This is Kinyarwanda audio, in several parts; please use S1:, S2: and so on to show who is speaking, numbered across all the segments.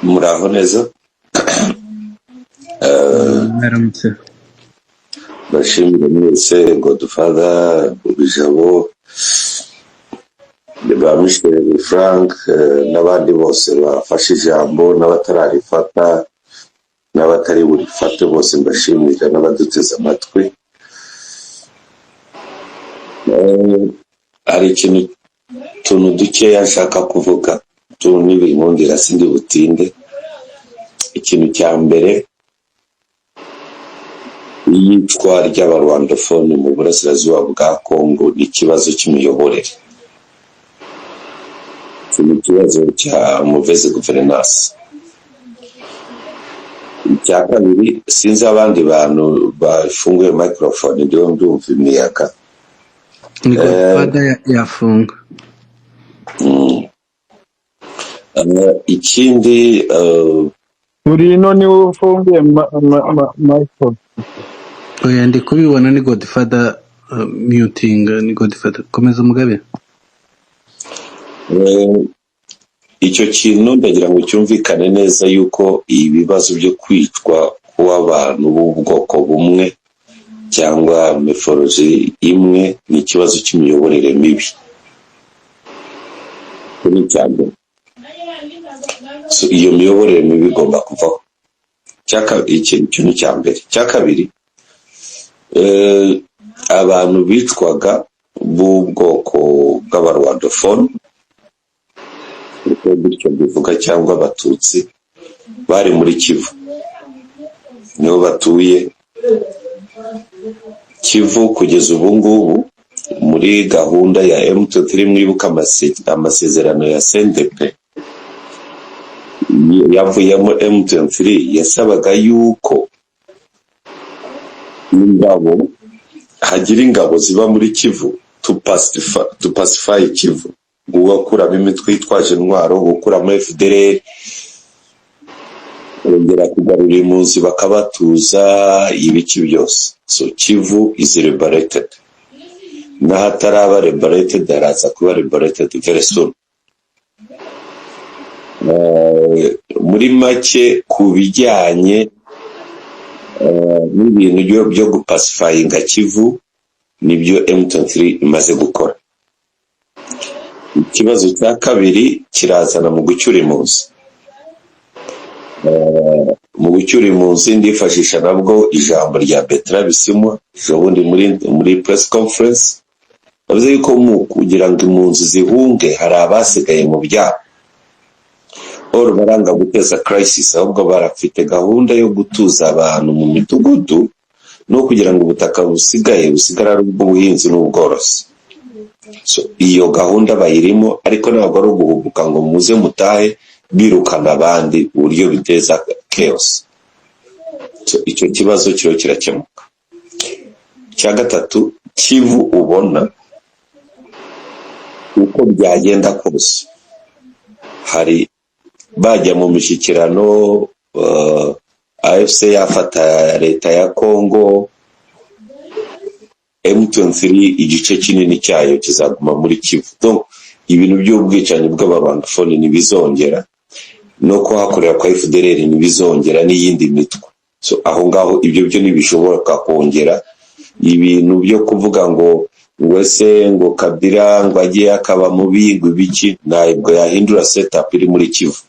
S1: muraho neza.
S2: Mwaramutse.
S1: Bashimire mwese Godfather Bijabo, ba Michel Frank, n'abandi bose bafashe ijambo n'abatararifata n'abatari burifate bose mbashimira n'abaduteze amatwi. Hari tuntu dukeya nshaka kuvuga, tuntu n'ibiri mwongera sindi butinde. Ikintu cya mbere, iyicwa ry'abarwandofone mu burasirazuba bwa Kongo n'ikibazo cy'imiyoborere, ikibazo cya mauvaise gouvernance. Icya kabiri, sinzi abandi bantu bafunguye microphone ndiho ndumva imiyaga.
S2: Ni Godfather yafunga.
S1: Ikindi
S3: uri ino niwe ufungiye Michael.
S2: Oya ndi kubibona ni Godfather muting, ni Godfather. Komeza Mugabe.
S1: icyo kintu ndagira ngo cyumvikane neza yuko ibibazo byo kwicwa kw'abantu b'ubwoko bumwe cyangwa morphology imwe ni ikibazo cy'imiyoborere mibi. Ni cyane. So iyo miyoborere mibi igomba kuvaho. Ikintu cya mbere. Cya kabiri, abantu bicwaga b'ubwoko bw'abarwandofone, uko bityo bivuga, cyangwa abatutsi bari muri Kivu, niho batuye. Kivu kugeza ubu ngubu muri gahunda ya M23, mwibuka amasezerano ya CNDP yavuyemo. M23 yasabaga yuko hagira ingabo ziba muri Kivu to pacify Kivu, gukuramo imitwe yitwaje intwaro, gukuramo FDLR, bongera kugarura impunzi bakabatuza, ibiki byose. So Kivu is liberated. N'ahataraba liberated haraza kuba liberated very soon. Muri make ku bijyanye n'ibintu byo gupacifyinga Kivu nibyo M23 imaze gukora. Ikibazo cya kabiri kirazana mu gucyura impunzi. Mu gucyura impunzi ndifashisha nabwo ijambo rya Bertrand Bisimwa ejobundi muri press conference, avuze yuko mu kugira ngo impunzi zihunge hari abasigaye mu byabo, baranga guteza crisis, ahubwo barafite gahunda yo gutuza abantu mu midugudu no kugira ngo ubutaka busigara ari ubw'ubuhinzi n'ubworozi. So iyo gahunda bayirimo, ariko ntabwo ari uguhubuka ngo muze mutahe birukana abandi uburyo biteza chaos. So icyo kibazo kirakemuka. Cya gatatu, Kivu ubona uko byagenda kose, hari bajya mu mishyikirano, AFC yafata leta ya Kongo, M23 igice kinini cyayo kizaguma muri Kivu. Donc ibintu by'ubwicanyi bw'abarwandofone ntibizongera, no kuhakorera kwa FDLR ntibizongera, n'iyindi mitwe. So aho ngaho ibyo byo ntibishoboka kongera. Ibintu byo kuvuga ngo wese ngo Kabila ngo agiye akaba mubi ngo ibiki, ntabwo yahindura setup iri muri Kivu.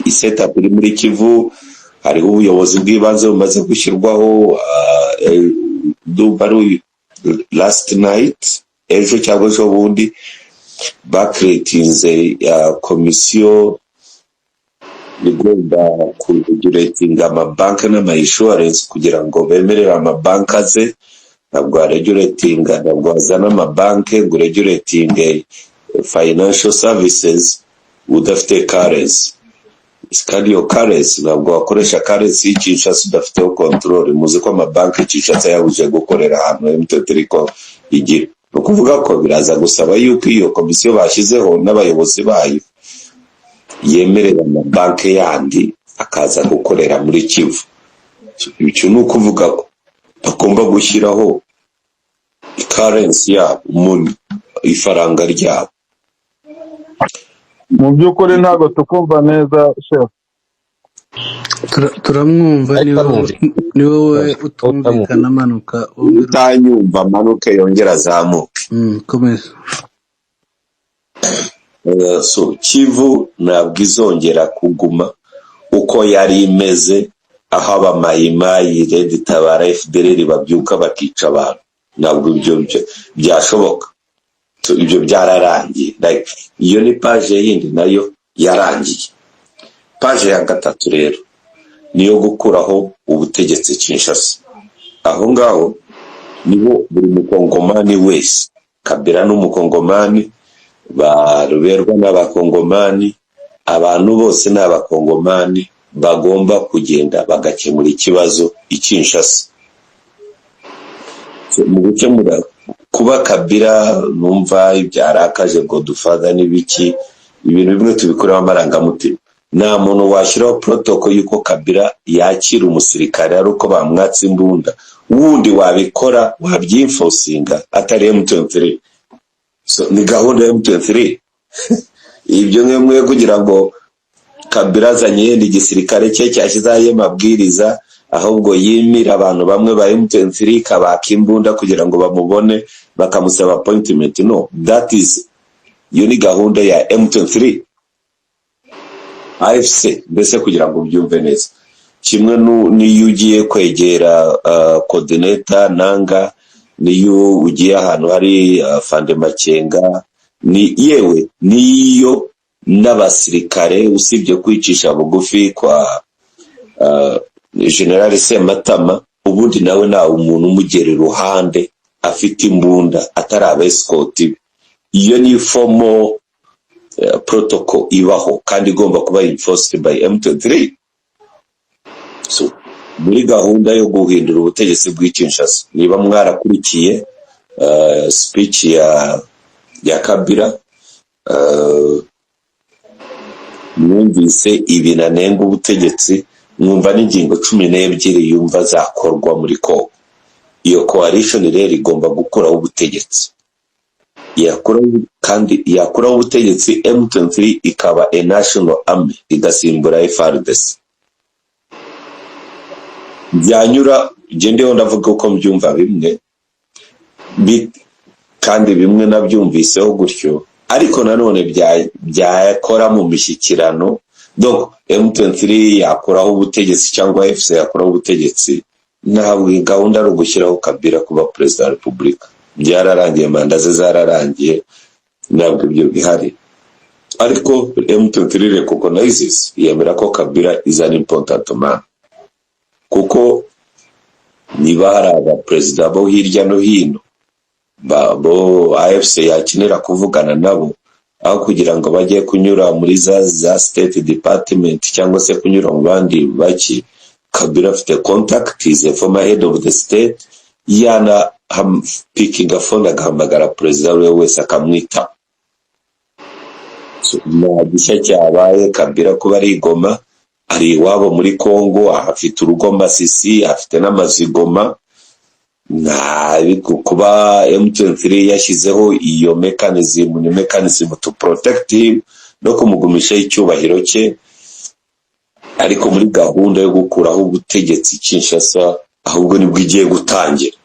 S1: Setup iri muri Kivu hariho ubuyobozi bw'ibanze bumaze gushyirwaho. Last night, ejo cyangwa ejo bundi, bakretinze komisiyo igomba kuregulatinga amabanki n'ama-insurance kugira ngo bemerere amabanki aze. Ntabwo aregulatinga, ntabwo azana amabanki ngo regulatinge financial services udafite currency. Kandi iyo currency ntabwo wakoresha currency y'Kinshasa udafiteho control. Muzi ko amabanki Kinshasa yabuje gukorera ahantu M23 igira. Ni ukuvuga ko biraza gusaba yuko iyo komisiyo bashyizeho n'abayobozi bayo yemerera amabanki yandi akaza gukorera muri Kivu. Icyo ni ukuvuga ko bagomba gushyiraho currency yabo, ifaranga ryabo.
S3: Mu by'ukuri ntabwo tukumva neza chef.
S2: turamwumva
S4: ariko
S2: niwe
S4: amwumvise
S2: ni wowe utumvikana amanuka wongera
S1: utanyumva amanuke yongera azamuke.
S2: komeza.
S1: So Kivu ntabwo izongera kuguma uko yari imeze, aho abamayimayi Red Tabara FDLR babyuka bakica abantu. Ntabwo ibyo byashoboka. So ibyo byararangiye. Like iyo ni page yindi nayo yarangiye. Page ya gatatu rero niyo gukuraho ubutegetsi Kinshasa. Aho ngaho niho buri mukongomani wese, Kabila n'umukongomani, baruberwa n'abakongomani, abantu bose n'abakongomani bagomba kugenda bagakemura ikibazo ikinshasa. Mu gukemura kuba Kabila numva ibyarakaje Godfather n'ibiki, ibintu bimwe tubikoreho amarangamutima. Nta muntu washyiraho protocol yuko Kabila yakira umusirikare ari uko bamwatse imbunda, wundi wabikora wabyinfosinga atari M23. So ni gahunda ya M23. Ibyo mwemwe kugira ngo Kabila azanye yenda igisirikare cye cyashyizaho amabwiriza, ahubwo yimira abantu bamwe ba M23 kabaka imbunda kugira ngo bamubone bakamusaba appointment. No, that is iyo ni gahunda ya M23 AFC, mbese kugira ngo byumve neza. Kimwe niyo ugiye kwegera coordinator nanga, niyo ugiye ahantu hari Fande Makenga, ni yewe niyo n'abasirikare usibye kwicisha bugufi kwa General Sematama, ubundi nawe nta umuntu umugera iruhande afite imbunda atari abescort. Iyo ni formal protocol ibaho kandi igomba kuba enforced by M23. So muri gahunda yo guhindura ubutegetsi bw'Kinshasa, niba mwarakurikiye speech ya Kabila, mwumvise ibinanenga ubutegetsi, mwumva n'ingingo 12 yumva zakorwa muri Kongo. Iyo coalition rero igomba gukuraho ubutegetsi, kandi yakuraho ubutegetsi M23 ikaba a national army igasimbura FARDC. Byanyura gendeho ndavuga uko mbyumva bimwe kandi bimwe nabyumviseho gutyo, ariko nanone byakora mu mishyikirano. Donc M23 yakuraho ubutegetsi cyangwa FC yakuraho ubutegetsi, ntabwo gahunda ari ugushyiraho Kabila kuba president wa Republika. Byararangiye, manda ze zararangiye, ntabwo ibyo bihari. Ariko M23 recognizes, yemera ko Kabila is an important man, kuko niba hari abaperezida bo hirya no hino bo AFC yakinira kuvugana nabo, aho kugira ngo bajye kunyura muri za state department cyangwa se kunyura mu bandi baki, Kabila afite contact, is a former head of the state, yana picking a phone agahamagara perezida we wese akamwita. So nta gishya cyabaye. Kabila kuba ari Goma, ari iwabo muri Kongo, afite urugo Masisi, afite n'amazigoma. Kuba M23 yashyizeho iyo mechanism to protect him no kumugumisha icyubahiro cye, ariko muri gahunda yo gukuraho ubutegetsi Kinshasa ahubwo nibwo igiye gutangira.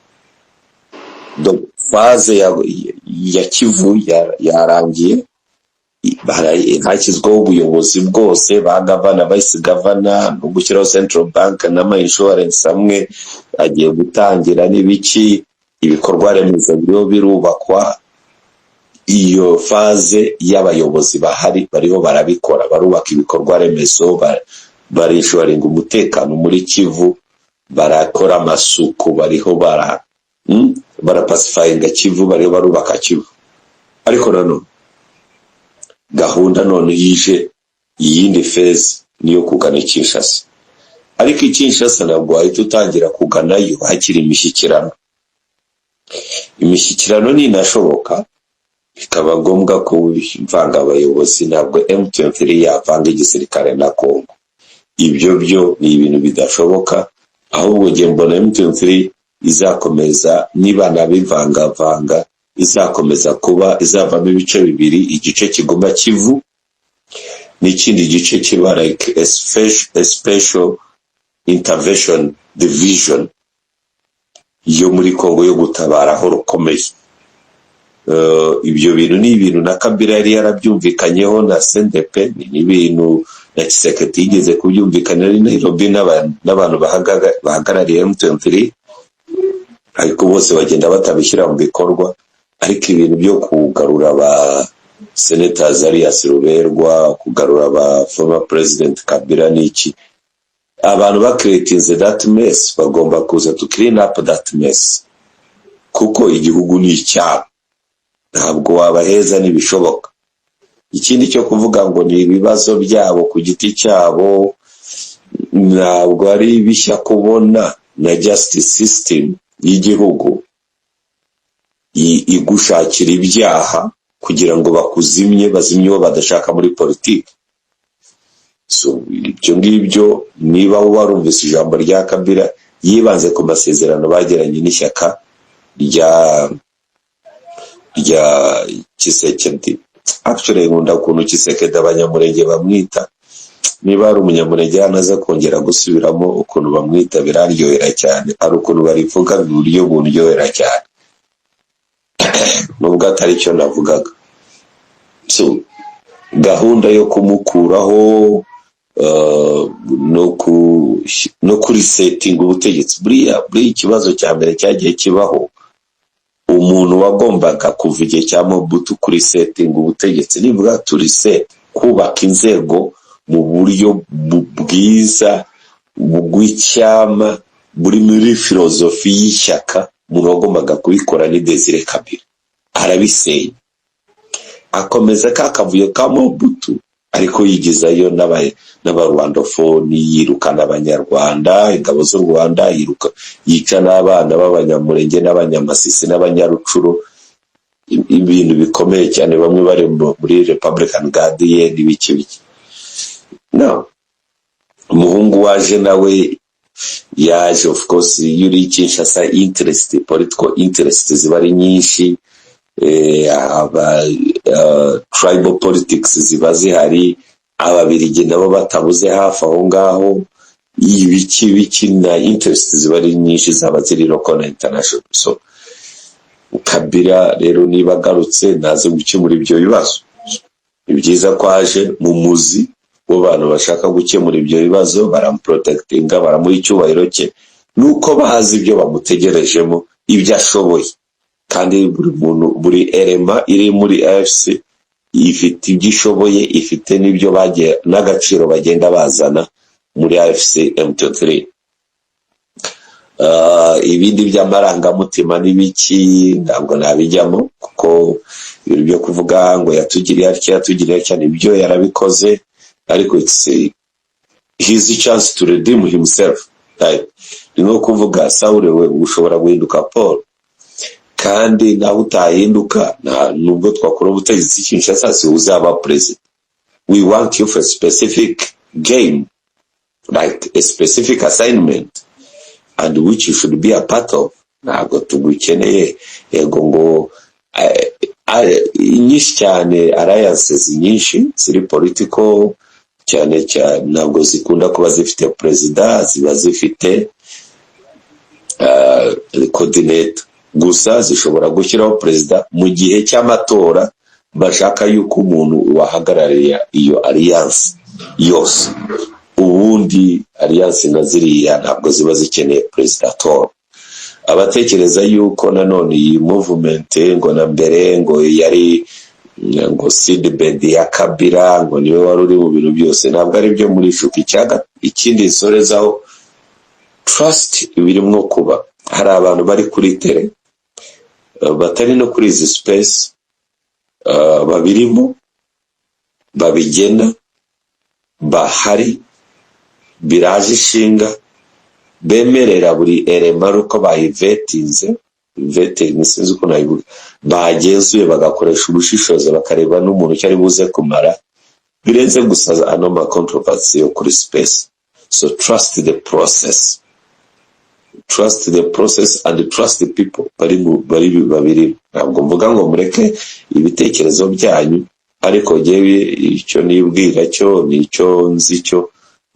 S1: Donc phase ya Kivu yarangiye, hashyizweho ubuyobozi bwose, ba gavana, vice gavana, no gushyiraho central bank n'ama insurance amwe agiye gutangira n'ibiki, ibikorwa remezo biriho birubakwa. Iyo phase y'abayobozi bahari bariho barabikora, barubaka ibikorwa remezo, barishoringa umutekano muri Kivu, barakora amasuku, bariho barapacifyinga Kivu, bariho barubaka Kivu. Ariko nanone gahunda none yije iyindi phase niyo kugana Kinshasa. Ariko Kinshasa ntabwo wahita utangira kuganayo hakiri imishyikirano. Imishyikirano ninashoboka bikaba ngombwa ko mvanga abayobozi, ntabwo M23 yavanga igisirikare na Kongo. Ibyo byo ni ibintu bidashoboka, ahubwo nge mbona M23 izakomeza, niba nabivanga izakomeza kuba izavamo ibice bibiri, igice kigomba Kivu n'ikindi gice kiba like a special intervention division yo muri Kongo yo gutabara aho rukomeye. Ibyo bintu ni ibintu na Kabila yari yarabyumvikanyeho na CNDP, ni ibintu na Tshisekedi yigeze kubyumvikana ari Nairobi n'abantu bahagarariye M23, ariko bose bagenda batabishyira mu bikorwa. Ariko ibintu byo kugarura ba senators Arias Ruberwa, kugarura ba former president Kabila n'iki, abantu bakreatinze that mess bagomba kuza to clean up that mess, kuko igihugu ni icyabo, ntabwo wabaheza n'ibishoboka. Ikindi cyo kuvuga ngo ni ibibazo byabo ku giti cyabo, ntabwo ari bishya kubona na justice system y'igihugu igushakira ibyaha kugira ngo bazimye uwo badashaka muri politiki. So ibyo ngibyo niba warumvise ijambo rya Kabila yibanze ku masezerano bagiranye n'ishyaka rya Tshisekedi. Actually nkunda ukuntu Tshisekedi abanyamurenge bamwita, niba ari umunyamurenge anaza kongera gusubiramo ukuntu bamwita biraryohera cyane, ari ukuntu barivuga mu buryo buryohera cyane nubwo atari cyo navugaga. So gahunda yo kumukuraho no kuri setting ubutegetsi, buriya ikibazo cya mbere cyagiye kibaho, umuntu wagombaga kuva igihe cya Mobutu kuri setting ubutegetsi, nivuga turi set kubaka inzego mu buryo bwiza bw'icyama buri muri filozofi y'ishyaka, umuntu wagombaga kubikora ni Desire Kabila. Arabisenya, akomeza kakavuyo ka Mobutu, ariko yigizayo n'abarwandofoni, yirukana abanyarwanda, ingabo z'u Rwanda, yica n'abana b'abanyamurenge n'abanyamasisi n'abanyarucuro, ibintu bikomeye cyane. Bamwe bari muri Republican Guard ye n'ibiki. No, umuhungu waje nawe yaje, of course yuri Kinshasa, political interest ziba ari nyinshi, tribal politics ziba zihari, ababirigi nabo batabuze hafi aho ngaho, ibiki na interest ziba ari nyinshi zaba ziri local na international. So Kabila rero niba agarutse naze gukemura ibyo bibazo, ni byiza ko aje mu muzi w'abantu bashaka gukemura ibyo bibazo, baramuprotectinga, baramuha icyubahiro cye, nuko bazi ibyo bamutegerejemo, ibyo ashoboye. Kandi buri elema iri muri AFC ifite ibyo ishoboye, ifite n'ibyo bagiye n'agaciro bagenda bazana muri AFC M23. Ibindi by'amarangamutima n'ibiki ntabwo nabijyamo, kuko ibintu byo kuvuga ngo yatugiriye cyane ibyo yarabikoze, ariko it's his chance to redeem himself. Ni nko kuvuga Saul we ushobora guhinduka Paul, kandi naho utahinduka nubwo twakora ubutegetsi Kinshasa si uzaba president. We want you for a specific game, like a specific assignment, and which you should be a part of. Ntabwo tugukeneye yego ngo nyinshi cyane, alliances nyinshi ziri political cyane ntabwo zikunda kuba zifite president, ziba zifite coordinator gusa. Zishobora gushyiraho president mu gihe cy'amatora bashaka yuko umuntu wahagarariye iyo alliance yose. Ubundi alliance nka ziriya ntabwo ziba zikeneye president. Abatekereza yuko nanone iyi movement ngo na mbere ngo yari ngo seedbed ya Kabila, ngo niwe wari uri mu bintu byose, ntabwo ari byo muri shuka. Ikindi nsorezaho, trust ibirimo kuba hari abantu bari kuri tele batari no kuri izi space, babirimo babigena, bahari biraje ishinga, bemerera buri elema uko bayivetinze, vetting sinzi uko nayivuga, bagenzuye bagakoresha ubushishozi, bakareba n'umuntu cyari buze kumara, birenze gusa ano ma controversy yo kuri space. So trust the process, and trust the people bari babiri. Ntabwo mvuga ngo mureke ibitekerezo byanyu, ariko jewe icyo nibwira cyo nicyo nzi cyo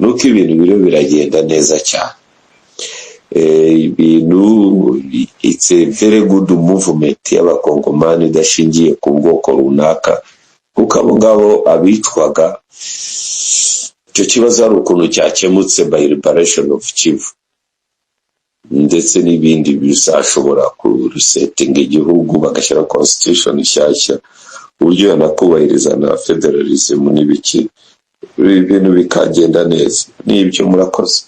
S1: nuko ibintu biro biragenda neza cyane. Ibintu it's a very good movement y'abakongomani idashingiye ku bwoko runaka, kuko abo ngabo abicwaga icyo kibazo ari ukuntu cyakemutse by liberation of Kivu, ndetse n'ibindi bizashobora kuresettinga igihugu bagashyira constitution nshyashya uburyo yanakubahiriza na federalism n'ibiki, ibintu bikagenda neza. N'ibyo murakoze.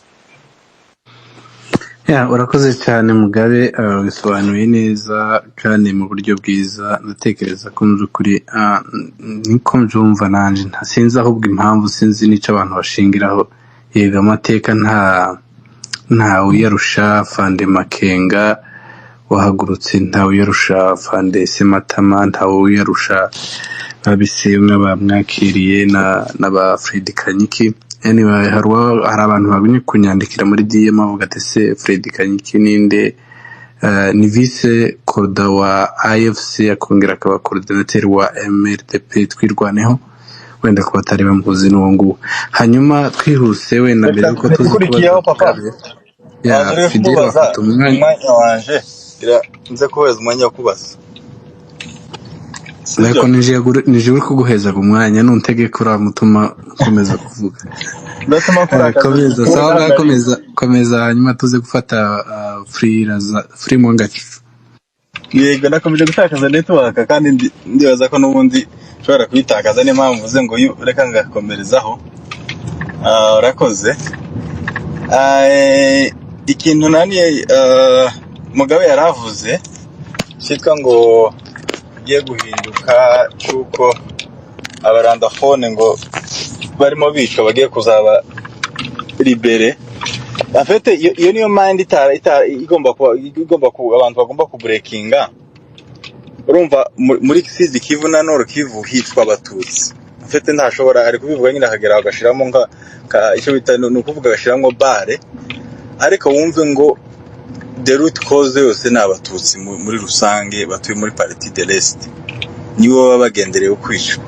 S2: Urakoze cyane Mugabe, bisobanuye neza kandi mu buryo bwiza. Ndatekereza ko mu by'ukuri niko mbyumva nanjye, sinzi ahubwo impamvu, sinzi n'icyo abantu bashingiraho. Yego amateka nta uyarusha Fande Makenga wahagurutse, nta uyarusha Fande Sematama, nta uyarusha Babisebwa bamwakiriye n'aba Fred Kanyiki. Anyway, hari abantu babinye kunyandikira muri DM avuga ati se Fred Kanyiki ninde? Ni vice koda wa AFC akongera akaba coordinateur wa MRDP Twirwaneho, wenda kuba atari bamuzi n'uwo nguwo. Hanyuma twihuse wenda mbere yuko
S4: tukurikiyeho papa
S2: Fidel afata umwanya
S4: wanje nze kubaza umwanya wo kubaza.
S2: ariko nije uri kuguheza umwanya nuntegeka uramutuma ukomeza kuvuga.
S4: Ndatuma
S2: komeza sawa, komeza hanyuma tuze gufata free Mwangaki.
S4: Yego nakomeje gutakaza network kandi ndibaza ko n'ubundi nshobora kuyitakaza, niyo mpamvu uvuze ngo reka ngakomerezaho. Urakoze. Ikintu nani Mugabe yaravuze cyitwa ngo giye guhinduka kuko abarandafone ngo barimo bicwa bagiye kuzaba libere. Afite iyo niyo mind igomba ku abantu bagomba ku breakinga. Urumva muri Sud Kivu na Nord Kivu hicwa abatutsi. Afite ntashobora ari kubivuga nyine akagera agashiramo icyo bita no kuvuga agashiramo bare, ariko wumve ngo the root cause yose n'abatutsi muri rusange batuye muri Parti de l'Est nibo baba bagendereye kwicwa.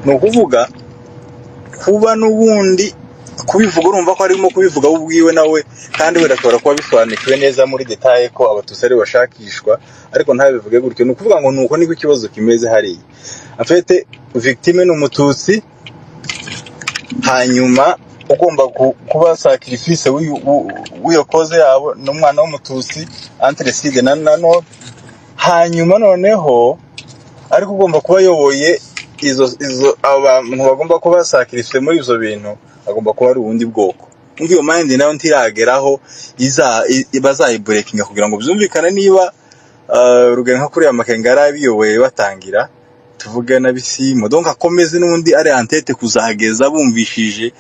S4: No kuvuga kuba n'ubundi kubivuga, urumva ko arimo kubivuga ubwiwe nawe, kandi wenda ashobora kuba bisobanukiwe neza muri detail ko abatutsi ari bashakishwa, ariko ntabivuge gutyo. No kuvuga ngo nuko niko ikibazo kimeze hariya. Afite victime n'umututsi, hanyuma ugomba kuba sacrifice w'iyo cause yabo n'umwana w'umututsi entre Sud na Nord, hanyuma noneho ariko ugomba kuba yoboye izo abantu bagomba kuba sacrifice muri izo bintu, agomba kuba ari ubundi bwoko. Umva iyo mind nayo ntirageraho bazayibreakinga kugira ngo byumvikane. Niba rugana nka kuri Makenga yarabiyoboye batangira tuvuge na Bisimo, donc akomeze n'undi ari antete kuzageza bumvikanyije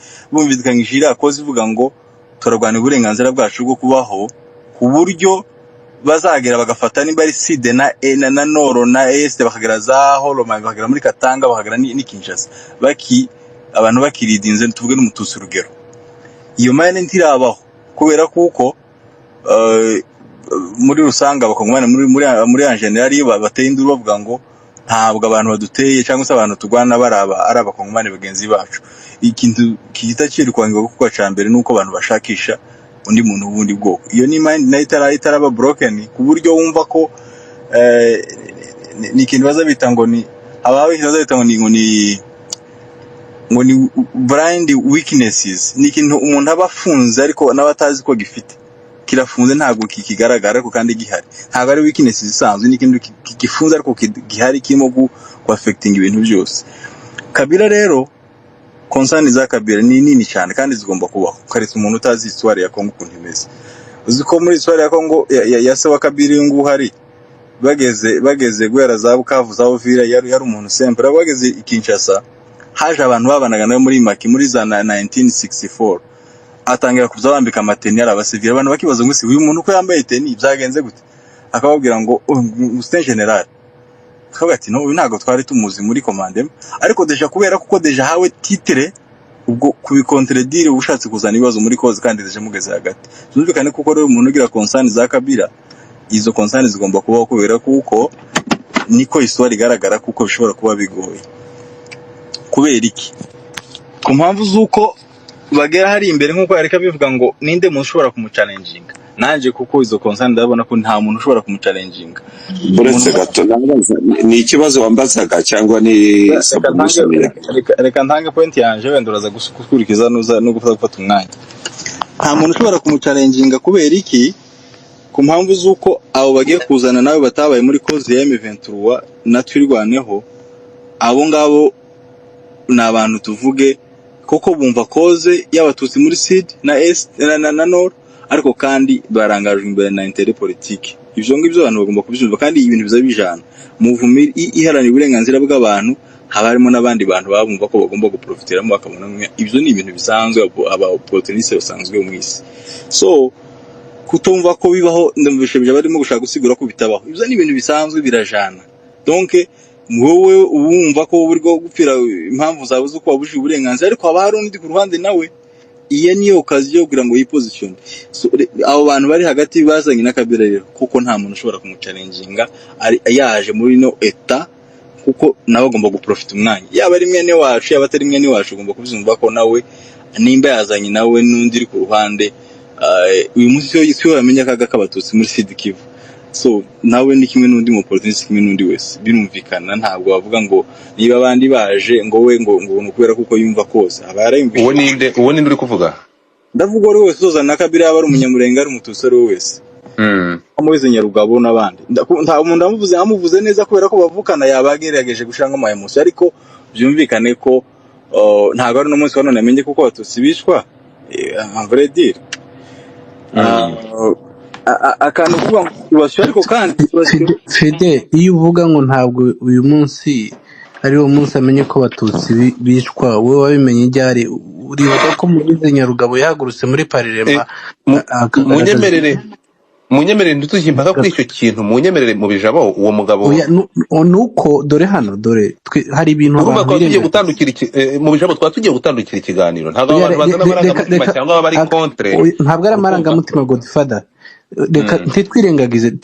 S4: iriya koze ivuga ngo turarwana uburenganzira bwacu bwo kubaho, ku buryo bazagera bagafata nimba ari Sud na Nord na Est, bakagera za Holoma, bakagera muri Katanga, bakagera ni Kinshasa, abantu bakiridinze tuvuge n'umututsi urugero. Iyo mayane ntirabaho kubera kuko muri rusanga abakongomani muri en general bateye induru bavuga ngo ntabwo abantu baduteye cyangwa se abantu tugwana ari abakongomani bagenzi bacu. Ikintu kitakirikwangira kuko cyambere nuko abantu bashakisha undi muntu ubundi bwoko. Iyo ni mind na itaraba broken ku buryo wumva ko ni ikintu bazabita ngo ni abawe bazabita ngo ni blind weaknesses. Ni ikintu umuntu aba afunze ariko n'abatazi ko gifite, kirafunze ntabwo kikigaragara ariko kandi gihari. Ntabwo ari weaknesses isanzwe, ni ikintu gifunze ariko gihari kirimo ku affecting ibintu byose. Kabila rero concern za Kabila ni nini cyane kandi zigomba kubaho. Karetse umuntu utazi histoire ya Kongo ukuntu imeze. Uzi ko muri histoire ya Kongo ya se wa Kabila ngo hari bageze guhera za Bukavu za Uvira yari umuntu simple. Bageze i Kinshasa haje abantu babanaga nayo muri Maki muri za 1964, atangira kuza bambika amateni arabasivira. Abantu bakibaza ngo si uyu muntu ko yambaye teni byagenze gute, akababwira ngo Mustin General, akavuga ati no uyu ntago twari tumuzi muri commandem, ariko deja kubera kuko deja hawe titre ubwo kubikontredire ubushatse kuzana ibibazo muri cause kandi deja mugeze hagati. Zumvikane kuko rero umuntu ugira concern za Kabila, izo concern zigomba kubaho kubera kuko niko histoire igaragara kuko bishobora kuba bigoye. kubera iki? Ku mpamvu z'uko bagera hari imbere nk'uko yareka bivuga ngo ninde muntu ushobora kumucalenjinga. Nanje kuko izo concern ndabona ko nta muntu ushobora kumucalenjinga.
S1: uretse gato ni ikibazo wambazaga cyangwa ni submission ya
S4: Reka ntange point yanje wenda uraza gukurikiza no gufata umwanya. Nta muntu ushobora kumucalenjinga kubera iki? Ku mpamvu z'uko abo bagiye kuzana nawe batabaye muri cause ya M23 na twirwaneho, abo ngabo ni abantu tuvuge koko bumva cause y'abatutsi muri Sud na Est na Nord, ariko kandi barangajwe imbere na intérêt politique. Ivyo ngibyo abantu bagomba kubyumva, kandi ibintu bizabijana muvumira iharanira uburenganzira bw'abantu, haba harimo n'abandi bantu babumva ko bagomba guprofitiramo bakabona. Ivyo ni ibintu bisanzwe aba opportuniste basanzwe mu isi. So kutumva ko bibaho ndumvishije barimo gushaka gusigura ko bitabaho, ivyo ni ibintu bisanzwe birajana. Donc wowe ubumva ko uri gupfira impamvu zawe zo kuba bujije uburenganzira, ariko haba hari undi ku ruhande nawe iyo niyo kazi yo kugira ngo yiposition. So abo bantu bari hagati bazanye na Kabila rero, kuko nta muntu ushobora kumucalenjinga ari yaje muri no eta, kuko nawe agomba guprofita umwanya, yaba ari mwene wacu yaba atari mwene wacu, ugomba kubyumva ko nawe nimba yazanye nawe n'undi uri ku ruhande. Uyu munsi yo yamenya kaga kabatutsi muri Sud Kivu. So nawe ni kimwe n'undi mu politiki kimwe n'undi wese birumvikana. Ntabwo bavuga ngo niba abandi baje ngo we ngo kubera kuko yumva kose aba yarayumvise.
S5: Uwo ninde uri kuvuga?
S4: Ndavuga uri wese uzana na Kabila, yaba ari umunyamurenge ari umututsi ari wese. Amuweze Nyarugabo n'abandi. Nta umuntu amuvuze neza kubera ko bavukana yabagerageje gushanga ama emotion, ariko byumvikane ko ntabwo ari no munsi wa none amenye kuko abatutsi bishwa en vrai dire. Akantu kuvuga ngo ibasyo, ariko kandi
S2: Fede, iyo uvuga ngo ntabwo uyu munsi ari wo munsi amenye ko abatutsi bishwa, wowe wabimenye ryari? Uribuka ko Mugize Nyarugabo yahagurutse muri Parlement
S5: munyemerere ntitujye impaka kuri icyo kintu, munyemerere mu bijabo uwo mugabo
S2: nuko dore hano dore hari ibintu
S5: abantu tugiye gutandukira mu bijabo twatugiye gutandukira ikiganiro. Ntabwo abantu bazana amarangamutima cyangwa bari contre,
S2: ntabwo ari amarangamutima Godfather. Reka ntitwirengagize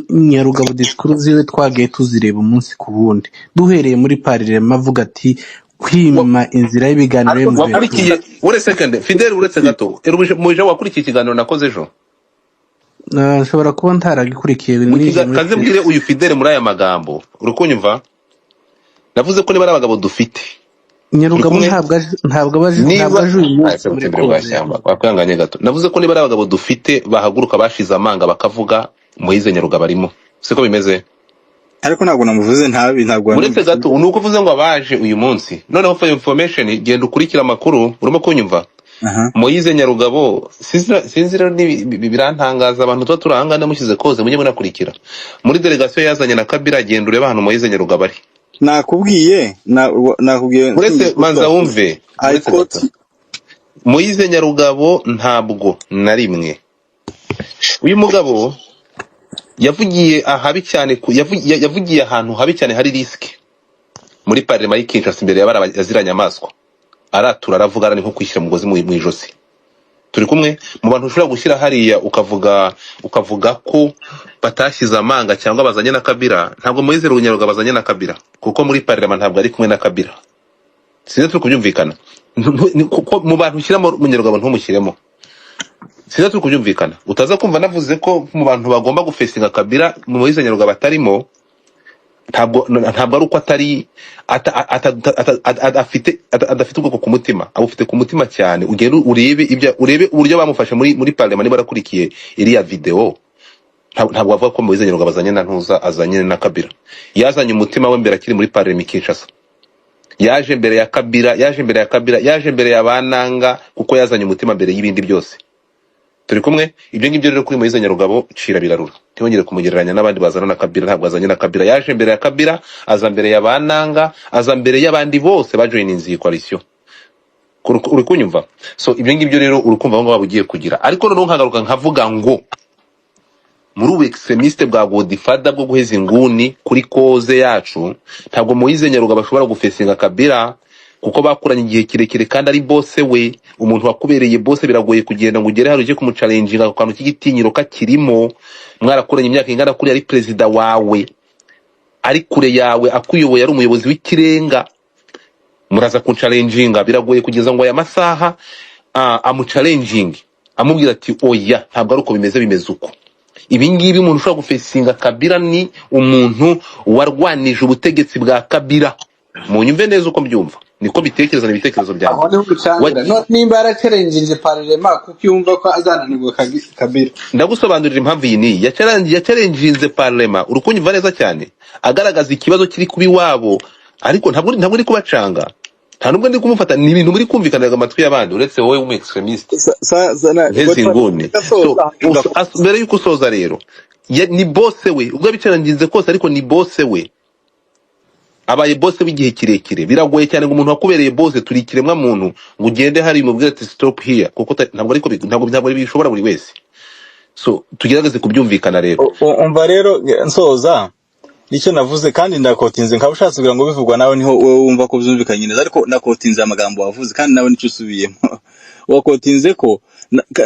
S2: Nyarugabo discours ziwe twagiye tuzireba umunsi ku wundi, duhereye muri Parlement avuga ati kwima inzira y'ibiganiro
S5: wakurikiye. Uretse second Fidel, uretse gato mu bijabo wakurikiye ikiganiro nakoze ejo.
S2: Nshobora kuba ntaragikurikiye
S5: kaze mbwire uyu Fidel muri aya magambo urukunyumva. Navuze ko niba ari abagabo dufite
S2: Nyarugabo ntabwo abaje uyu munsi muri
S5: Kongo wakwanganye gato. Navuze ko niba ari abagabo dufite bahaguruka bashize amanga bakavuga Moise Nyarugabo arimo, siko bimeze.
S4: Ariko ntabwo namuvuze ntabwo
S5: uretse gato nuko uvuze ngo abaje uyu munsi. Noneho for information genda ukurikira amakuru, urimo kunyumva. Moise Nyarugabo sinzira birantangaza, abantu tuba turahangana mushyize koze mujye munakurikira. Muri delegation yazanye na Kabila, genda ureba hano Moise Nyarugabo ari.
S4: Nakubwiye
S5: uretse manza wumve, Moise Nyarugabo ntabwo na rimwe uyu mugabo yavugiye ahabi cyane, yavugiye ahantu habi cyane hari risk muri Parlement y'Kinshasa imbere y'abaziranya amaswa. Aratura aravuga arani nko kwishyira mugozi mu ijosi. Turi kumwe mu bantu ushobora gushyira hariya ukavuga ko batashyize amanga cyangwa bazanye na Kabila. Ntabwo Moise Nyarugabo bazanye na Kabila, kuko muri Parlement ntabwo ari kumwe na Kabila. Sinzi turi kubyumvikana. Kuko mu bantu ushyiramo Nyarugabo ntumushyiremo. Sinzi turi kubyumvikana. Utaza kumva navuze ko mu bantu bagomba gufesinga Kabila Moise Nyarugabo atarimo. Ntabwo ari uko atari adafite ubwoko ku mutima, abufite ku mutima cyane. Ugenda urebe uburyo bamufashe muri Parlement niba barakurikiye iriya video. Ntabwo bavuga ko Moise Nyarugabo azanye na ntuza, azanye na Kabila. Yazanye umutima we mbere akiri muri Parlement Kinshasa. Yaje mbere ya Kabila, yaje mbere ya Bananga, kuko yazanye umutima mbere y'ibindi byose. Turi kumwe. Ibyo ngibyo rero kuri Moise Nyarugabo cira birarura, ntibongere kumugereranya n'abandi bazana na Kabila. Ntabwo azanye na Kabila, yaje mbere ya Kabila, aza mbere ya Bananga, aza mbere y'abandi bose bajoininze iyi coalition. Uri kunyumva? So ibyo ngibyo rero urukumva ngo babugiye kugira. Ariko noneho nkagaruka nkavuga ngo muri ubu extremiste bwa Godfather bwo guheza inguni kuri koze yacu, ntabwo Moise Nyarugabo ashobora gufesinga Kabila, kuko bakuranye igihe kirekire kandi ari boss we. Umuntu wakubereye boss biragoye kugenda ngo ugere hari uje kumucalenjinga ku kantu cy'igitinyiro kakirimo. Mwarakuranye imyaka ingana kuri ari president wawe, ari kure yawe, akuyoboye, ari umuyobozi w'ikirenga. muraza kuncalenjinga biragoye kugeza ngo aya masaha amuchallenging amubwira ati oya ntabwo ari uko bimeze uko. Ibi ngibi umuntu ushobora gufesinga Kabila ni umuntu warwanije ubutegetsi bwa Kabila. Munyumve neza uko mbyumva, niko bitekereza n'ibitekerezo byanjye.
S2: aho niho gucangira nimba yarakerengeje parlement kuko yumva ko azananirwa Kabila.
S5: Ndagusobanurira impamvu iyi ni yakerenjinze parlement, urukunyumva neza cyane, agaragaza ikibazo kiri kubi wabo, ariko ntabwo ndi kubacanga, nta nubwo ndi kumufata, ni ibintu muri kumvikanaga amatwi y'abandi uretse wowe w'umextremist hezi nguni. So mbere yuko usoza rero ni bosse we, ubwo bicarangize kose ariko ni bosse we, abaye bosse w'igihe kirekire. Biragoye cyane ngo umuntu wakubereye bosse turi kiremwa muntu ngo ugende hari mu bwira ati stop here, kuko ntabwo bishobora buri wese. So tugerageze kubyumvikana rero.
S4: Umva rero nsoza nicyo navuze kandi ndakotinze nkaba ushatse kugira ngo bivugwa nawe niho wowe wumva ko byumvikanye neza, ariko nakotinze amagambo wavuze kandi nawe nicyo usubiyemo. Wakotinze ko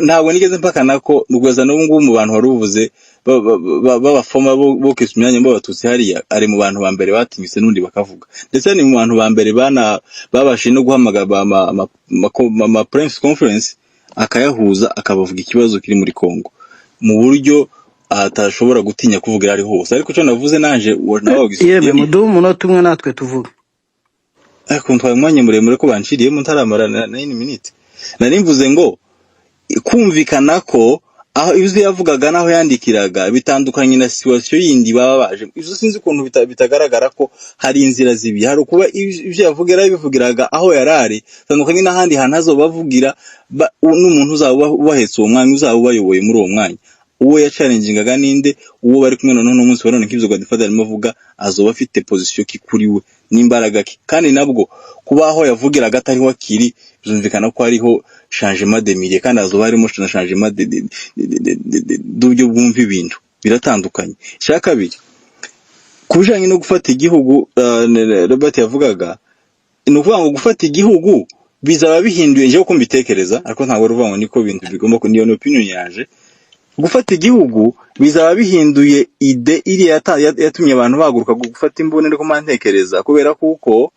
S4: ntabwo nigeze mpakana ko rugweza n'ubu ngubu mu bantu wari uvuze b'abafoma bo kisumyanya b'abatutsi hariya ari mu bantu ba mbere batinyutse n'undi bakavuga, ndetse ni mu bantu ba mbere babashije no guhamagara ama press conference akayahuza akabavuga ikibazo kiri muri Kongo mu buryo atashobora gutinya kuvugira ari hose. Ariko cyo navuze nanje nawe
S6: yebe mudumu umunota umwe natwe tuvuga,
S4: ariko ntwaye umwanya muremure ko banciriye mu ntaramara 9 minutes. Nari mvuze ngo kumvikana ko aho ibyo yavugaga naho yandikiraga bitandukanye na situation yindi baba baje. Ibyo sinzi ukuntu bitagaragara ko hari inzira zibi, hari kuba ibyo yavugira bivugiraga aho yarari tandukanye n'ahandi hantu azobavugira n'umuntu uzaba ubahetse uwo mwanya uzaba ubayoboye muri uwo mwanya. Uwo yacalengingaga ninde, uwo bari kumwe none n'umunsi wa none k'ibyo Godfather arimo avuga azoba afite position kikuriwe n'imbaraga ki, kandi nabwo kubaho yavugiraga atari wakiri bizumvikana ko hariho changement de milieu, kandi azoba harimo changement d'uburyo bwumva ibintu biratandukanye. Cya kabiri kubijanye no gufata igihugu, Robert yavugaga ni ukuvuga ngo gufata igihugu bizaba bihinduye nje uko mbitekereza, ariko ntabwo ruvuga ngo niko bintu bigomba ko niyo opinion yaje. Gufata igihugu bizaba bihinduye ide iri yatumye abantu baguruka gufata imbone ko mantekereza, kubera kuko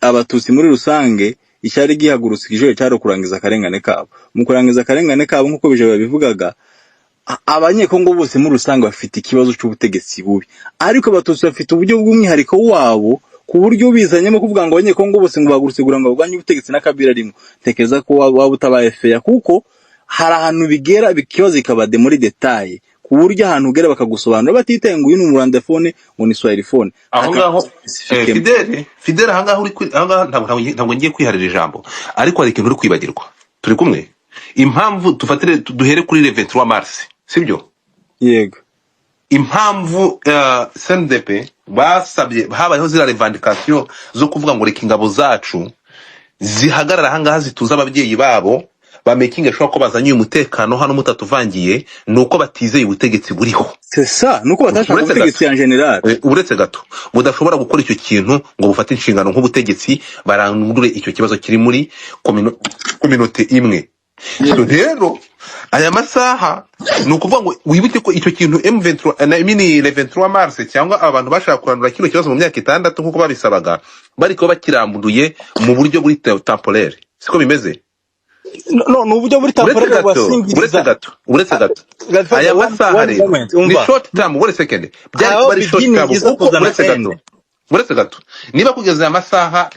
S4: abatutsi muri rusange icyari gihagurutse ijoye cyaro kurangiza akarengane kabo. Mu kurangiza akarengane kabo nkuko bije babivugaga, abanyekongo bose muri rusange bafite ikibazo cy'ubutegetsi bubi, ariko abatutsi bafite uburyo bw'umwihariko wabo ku buryo bizanyemo kuvuga ngo abanyekongo bose ngo bagurutse kugira ngo bagwanye ubutegetsi na Kabila rimwe. Tekereza ko waba utabaye fair, kuko hari ahantu bigera bikibazo ikabade muri detail ku buryo ahantu ugera bakagusobanura batitaye ngo uyu ni umurandafone ngo ni swahilifone.
S5: Aho ngaho Fidel ahangaho ntabwo ngiye kwiharira ijambo, ariko hari ikintu uri kwibagirwa. Turi kumwe? Impamvu tufatire duhere kuri le 23 mars, sibyo?
S4: Yego.
S5: Impamvu CNDP basabye habayeho zira revendication zo kuvuga ngo reka ingabo zacu zihagarara ahangaha zituza ababyeyi babo bamekinga shwa ko bazanye umutekano hano mutatuvangiye, nuko batizeye ubutegetsi buriho.
S4: C'est ça, nuko batashaka ubutegetsi en general.
S5: Uretse gato mudashobora gukora icyo kintu ngo bufate inshingano nk'ubutegetsi barandure icyo kibazo kiri muri communauté imwe. So rero aya masaha nukuvuga ngo wibuke ko icyo kintu M23 na mini 23 mars cyangwa abantu bashaka kurandura kino kibazo mu myaka 6 nkuko babisabaga bariko bakirambuye mu buryo buri temporaire. Siko bimeze?
S4: No, uburyo buri temporaire
S5: bwasingiriza. Uretse gato aya masaha rero ni short term, wait a second, byari bari short term uko uretse gato niba kugeza aya masaha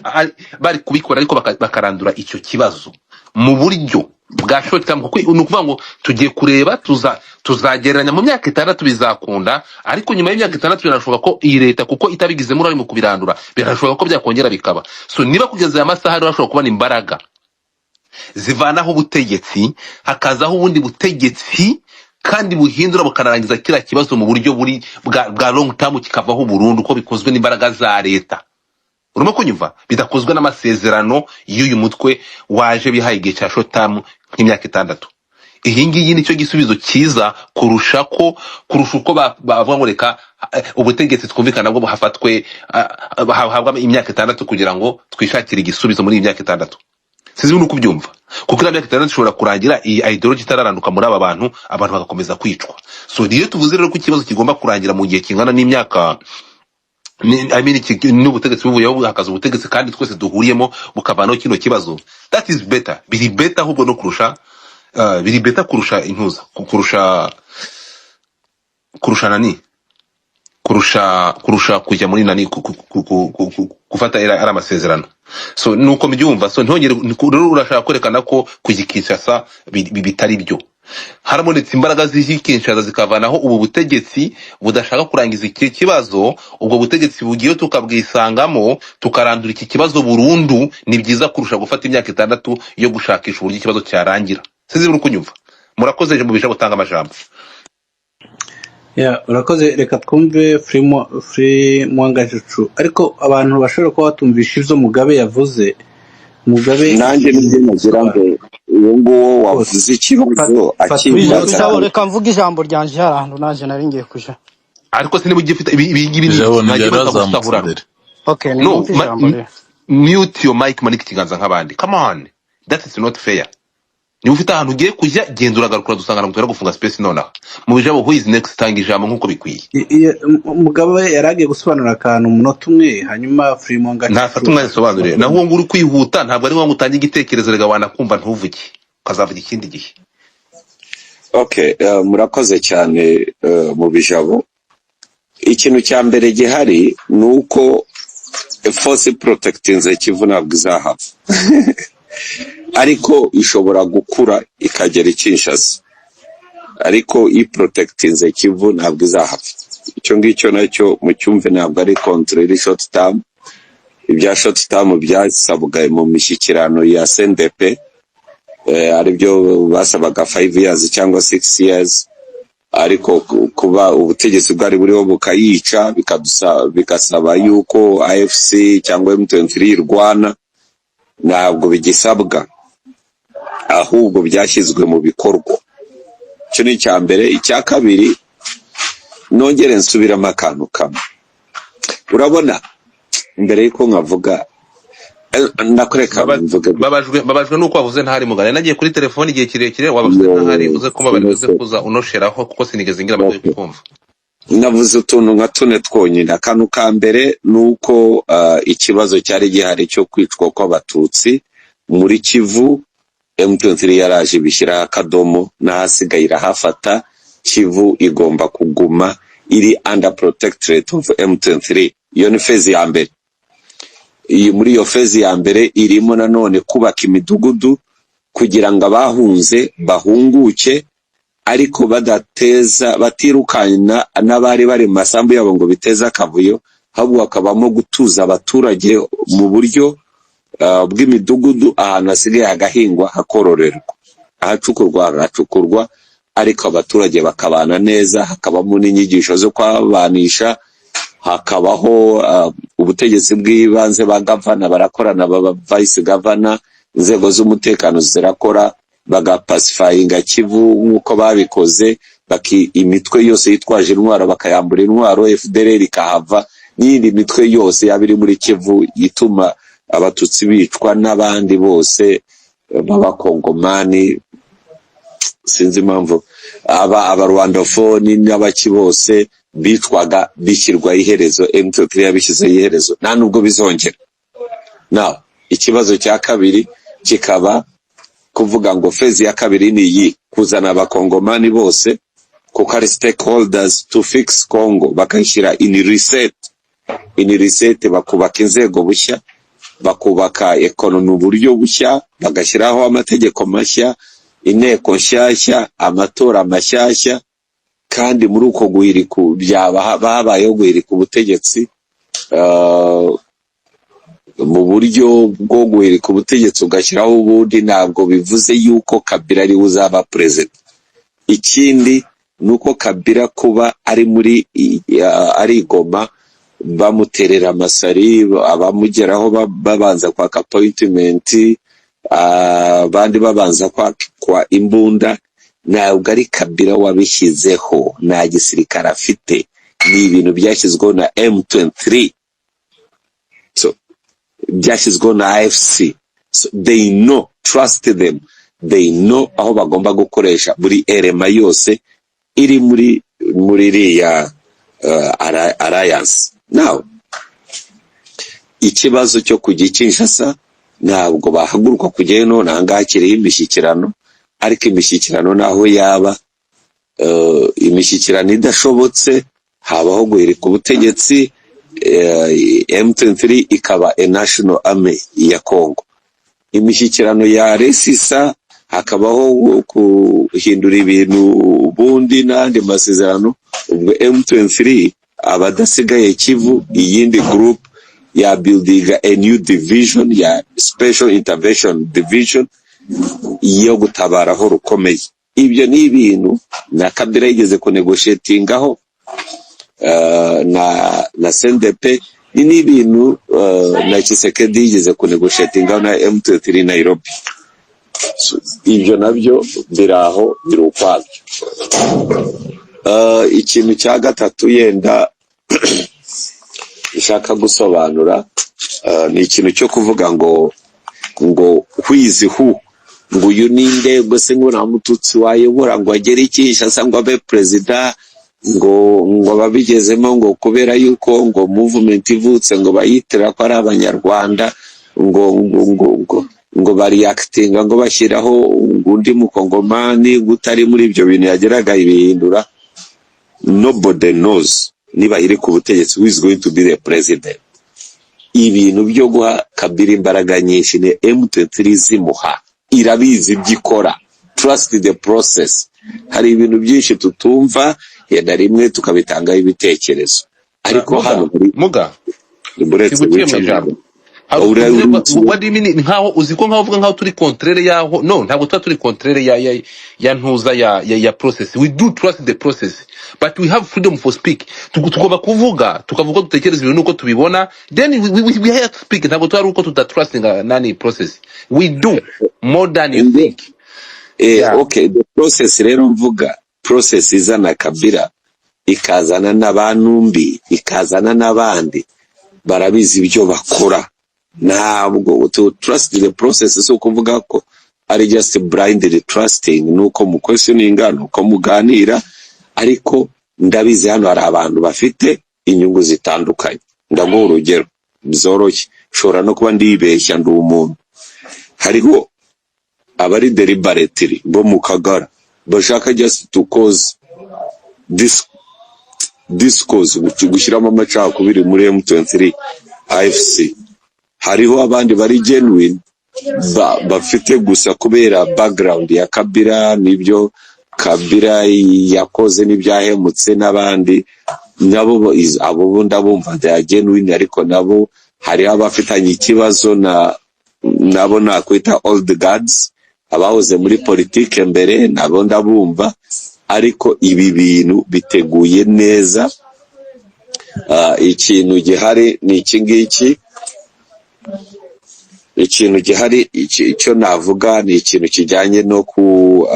S5: bari kubikora ariko bakarandura icyo kibazo mu buryo bwa short term, kuko nukuvuga ngo tugiye kureba tuzagereranya mu myaka 6 bizakunda, ariko nyuma y'imyaka 6 birashoboka ko iyi leta kuko itabigizemo urari mu kubirandura birashoboka ko byakongera bikaba. So niba kugeza aya masaha rero ashobora kubana imbaraga zivanaho ubutegetsi hakazaho ubundi butegetsi kandi buhindura bukanarangiza kira kibazo mu buryo buri bwa long term kikavaho burundu uko bikozwe n'imbaraga za leta. Urimo kunyumva bidakozwe n'amasezerano y'uyu mutwe waje bihaye igihe cya short term nk'imyaka 6. Iyi ngiyi nicyo gisubizo cyiza kurusha uko bavuga ngo reka ubutegetsi twumvikana bwo buhafatwe bahabwa imyaka 6 kugira ngo twishakire igisubizo muri imyaka 6. Sizi nuko ubyumva, kuko imyaka 6 ishobora kurangira iyi ideology itararanduka muri aba bantu bagakomeza kwicwa. So niyo tuvuze rero ko ikibazo kigomba kurangira mu gihe kingana n'imyaka I mean n'ubutegetsi bubuyeho hakaza ubutegetsi kandi twese duhuriyemo bukavanaho kino kibazo, that is better, biri better ahubwo no kurusha biri better kurusha intuza, kurusha nani, kurusha kujya muri nani gufata ari amasezerano. So nuko mbyumva, so ntongere urashaka kwerekana ko kugikishasa bitari byo. Harabonetse imbaraga z'Kinshasa zikavanaho ubu butegetsi budashaka kurangiza iki kibazo, ubwo butegetsi bugiye tukabwisangamo tukarandura iki kibazo burundu. Ni byiza kurusha gufata imyaka 6 yo gushakisha uburyo ikibazo cyarangira. Sizi uri kunyumva? Murakoze je mubisha gutanga amajambo.
S2: Urakoze. Reka twumve Free Mwangajucu, ariko abantu bashobora kuba batumvisha ivyo Mugabe yavuze. Mugabe
S1: nanjye nibyo nagira ngo uwo nguwo wavuze ikibazo akibaza.
S6: Reka mvuga ijambo ryanje harantu naje nari ngiye kuja,
S5: ariko sinibwo gifite ibingibi nagiye gusahura.
S6: Okay, ni mvuga ijambo rero.
S5: Mute your mic maniki kiganza nk'abandi. Come on, that is not fair. Ni ufite ahantu ugiye kujya genzura garukura dusangana mutera gufunga space nonaha mu bijabo who is next tanga ijambo nkuko bikwiye.
S2: Mugabe yaragiye gusobanura akantu umunota umwe, hanyuma Free Mwangajucu
S5: ntafata umwanya sobanurire, naho ngo uri kwihuta ntabwo ari ngo utange igitekerezo rega wanakumva ntuvuge ukazavuga ikindi gihe.
S1: Okay, murakoze cyane mu bijabo. Ikintu cya mbere gihari nuko force protecting Kivu ntabwo izahava ariko ishobora gukura ikagera Kinshasa, ariko i protecting Kivu ntabwo izahava. Icyo ngicyo nacyo mu cyumve ntabwo ari contrary short term. Ibya short term byasabwa mu mishyikirano ya CNDP, aribyo basabaga 5 years cyangwa 6 years, ariko kuba ubutegetsi bwari buriho bukayica bikasaba yuko AFC cyangwa M23 Rwanda, ntabwo bigisabwa, ahubwo byashyizwe mu bikorwa. Cyo ni cya mbere. Icya kabiri, nongere nsubiramo akantu kamwe. Urabona, mbere yuko nkavuga ndakureka mvuge.
S5: Babajwe nuko wavuze ntari mugane, nagiye kuri telefone igihe kirekire wabavuze ntari uze ko babarize kuza unosheraho kuko sinigeze ngira amatwi kumva.
S1: Navuze utuntu nka tune twonyine. Akantu ka mbere nuko ikibazo cyari gihari cyo kwicwa kw'abatutsi muri Kivu, M23 yaraje bishyira akadomo n'ahasigaye irahafata. Kivu igomba kuguma iri under protectorate of M23. Iyo ni phase ya mbere. Muri iyo phase ya mbere irimo nanone kubaka imidugudu kugira ngo abahunze bahunguke, ariko batirukana n'abari bari mu masambu yabo ngo biteza akavuyo, ahubwo bakabamo gutuza abaturage mu buryo bw'imidugudu, ahantu hasigaye hagahingwa hakororerwa, ahacukurwa hagacukurwa, ariko abaturage bakabana neza, hakabamo n'inyigisho zo kwabanisha, hakabaho ubutegetsi bw'ibanze ba gavana barakorana, baba vice governor, inzego z'umutekano zirakora, bagapacifyinga Kivu nk'uko babikoze, imitwe yose yitwaje intwaro bakayambura intwaro, FDLR ikahava, n'indi mitwe yose yabiri muri Kivu ituma abatutsi bicwa n'abandi bose b'abakongomani. Sinzi impamvu abarwandofoni n'abaki bose bicwaga bishyirwa iherezo. M23 yabishyizeho iherezo, nta nubwo bizongera. Now ikibazo cya kabiri kikaba kuvuga ngo phase ya kabiri ni iyi, kuzana abakongomani bose kuko ari stakeholders to fix Congo, bakayishyira in reset, bakubaka inzego bushya, bakubaka ekonomi uburyo bushya, bagashyiraho amategeko mashya, inteko nshyashya, amatora mashyashya, kandi muri uko guhirika babayeho guhirika ubutegetsi. Mu buryo bwo guhirika ubutegetsi ugashyiraho ubundi, ntabwo bivuze yuko Kabila ari uzaba president. Ikindi nuko Kabila kuba ari Goma bamuterera amasari, abamugeraho babanza kwaka appointment, abandi babanza kwa imbunda, ntabwo ari Kabila wabishyizeho, nta gisirikare afite, ni ibintu byashyizweho na M23, so byashyizweho na AFC. So they know, trust them, they know aho bagomba gukoresha buri erema yose iri muri iriya alliance. Now ikibazo cyo kujya Kinshasa ntabwo bahaguruka kujyayo none ahangaha kiriho imishyikirano, ariko imishyikirano naho yaba imishyikirano idashobotse habaho guhirika ubutegetsi, M23 ikaba a national army ya Congo. Imishyikirano ya resisa hakabaho kuhindura ibintu ubundi n'andi masezerano, ubwo M23 abadasigaye Kivu iyindi group ya building a new division ya special intervention division yo gutabaraho rukomeye. Ibyo ni ibintu na Kabila yigeze kunegotiatingaho na CNDP, ni ibintu na Tshisekedi yigeze kunegotiatingaho na M23 Nairobi. Ibyo nabyo biraho biri ukwabyo. Ikintu cya gatatu yenda ishaka gusobanura ni ikintu cyo kuvuga ngo hwizi hu ngo uyu ninde gose ngo nta mututsi wayobora ngo agere Kinshasa ngo abe president ngo babigezemo ngo kubera yuko ngo movement ivutse ngo bayitira ko ari abanyarwanda ngo bari actinga ngo bashyiraho undi mukongomani gutari muri ibyo bintu yageraga ibihindura. Nobody knows niba iri ku butegetsi who is going to be the president. Ibintu byo guha Kabila imbaraga nyinshi ni M23 zimuha, irabizi byikora. Trust the process. Hari ibintu byinshi tutumva yenda rimwe tukabitangaho ibitekerezo, ariko hano
S5: muga
S1: buretse wicamo
S5: what do you mean nkaho uziko nkaho uvuga nkaho turi contraire yaho? No, ntabwo turi contraire ya ntuza ya process. We do trust the process, but we have freedom for speak. Tugomba kuvuga, tukavuga dutekereza ibintu nuko tubibona, then we have to speak. Ntabwo twari uko tudatrustinga nani process. We do more than you think.
S1: Okay, the process rero mvuga process izana Kabila ikazana n'abanumbi ikazana n'abandi barabizi ibyo bakora. Ntabwo to trust the process so kuvuga ko ari just blindly trusting nuko mu questioning nuko muganira, ariko ndabizi hano hari abantu bafite inyungu zitandukanye. Ndaguha urugero bizoroshye, shora no kuba ndibeshya ndi umuntu. Hariho abari deliberately bo mu Kagara bashaka just to cause discourse gushyiramo amacakubiri muri M23 AFC. Hariho abandi bari genuine bafite gusa kubera background ya Kabila n'ibyo Kabila yakoze n'ibyahemutse, n'abandi nabo abo ndabumva they genuine, ariko nabo hari abafitanye ikibazo nabo nakwita old guards abahoze muri politike mbere, nabo ndabumva. Ariko ibi bintu biteguye neza. Ikintu gihari ni iki ngiki, ikintu gihari icyo navuga ni ikintu kijyanye no ku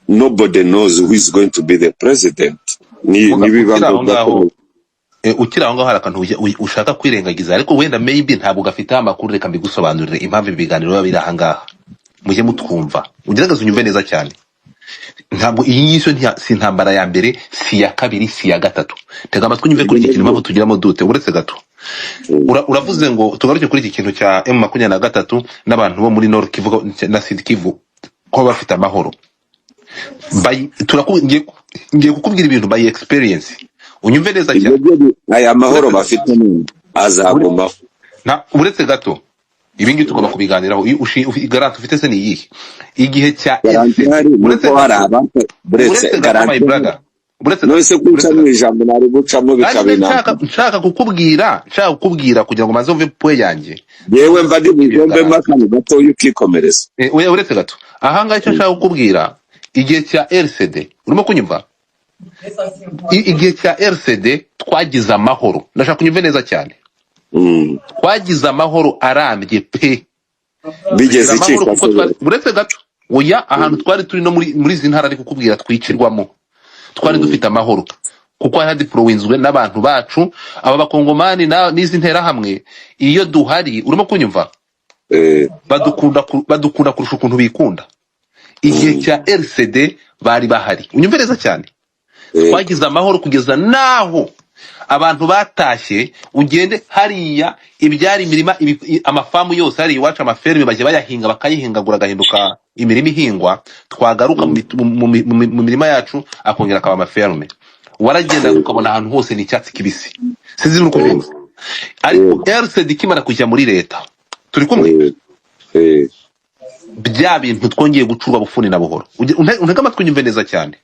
S1: nobody knows who is going to be the president.
S5: Ukira aho ngaho hari akantu ushaka kwirengagiza, ariko wenda maybe ntabwo gafite amakuru. Reka mbigusobanurire impamvu ibiganiro biba biri aha ngaha, mujye mutwumva ugerageze unyumve neza cyane. Ntabwo iyi ngiso si intambara ya mbere, si ya kabiri, si ya gatatu. Tega amatwi unyumve kuri iki kintu impamvu tugiramo dute. Uretse gato uravuze ngo tugaruke kuri iki kintu cya M23 n'abantu bo muri Nord Kivu na Sud Kivu ko bafite amahoro. Ngiye kukubwira ibintu by experience unyumve neza cyane.
S1: Aya mahoro bafite azagomba.
S5: Uretse gato ibingi tugomba kubiganiraho. Garanti ufite se ni iyihe? Igihe cya uretse
S1: nose kucamo ijambo nari gucamo bikabina.
S5: Nshaka kukubwira kugira ngo maze umve poe yanjye.
S1: Yewe mba ndi bigombe makani gato ukikomereza.
S5: Uretse gato aha ngaho icyo nshaka kukubwira, igihe cya RCD urimo kunyumva? Igihe cya RCD twagize amahoro. Ndashaka kunyumve neza cyane. Twagize amahoro arambye pe.
S1: Bigeze iki?
S5: Uretse gato oya, ahantu twari turi no muri zintara ari kukubwira twicirwamo, twari dufite amahoro kuko hari provinzwe n'abantu bacu aba bakongomani n'izi ntera hamwe. Iyo duhari urimo kunyumva, badukunda kurusha ukuntu bikunda. Igihe cya RCD bari bahari, unyumve neza cyane. Twagize amahoro kugeza naho abantu batashye ugende hariya ibyari imirima amafamu yose hari iwacu amaferme bajye bayahinga bakayihingagura agahinduka imirima ihingwa twagaruka mu mirima yacu akongera akaba amaferme waragenda ukabona ahantu hose ni icyatsi kibisi sinzi nuko byumva ariko RCD kimara kujya muri leta turi kumwe bya bintu twongeye gucurwa bufuni na buhoro untega amatwi nyumve neza cyane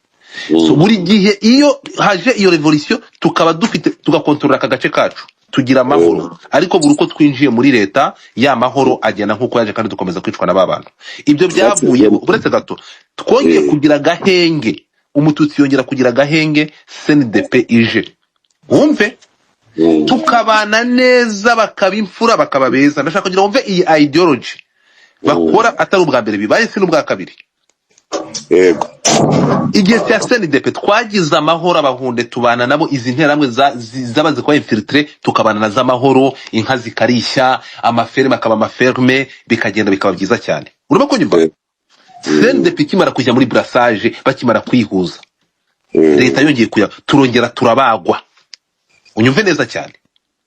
S5: so buri gihe iyo haje iyo revolution tukaba dufite tugakontorora aka gace kacu tugira amahoro ariko buri uko twinjiye muri leta ya mahoro agenda nkuko yaje kandi dukomeza kwicwa na babantu ibyo byavuye uretse gato twongeye kugira gahenge umututsi yongera kugira gahenge CNDP ije wumve tukabana neza bakaba imfura bakaba beza ndashaka kugira wumve iyi ideology bakora atari ubwa mbere bibaye si n'ubwa kabiri
S1: yego
S5: igihe cya CNDP twagize amahoro abahunde tubana nabo izi nteramwe zabaze kwa infiltre tukabana na z'amahoro inka zikarishya amaferme akaba amaferme bikagenda bikaba byiza cyane urimo kunyumva CNDP kimara kujya muri brassage bakimara kwihuza leta yongeye kuya turongera turabagwa unyumve neza cyane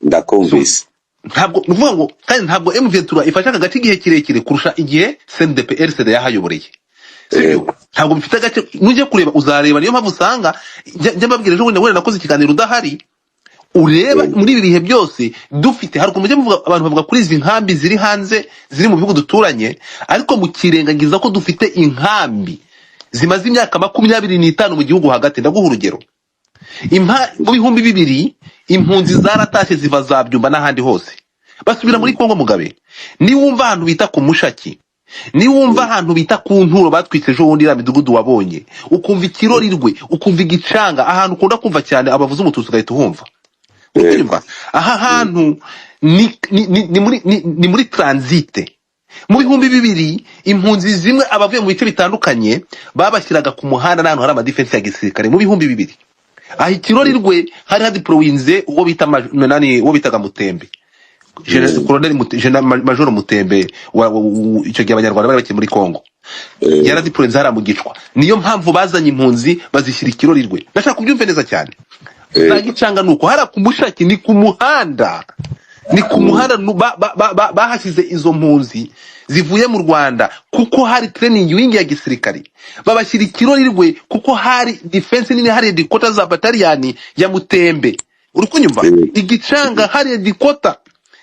S1: ndakumvise
S5: ntabwo nuvuga ngo kandi ntabwo M23 ifasha agace igihe kirekire kurusha igihe CNDP RCD yahayoboreye ntabwo bifite agace nujye kureba uzareba niyo mpamvu usanga njya mbabwira ejo bundi nakoze ikiganiro udahari ureba muri ibi bihe byose dufite hari ukuntu abantu bavuga kuri izi nkambi ziri hanze ziri mu bihugu duturanye ariko mukirengagiza ko dufite inkambi zimaze imyaka 25 mu gihugu hagati ndaguha urugero mu bihumbi 2000 impunzi zaratashye ziva za Byumba n'ahandi hose basubira muri Kongo Mugabe ni wumva ahantu bita ku Mushaki ni wumva ahantu bita ku Nturo batwitse ejo wundi midugudu wabonye ukumva ikirorirwe ukumva igicanga ahantu ukunda kumva cyane abavuze umututsi ugahita uhumva aha hantu ni muri transite mu bihumbi 2000 impunzi zimwe abavuye mu bice bitandukanye babashyiraga ku muhanda n'ahantu hari amadefense ya gisirikare mu bihumbi 2000 aho ikirorirwe hari hadiprowinze uwo bita uwo bitaga Mutembe Major Mutembe icyo gihe abanyarwanda bari bakiri muri Kongo yaradipronze hara mu Gicwa niyo mpamvu bazanye impunzi bazishyira ikirorirwe ndashaka kubyumva neza cyane za Gicanga nuko hara ku Mushaki ni ku muhanda bahashyize izo mpunzi zivuye mu Rwanda kuko hari training wing ya gisirikari babashyira ikirorirwe kuko hari defense nini hari dikota za battalion ya Mutembe uri kunyumva igicanga hari dikota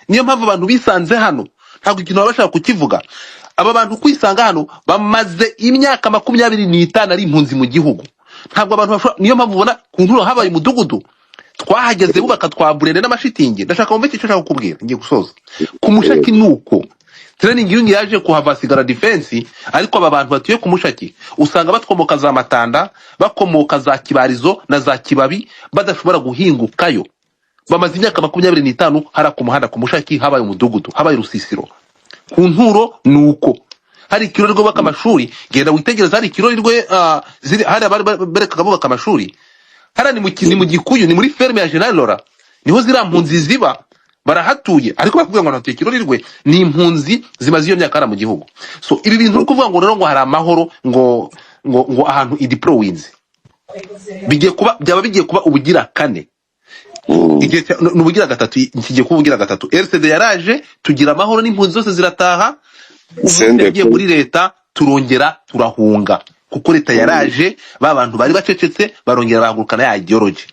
S5: niyo mpamvu abantu bisanze hano ntabwo ikintu babashaka kukivuga aba bantu kwisanga hano bamaze imyaka 25 ari impunzi mu gihugu ntabwo abantu niyo mpamvu ubona ku Nturo habaye umudugudu twahageze bubaka twaburene n'amashitingi ndashaka umve icyo nshaka kukubwira ngiye gusoza ku Mushaki nuko training yungi yaje kuhava sigara defense ariko aba bantu batuye ku Mushaki usanga batwomoka za Matanda bakomoka za Kibarizo na za Kibabi badashobora guhingukayo bamaze imyaka 25 hara ku muhanda ku Mushaki habaye umudugudu habaye Rusisiro ku Nturo nuko hari ikirorirwe baka amashuri genda witegereza hari ikirorirwe hari abareka bubaka amashuri hara ni mu Gikuyu ni muri ferme ya General Lora niho zira mpunzi ziba barahatuye ariko bakuvuga ngo natuye kirorirwe ni impunzi zimaze iyo myaka mu gihugu so ibi bintu kuvuga ngo rero ngo hari amahoro ngo ahantu idiprowinze byaba bigiye kuba ubugira kane igihe nubugira gatatu kigiye kuvugira gatatu RCD yaraje tugira amahoro n'impunzi zose zirataha ugiye muri leta turongera turahunga kuko leta yaraje babantu bari bacecetse barongera bahagurukana ya ideology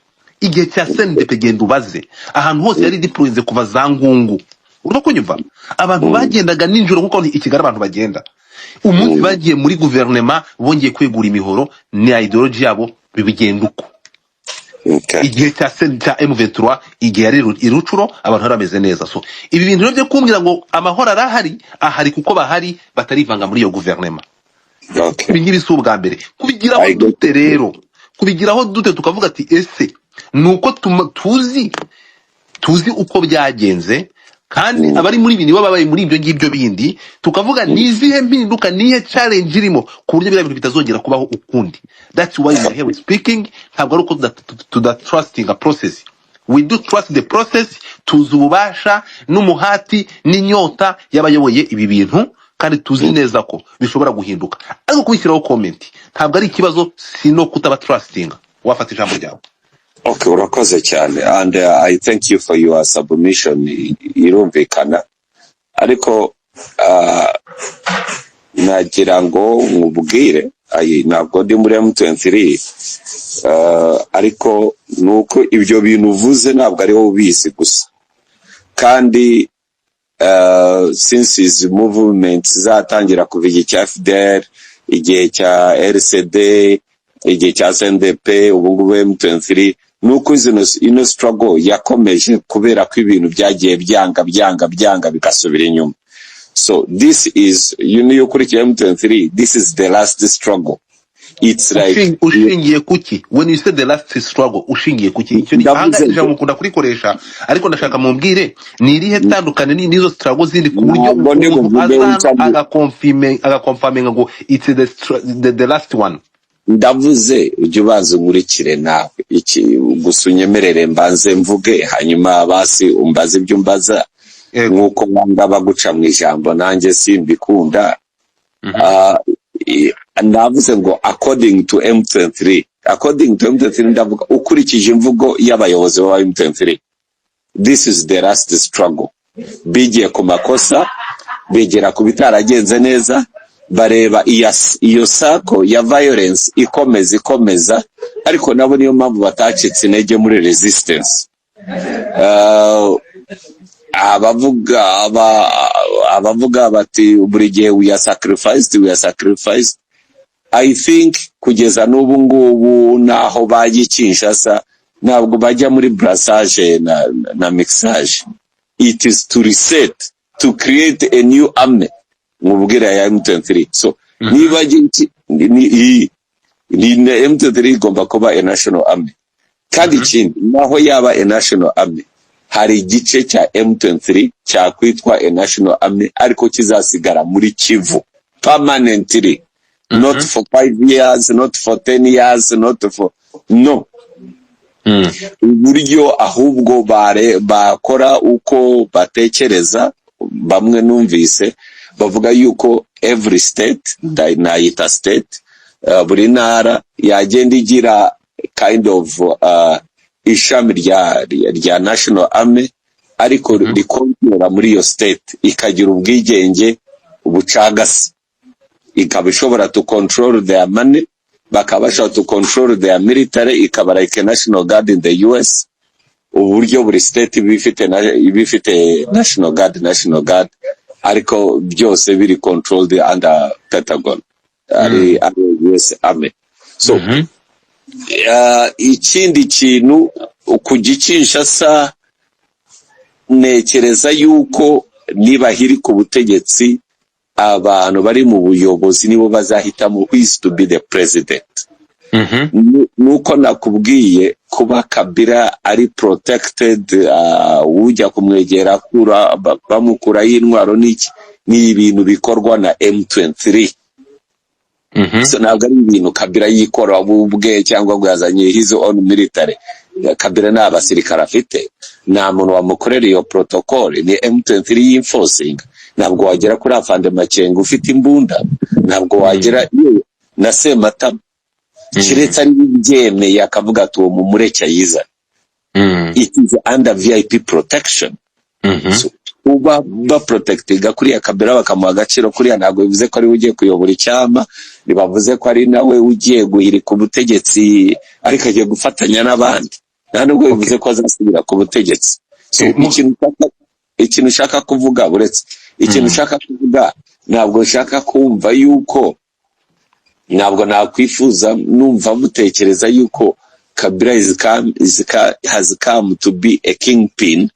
S5: igihe cya CNDP genda ubaze ahantu hose yari diploinze kuva za Ngungu urimo kunyumva abantu bagendaga ninjoro nkuko ikigara abantu bagenda umunsi bagiye muri gouvernement bongeye kwegura imihoro ni ideology yabo bibigenda uko igihe cya M23 igihe yari irucuro abantu harameze neza so ibi bintu byo kumbwira ngo amahoro ahari kuko bahari batarivanga muri iyo gouvernement bingibi si ubwa mbere kubigiraho dute rero kubigiraho dute tukavuga ati ese nuko tuzi uko byagenze kandi abari muri bini babaye muri ibyo ngibyo bindi tukavuga nizihe mpinduka nihe challenge irimo ku buryo bintu bitazongera kubaho ukundi that's why we are here speaking ntabwo ari uko trusting a process we do trust the process tuzi ububasha n'umuhati n'inyota y'abayoboye ibi bintu kandi tuzi neza ko bishobora guhinduka ariko kubishyiraho comment ntabwo ari ikibazo sino kutaba trusting wafata ijambo ryawe
S1: Okay, urakoze cyane, and I thank you for your submission. Irumvikana, ariko nagira ngo nkubwire ntabwo ndi muri M23, ariko nuko ibyo bintu uvuze ntabwo ari wowe ubizi gusa, kandi since izi movement zatangira kuva igihe cya FDR, igihe cya RCD, igihe cya CNDP, ubu ngubu M23, nuko ino struggle yakomeje kubera ko ibintu byagiye byanga bigasubira inyuma. So this is, you kurikiye M23, this is the last struggle. It's like
S5: ushingiye kuki when you say the last struggle, ushingiye kuki? Icyo ni hanga ijambo mukunda kurikoresha, ariko ndashaka mumbwire ni irihe tandukane n'izo struggle zindi ku buryo agakonfirminga ngo it's the last one.
S1: Ndavuze ujye ubanza nkurikire nawe, iki gusa unyemerere mbanze mvuge, hanyuma basi umbaze ibyo umbaza, nkuko wanga baguca mu ijambo nanjye simbikunda. Ndavuze ngo according to M23 ndavuga ukurikije imvugo y'abayobozi ba M23, this is the last struggle. Bigiye ku makosa, bigera ku bitaragenze neza, bareba iyo sako ya violence ikomeza, ariko nabo niyo mpamvu batacitse intege muri resistance. Abavuga bati buri gihe we are sacrificed. I think kugeza n'ubu ngubu naho bagiye Kinshasa ntabwo bajya muri brassage na mixage. It is to reset, to create a new army mubwira ya M23. So niba ni M23 igomba kuba a national army, kandi ikindi naho yaba a national army, hari igice cya M23 cyakwitwa a national army ariko kizasigara muri Kivu permanently. Not for 5 years, not for 10 years, not for no. Uburyo ahubwo bakora uko batekereza, bamwe numvise bavuga yuko every state, nayita state, buri ntara yagenda igira kind of ishami rya national army, ariko rikontorora muri iyo state, ikagira ubwigenge ubucagasi, ikaba ishobora to control their money, bakaba bashobora to control their military, ikaba like a national guard in the US. Uburyo buri state bifite national guard, ariko byose biri controlled under Pentagon, ari US Army. So ikindi kintu kugikinshasa, nekereza yuko niba hiri ku butegetsi, abantu bari mu buyobozi nibo bazahitamo who is to be the president. Nuko nakubwiye kuba Kabila ari protected, ujya kumwegera bamukura y'intwaro ni ibintu bikorwa na M23. So ntabwo ari ibintu Kabila yikora ubwe cyangwa ngo yazanye his own military. Kabila nta basirikare afite, nta muntu wamukorera iyo protocol, ni M23 y'enforcing. Ntabwo wagera kuri Afande Makenga ufite imbunda, ntabwo wagera na Sematama kiretse ari byemeye akavuga ati uwo mumureke yiza. It is under VIP protection. So uba protectinga kuri ya Kabila bakamuha agaciro kuri ya, ntabwo bivuze ko ari ugiye kuyobora icyama, nibavuze ko ari nawe ugiye guhirika ubutegetsi ariko agiye gufatanya n'abandi, nta nubwo bivuze ko azasubira ku butegetsi. So ikintu ushaka kuvuga buretse ikintu ushaka kuvuga, ntabwo ushaka kumva yuko, ntabwo nakwifuza numva mutekereza yuko Kabila has come to be a kingpin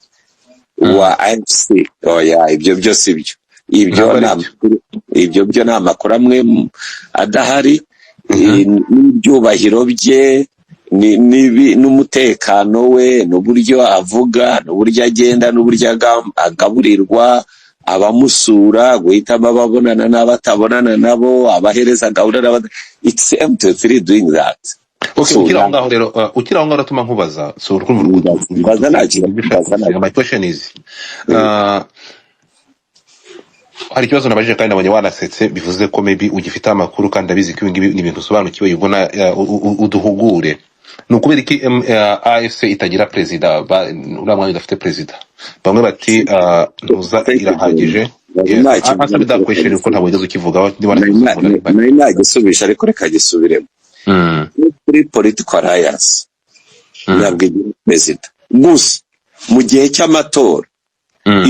S1: wa AFC. Ibyo byose ibyo byo nta makuru amwe adahari, n'ibyubahiro bye n'umutekano we, n'uburyo avuga, n'uburyo agenda, n'uburyo agaburirwa, abamusura, guhitamo ababonana n'abatabonana nabo, abahereza gahunda. It's M23 doing that.
S5: Okay, ukira ngaho rero atuma nkubaza. So my question is hari ikibazo nabajije kandi nabonye wanasetse, bivuze ko maybe ugifite amakuru kandi abizi ko ibingibi ni ibintu usobanukiwe, ubona uduhugure. nukubera iki AFC itagira president ura mwanya udafite president bamwe bati ntuza irahagije answer that question uko ntabwo wigeze ukivugaho niba
S1: nari nagisubisha ariko reka gisubiremo kuri political alliance ntabwo igira president gusa mu gihe cy'amatora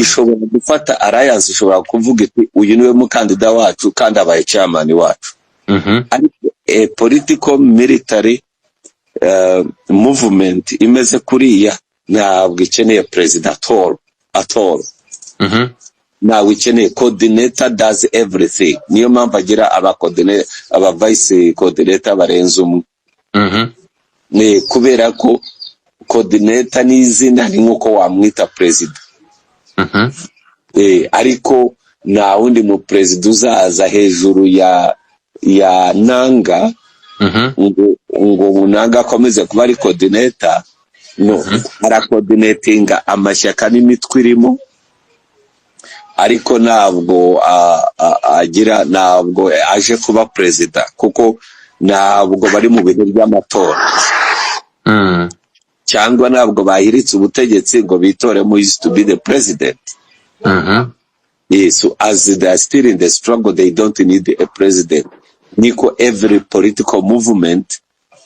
S1: ishobora gufata alliance ishobora kuvuga iti uyu niwe mukandida wacu kandi abaye chairman wacu ariko political military movement imeze kuriya ntabwo ikeneye president at all ntabwo ikeneye coordinator does everything niyo mpamvu agira aba vice coordinator barenze umwe ne kubera ko coordinator n'izina ni nkuko wamwita president ariko nta wundi mu president uzaza hejuru ya nanga ngo nanga akomeze kuba ari coordinator no ara coordinatinga amashyaka n'imitwe irimo ariko ntabwo agira ntabwo aje kuba president kuko ntabwo bari mu bintu by'amatora cyangwa ntabwo bahiritse ubutegetsi ngo bitore mu is to be the president so as they are still in the struggle they don't need a president niko every political movement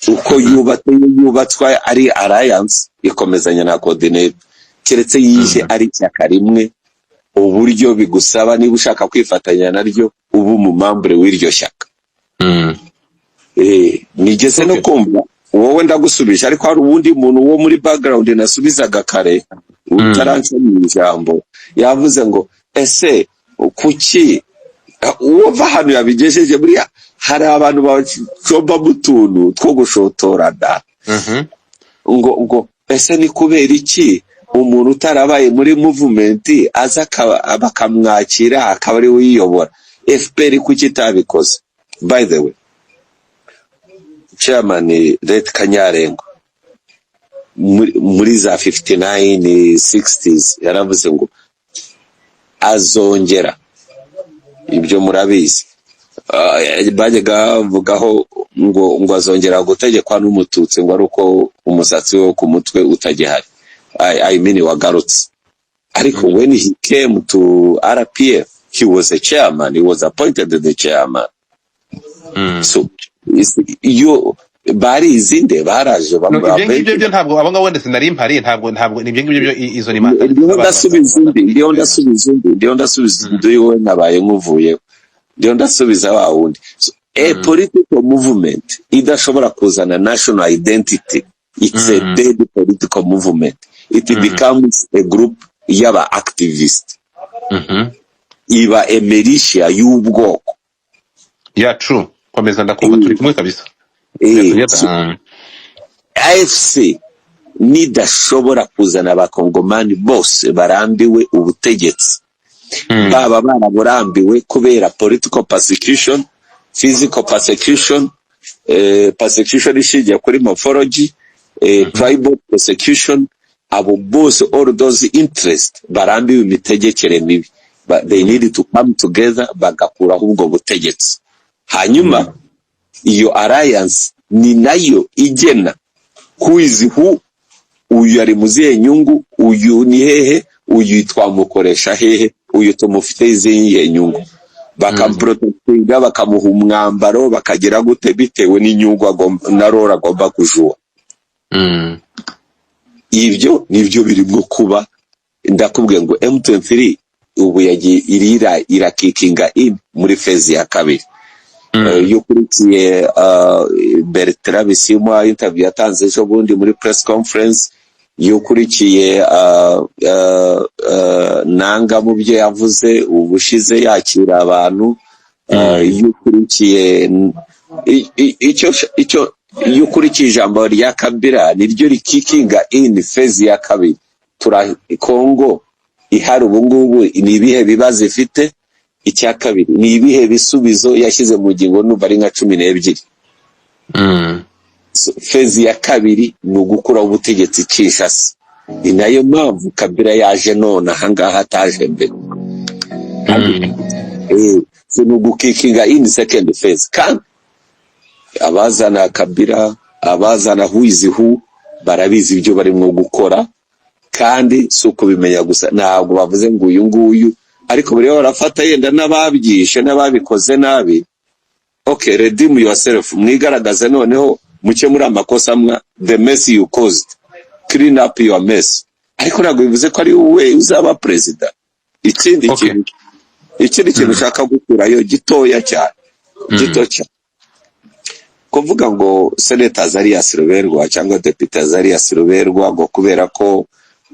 S1: uko yubatswe ari alliance ikomezanya na coordinate keretse yije ari cyaka rimwe uburyo bigusaba niba ushaka kwifatanya naryo ubu mu membre w'iryo shyaka nigeze no kumva wowe ndagusubisha ariko hari ubundi muntu wo muri background nasubizaga kare utaranca mu ijambo yavuze ngo ese kuki uva hano yabigejeje buriya hari abantu bacomba mutuntu two gushotorana ngo ese ni kubera iki umuntu utarabaye muri movement aza bakamwakira akaba ari wiyobora FPR kuki itabikoze by the way chairman Red Kanyarengo muri za 59 60s yaravuze ngo azongera ibyo murabizi bajyaga vugaho ngo azongera gutegekwa n'umututsi ngo ari uko umusatsi wo ku mutwe utagihari I mean wagarutse ariko when he came to RPF he was a chairman, he was appointed the chairman. So you bari izinde baraje
S5: ibyo ntabwo abanga wenda sinari impari ntabwo nibyo ngibyo izo ni mata
S1: ndio ndasubiza yo nabaye nkuvuye ndio ndasubiza wa wundi a political movement idashobora kuzana national identity. It's a dead political movement. It becomes a group yaba activist. Iba a militia y'ubwoko.
S5: Yeah, true. Komeza ndakumva turi kumwe kabisa.
S1: AFC nidashobora kuzana abakongomani bose barambiwe ubutegetsi. Baba baraburambiwe kubera political persecution, physical persecution, persecution ishingiye kuri morphology, tribal persecution, abo bose all those interest barambiwe imitegekere mibi. But they need to come together bagakura ubwo butegetsi. Hanyuma iyo alliance ni nayo igena who is who, uyu ari muziye nyungu, uyu ni hehe, uyu twamukoresha hehe, uyu tumufite iziye nyungu, bakamprotectinga bakamuha umwambaro bakagira gute bitewe n'inyungu na rora agomba kujua. Ibyo nibyo birimo kuba. Ndakubwiye ngo M23 ubu yagiye irakikinga in muri phase ya kabiri. Yukurikiye Bertrand Bisimwa interview yatanze ejo bundi muri press conference, yukurikiye Nanga mu byo yavuze ubushize yakira abantu, yukurikiye icyo yukurikiye ijambo rya Kabila niryo rikikinga in phase ya kabiri. Kongo ihari ubu ngubu ni ibihe bibazo ifite, icya kabiri ni ibihe bisubizo yashyize mu ngingo numva ari nka 12. Phase ya kabiri ni ugukura ubutegetsi Kinshasa. Inayo mpamvu Kabila yaje none ahangaha ataje mbere. So ni ugukikinga in second phase. Kandi abazana Kabila abazana who is who barabizi ibyo barimo gukora, kandi si ukubimenya gusa, ntabwo bavuze ngo uyu nguyu, ariko buriya barafata yenda n'ababyishe n'ababikoze nabi. Okay, redeem yourself, mwigaragaze noneho muke muri amakosa the mess you caused, clean up your mess. Ariko ntabwo bivuze ko ari wowe uzaba president. Ikindi kintu ushaka gukurayo gitoya cyane, gito cyane, kuvuga ngo senators Arias Ruberwa cyangwa deputies Arias Ruberwa ngo kubera ko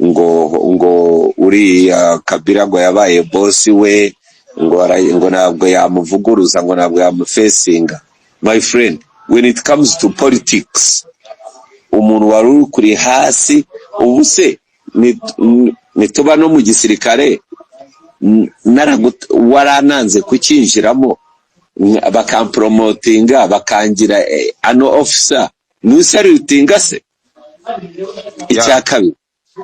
S1: ngo uri Kabila ngo yabaye boss we ngo ntabwo yamuvuguruza, ngo ntabwo yamufesinga. My friend, when it comes to politics, umuntu wari kuri hasi ubu se nituba no mu gisirikare warananze kukinjiramo bakampromotinga bakangira ano officer nusarutinga se.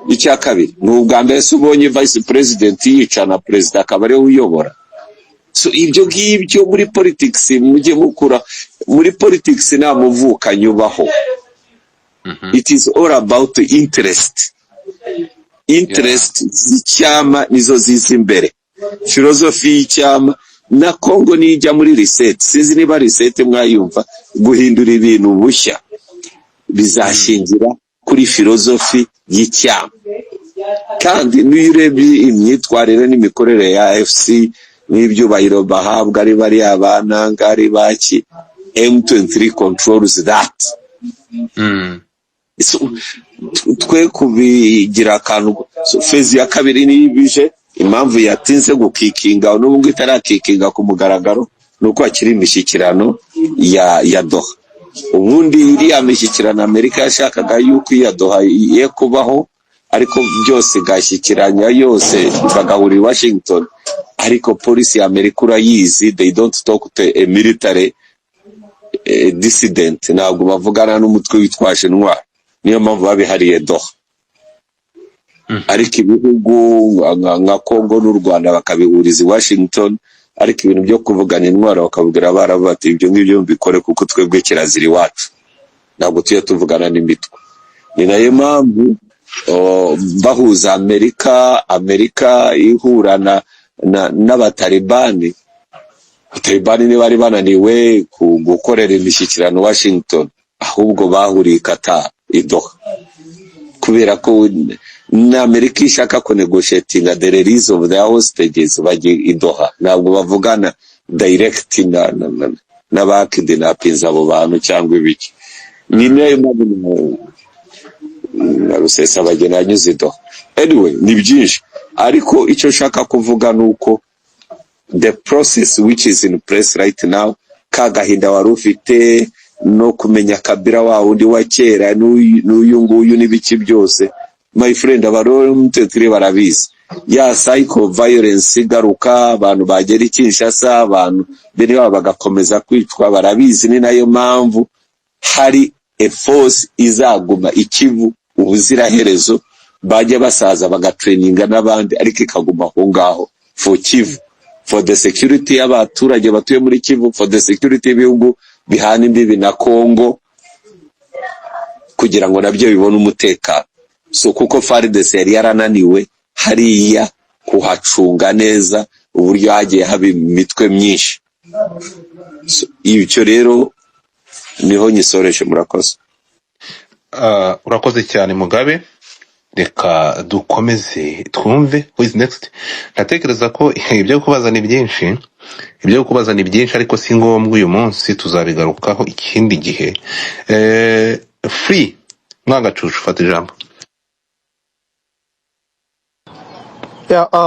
S1: Icya kabiri ni ubwa mbere se ubonye vice president yicana president akaba ariwe uyobora. So ibyo ngibyo muri politics mujye mukura, muri politics nta muvukanyi ubaho. It is all about interest z'icyama nizo ziza imbere, philosophy y'icyama. Na Congo nijya muri reset, sinzi niba reset mwayumva, guhindura ibintu bushya bizashingira kuri philosophy y'icyama. Kandi nirebye imyitwarire n'imikorere ya AFC n'ibyubahiro bahabwa ari bari abana ngari baki, M23 controls that. Twe kubigira akantu. Fezi ya kabiri nibije impamvu yatinze gukikinga n'ubwo itarakikinga ku mugaragaro nuko akiri imishyikirano ya Doha. Ubundi iriya mishyikirano Amerika yashakaga yuko iya Doha ye kubaho, ariko byose gashyikiranya yose bagahurira Washington, ariko polisi ya Amerika urayizi, they don't talk to a military dissident, ntabwo bavugana n'umutwe witwaje intwaro, niyo mpamvu babihariye Doha. Ariko ibihugu nka Congo n'u Rwanda bakabihuriza i Washington, ariko ibintu byo kuvugana intwaro bakabwira abarabu bati ibyo ngibyo mbikore kuko twebwe kirazira iwacu, ntabwo tuye tuvugana n'imitwe. Ni nayo mpamvu bahuza Amerika ihura n'abatalibani. Abatalibani ni bari bananiwe gukorera imishyikirano Washington, ahubwo bahuriye Qatar i Doha, kubera ko n'Amerika ishaka ko negotiatinga the release of their hostages bajye i Doha, ntabwo bavugana direct n'abakidinapinze abo bantu cyangwa ibiki. Ni nayo mpamvu Rusesabagina yanyuze i Doha. Anyway, ni byinshi, ariko icyo nshaka kuvuga nuko the process which is in place right now, kagahinda wari ufite no kumenya Kabila wa wundi wa kera n'uyu nguyu n'ibiki byose, my friend, abaromtetire barabizi ya psycho violence igaruka, abantu bagera Kinshasa, abantu bene baba bagakomeza kwicwa, barabizi. Ni nayo mpamvu hari a force izaguma ikivu ubuziraherezo, bajya basaza bagatraininga n'abandi, ariko ikaguma aho ngaho for Kivu, for the security y'abaturage batuye muri Kivu, for the security y'ibihugu bihana imbibi na Congo, kugira ngo nabyo bibone umutekano. So kuko FARDC yari yarananiwe hariya kuhacunga neza, uburyo hagiye haba imitwe myinshi. So ibyo rero niho nyisoreshe. Murakoze.
S5: Urakoze cyane Mugabe, reka dukomeze twumve who is next. Natekereza ko ibyo kubaza ni byinshi, ariko si ngombwa uyu munsi, tuzabigarukaho ikindi gihe. Free Mwagacucu, fata ijambo.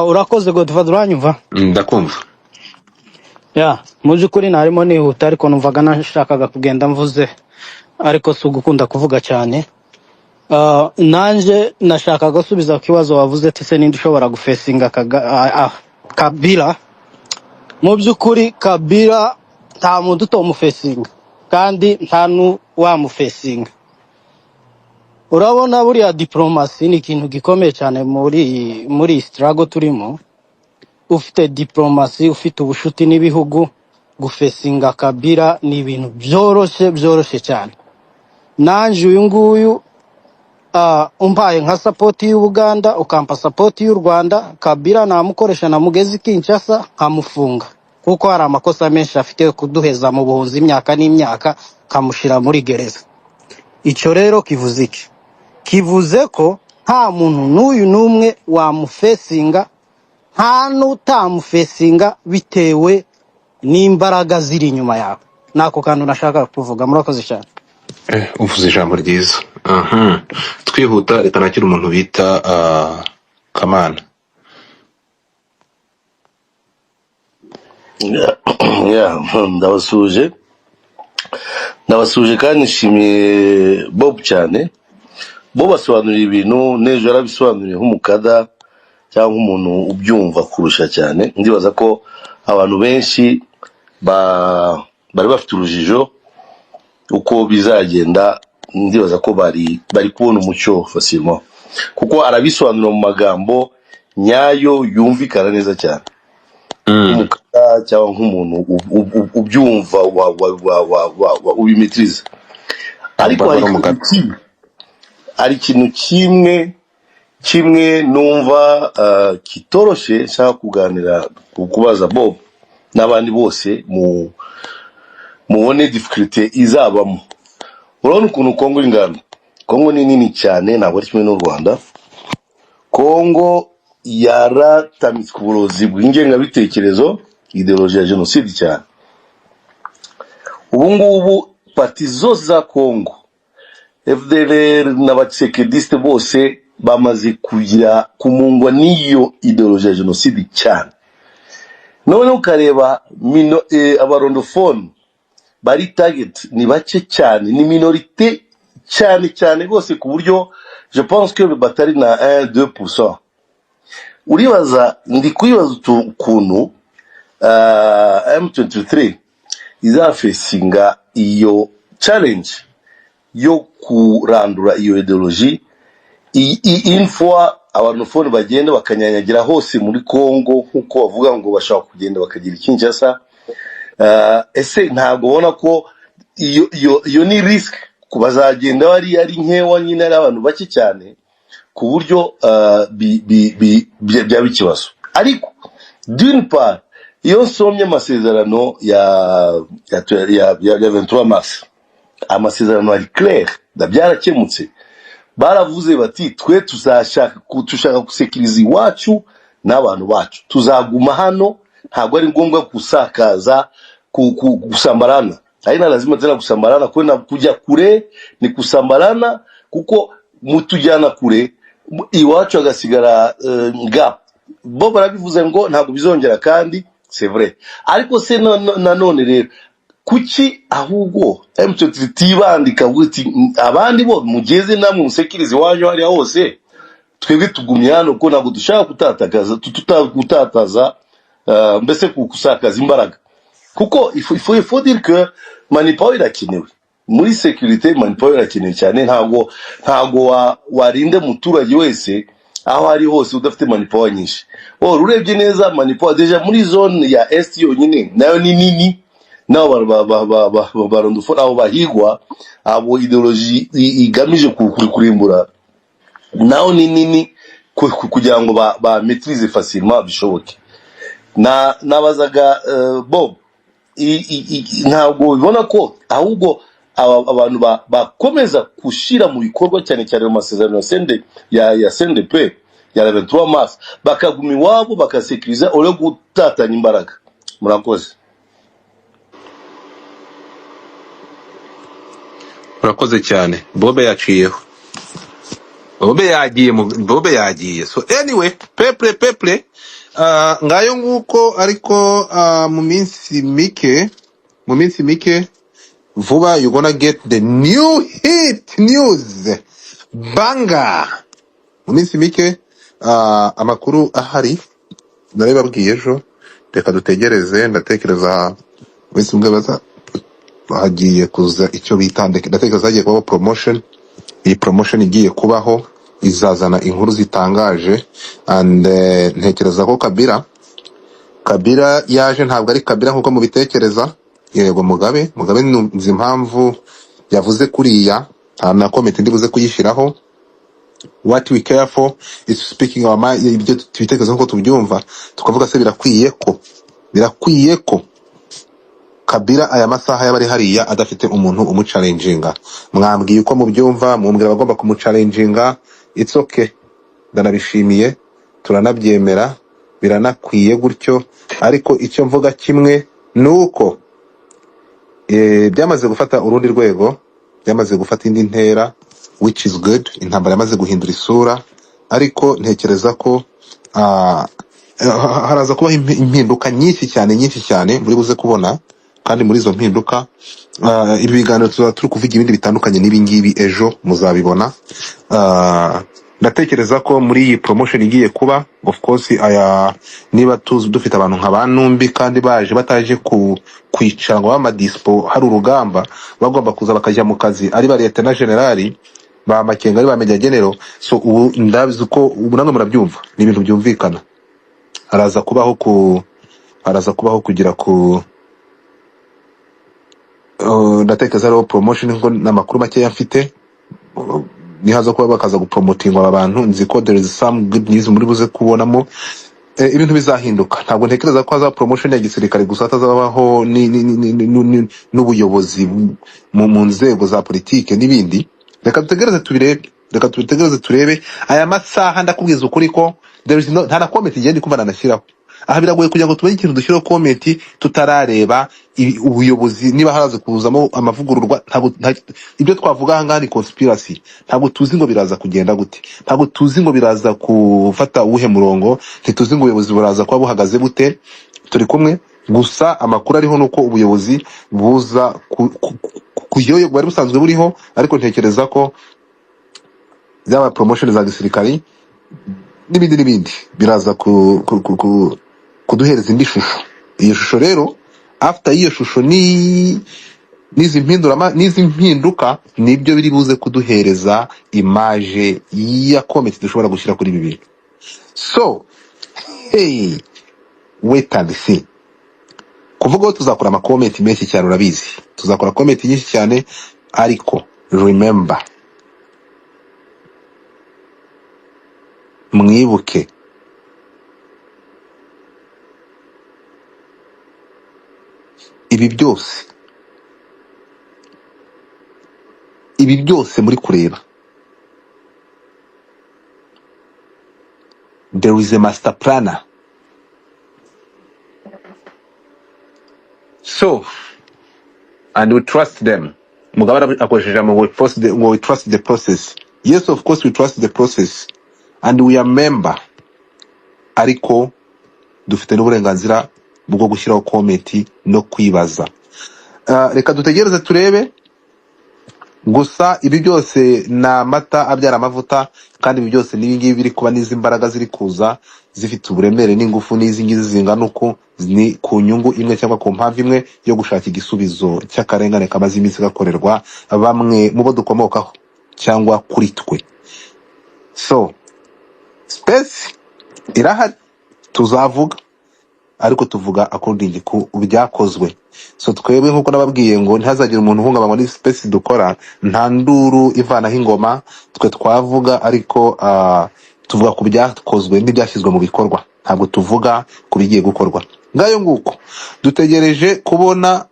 S6: Urakoze Godfather, uranyumva?
S5: Ndakumva.
S6: Mu by'ukuri narimo nihuta, ariko numvaga nashakaga kugenda mvuze, ariko si ugukunda kuvuga cyane. Nanje nashakaga gusubiza ku kibazo wavuze ati se ninde ushobora gufesinga Kabila. Mu by'ukuri Kabila nta muntu utomufesinga, kandi nta n'uwamufesinga. Urabona buriya diplomasi ni ikintu gikomeye cyane muri struggle turimo. Ufite diplomasi, ufite ubushuti n'ibihugu, gufesinga Kabila ni ibintu byoroshye cyane. nanje uyu nguyu umpaye nka sapoti y'Ubuganda ukampa sapoti y'u Rwanda, Kabila namukoresha namugezi Kinshasa nkamufunga, kuko hari amakosa menshi afite yo kuduheza mu buhunzi imyaka n'imyaka, kamushira muri gereza. Ico rero kivuze iki? Kivuze ko nta muntu n'uyu n'umwe wamufesinga, nta n'utamufesinga bitewe n'imbaraga ziri inyuma yawe. Nako kantu nashaka kuvuga. Murakoze cyane.
S5: Uvuze ijambo ryiza. Twihuta reka nakira umuntu bita Kamana.
S7: ndabasuje kandi nishimiye Bob cyane. Bob asobanurira ibintu n'ejo yarabisobanuriye nk'umukada cyangwa nk'umuntu ubyumva kurusha cyane. Ndibaza ko abantu benshi bari bafite urujijo uko bizagenda, ndibaza ko bari kubona umucyo facilement, kuko arabisobanura mu magambo nyayo yumvikana neza cyane. Umukada cyangwa nk'umuntu ubyumva ubimetriza. Ariko hari ikintu kimwe numva kitoroshe nshaka kuganira kubaza Bob n'abandi bose mubone difficulté izabamo. Urabona ukuntu Kongo ingana. Kongo ni nini cyane, ntabwo ari kimwe n'u Rwanda. Kongo yaratamitswe uburozi bw'ingengabitekerezo, ideologie ya genocide cyane. Ubu ngubu parti zose za Kongo, FDLR n'abasekediste bose bamaze kugira kumungwa n'iyo ideologie ya genocide cyane. None ukareba abarondofone bari target ni bake cyane, ni minorité cyane rwose, ku buryo je pense que batari na 1-2%. Uribaza, ndi kwibaza ukuntu M23 izafesinga iyo challenge yo kurandura iyo ideologie une fois abanofone bagenda bakanyanyagira hose muri Kongo, nkuko bavuga ngo bashaka kugenda bakagira Kinshasa. Ese ntabwo ubona ko iyo ni risk kubazagenda ari nkewa nyine ari abantu bake cyane, ku buryo byaba ikibazo. Ariko d'une part, iyo nsomye amasezerano ya 23 mars, amasezerano ari clair, byarakemutse. Baravuze bati twe tushaka gusekiriza iwacu n'abantu bacu, tuzaguma hano, ntabwo ari ngombwa kusakaza kusambarana. Haina lazima tena kusambarana, kwenda kujya kure ni kusambarana, kuko mutujyana kure iwacu agasigara gap. Bo barabivuze ngo ntabwo bizongera, kandi c'est vrai. Ariko se nanone rero kuki ahubwo M23 tibandika buti abandi bo mugeze namwe musekirize wanyu hari hose, twebwe tugumye hano ko ntabwo dushaka kutataza mbese kusakaza imbaraga, kuko il faut dire que manipao irakenewe muri sécurité. Manipao irakenewe cyane, ntabwo warinde muturage wese aho ari hose udafite manipao nyinshi. Urebye neza manipao deja muri zone ya est yonyine nayo ni nini, nabo barondofona abo bahigwa, abo ideologie igamije kurimbura, naho ni nini kugira ngo ba maîtrise facilement bishoboke. Nabazaga Bob, ntabwo bibona ko ahubwo abantu bakomeza kushira mu bikorwa cyane mu masezerano ya CNDP ya 23 mars, bakaguma iwabo bakasekiriza ore gutatanya imbaraga? Murakoze.
S5: Urakoze cyane. Bobe yagiye. So anyway, peple ngayo nguko. Ariko mu minsi mike vuba you gonna get the new hit news banga. Mu minsi mike amakuru ahari naribabwiye ejo, reka dutegereze. Ndatekereza wese umwe hagiye kuza icyo bita, ndatekereza hagiye kubaho promotion. Iyi promotion igiye kubaho izazana inkuru zitangaje, and ntekereza ko Kabila yaje ntabwo ari Kabila nkuko mubitekereza. Yego Mugabe nzi impamvu yavuze kuriya, nta na comment ndibuze kuyishiraho. What we care for is speaking our mind, ibyo tubitekerezo nko tubyumva tukavuga se birakwiye ko Kabila aya masaha y'abari hariya adafite umuntu umuchallenginga. Mwambwiye uko mubyumva, mumbwira bagomba kumuchallenginga, it's okay, ndanabishimiye, turanabyemera, biranakwiye gutyo, ariko icyo mvuga kimwe nuko byamaze gufata urundi rwego, byamaze gufata indi ntera, which is good. Intambara yamaze guhindura isura, ariko ntekereza ko haraza kubaho impinduka nyinshi cyane muri buze kubona, kandi muri izo mpinduka ibi biganiro tuzaba turi kuvuga ibindi bitandukanye n'ibingibi ejo muzabibona. Ndatekereza ko muri iyi promotion igiye kuba, of course niba dufite abantu nka banumbi kandi bataje kwicara ngo bamadispo hari urugamba, bagomba kuza bakajya mu kazi ari ba Lieutenant General, ba Makenga, ari ba Major General. So ubu ndabizi ko ubu namwe murabyumva, ni ibintu byumvikana. Haraza kubaho kugira ndatekereza rero promotion ngo namakuru make yafite, nihaza kuba bakaza gupromotinga aba bantu. Nzi ko there is some good news muri buze kubonamo, ibintu bizahinduka. Ntabwo ntekereza ko haza promotion ya gisirikare gusa, hatazabaho n'ubuyobozi mu nzego za politike n'ibindi. Reka tutegereze turebe aya masaha. Ndakubwiza ukuri ko there is nta na comment igenda kumana nashyiraho. Aha biragoye kugira ngo tumenye ikintu dushyiraho comment tutarareba ubuyobozi niba haraza kuzamo amavugururwa. Ibyo twavuga aha ngaha ni conspiracy, ntabwo tuzi ngo biraza kugenda gute, ntabwo tuzi ngo biraza kufata uwuhe murongo, ntituzi ngo ubuyobozi buraza kuba buhagaze gute. Turi kumwe gusa, amakuru ariho nuko ubuyobozi buza kuyoyo bari busanzwe buriho, ariko ntekereza ko byaba promotion za gisirikari n'ibindi biraza kuduhereza indi shusho. Iyo shusho rero after iyo shusho n'izi mpinduka nibyo biri buze kuduhereza image ya comment dushobora gushyira kuri ibi bintu. So hey, wait and see. Kuvuga ko tuzakora ama comment menshi cyane, urabizi tuzakora comment nyinshi cyane, ariko remember, mwibuke ibi byose muri kureba, there is a master planner. So and we trust them. Mugabara akoresheje ngo we trust the process. Yes, of course we trust the process and we are member, ariko dufite n'uburenganzira bwo gushyiraho comment no kwibaza. Reka dutegereze turebe. Gusa ibi byose na mata abyara amavuta, kandi ibi byose n'ibingibi biri kuba n'izi mbaraga ziri kuza zifite uburemere n'ingufu n'izi ngizi zingana uko, ni ku nyungu imwe cyangwa ku mpamvu imwe yo gushaka igisubizo cy'akarengane kamaze iminsi gakorerwa bamwe mu bo dukomokaho cyangwa kuri twe. So space irahari, tuzavuga, ariko tuvuga according ku byakozwe. So twebwe nkuko nababwiye ngo ntihazagire umuntu uhungabanywa ni space dukora, nta nduru ivanaho ingoma, twe twavuga ariko tuvuga ku byakozwe n'ibyashyizwe mu bikorwa, ntabwo tuvuga ku bigiye gukorwa. Ngayo nguko dutegereje kubona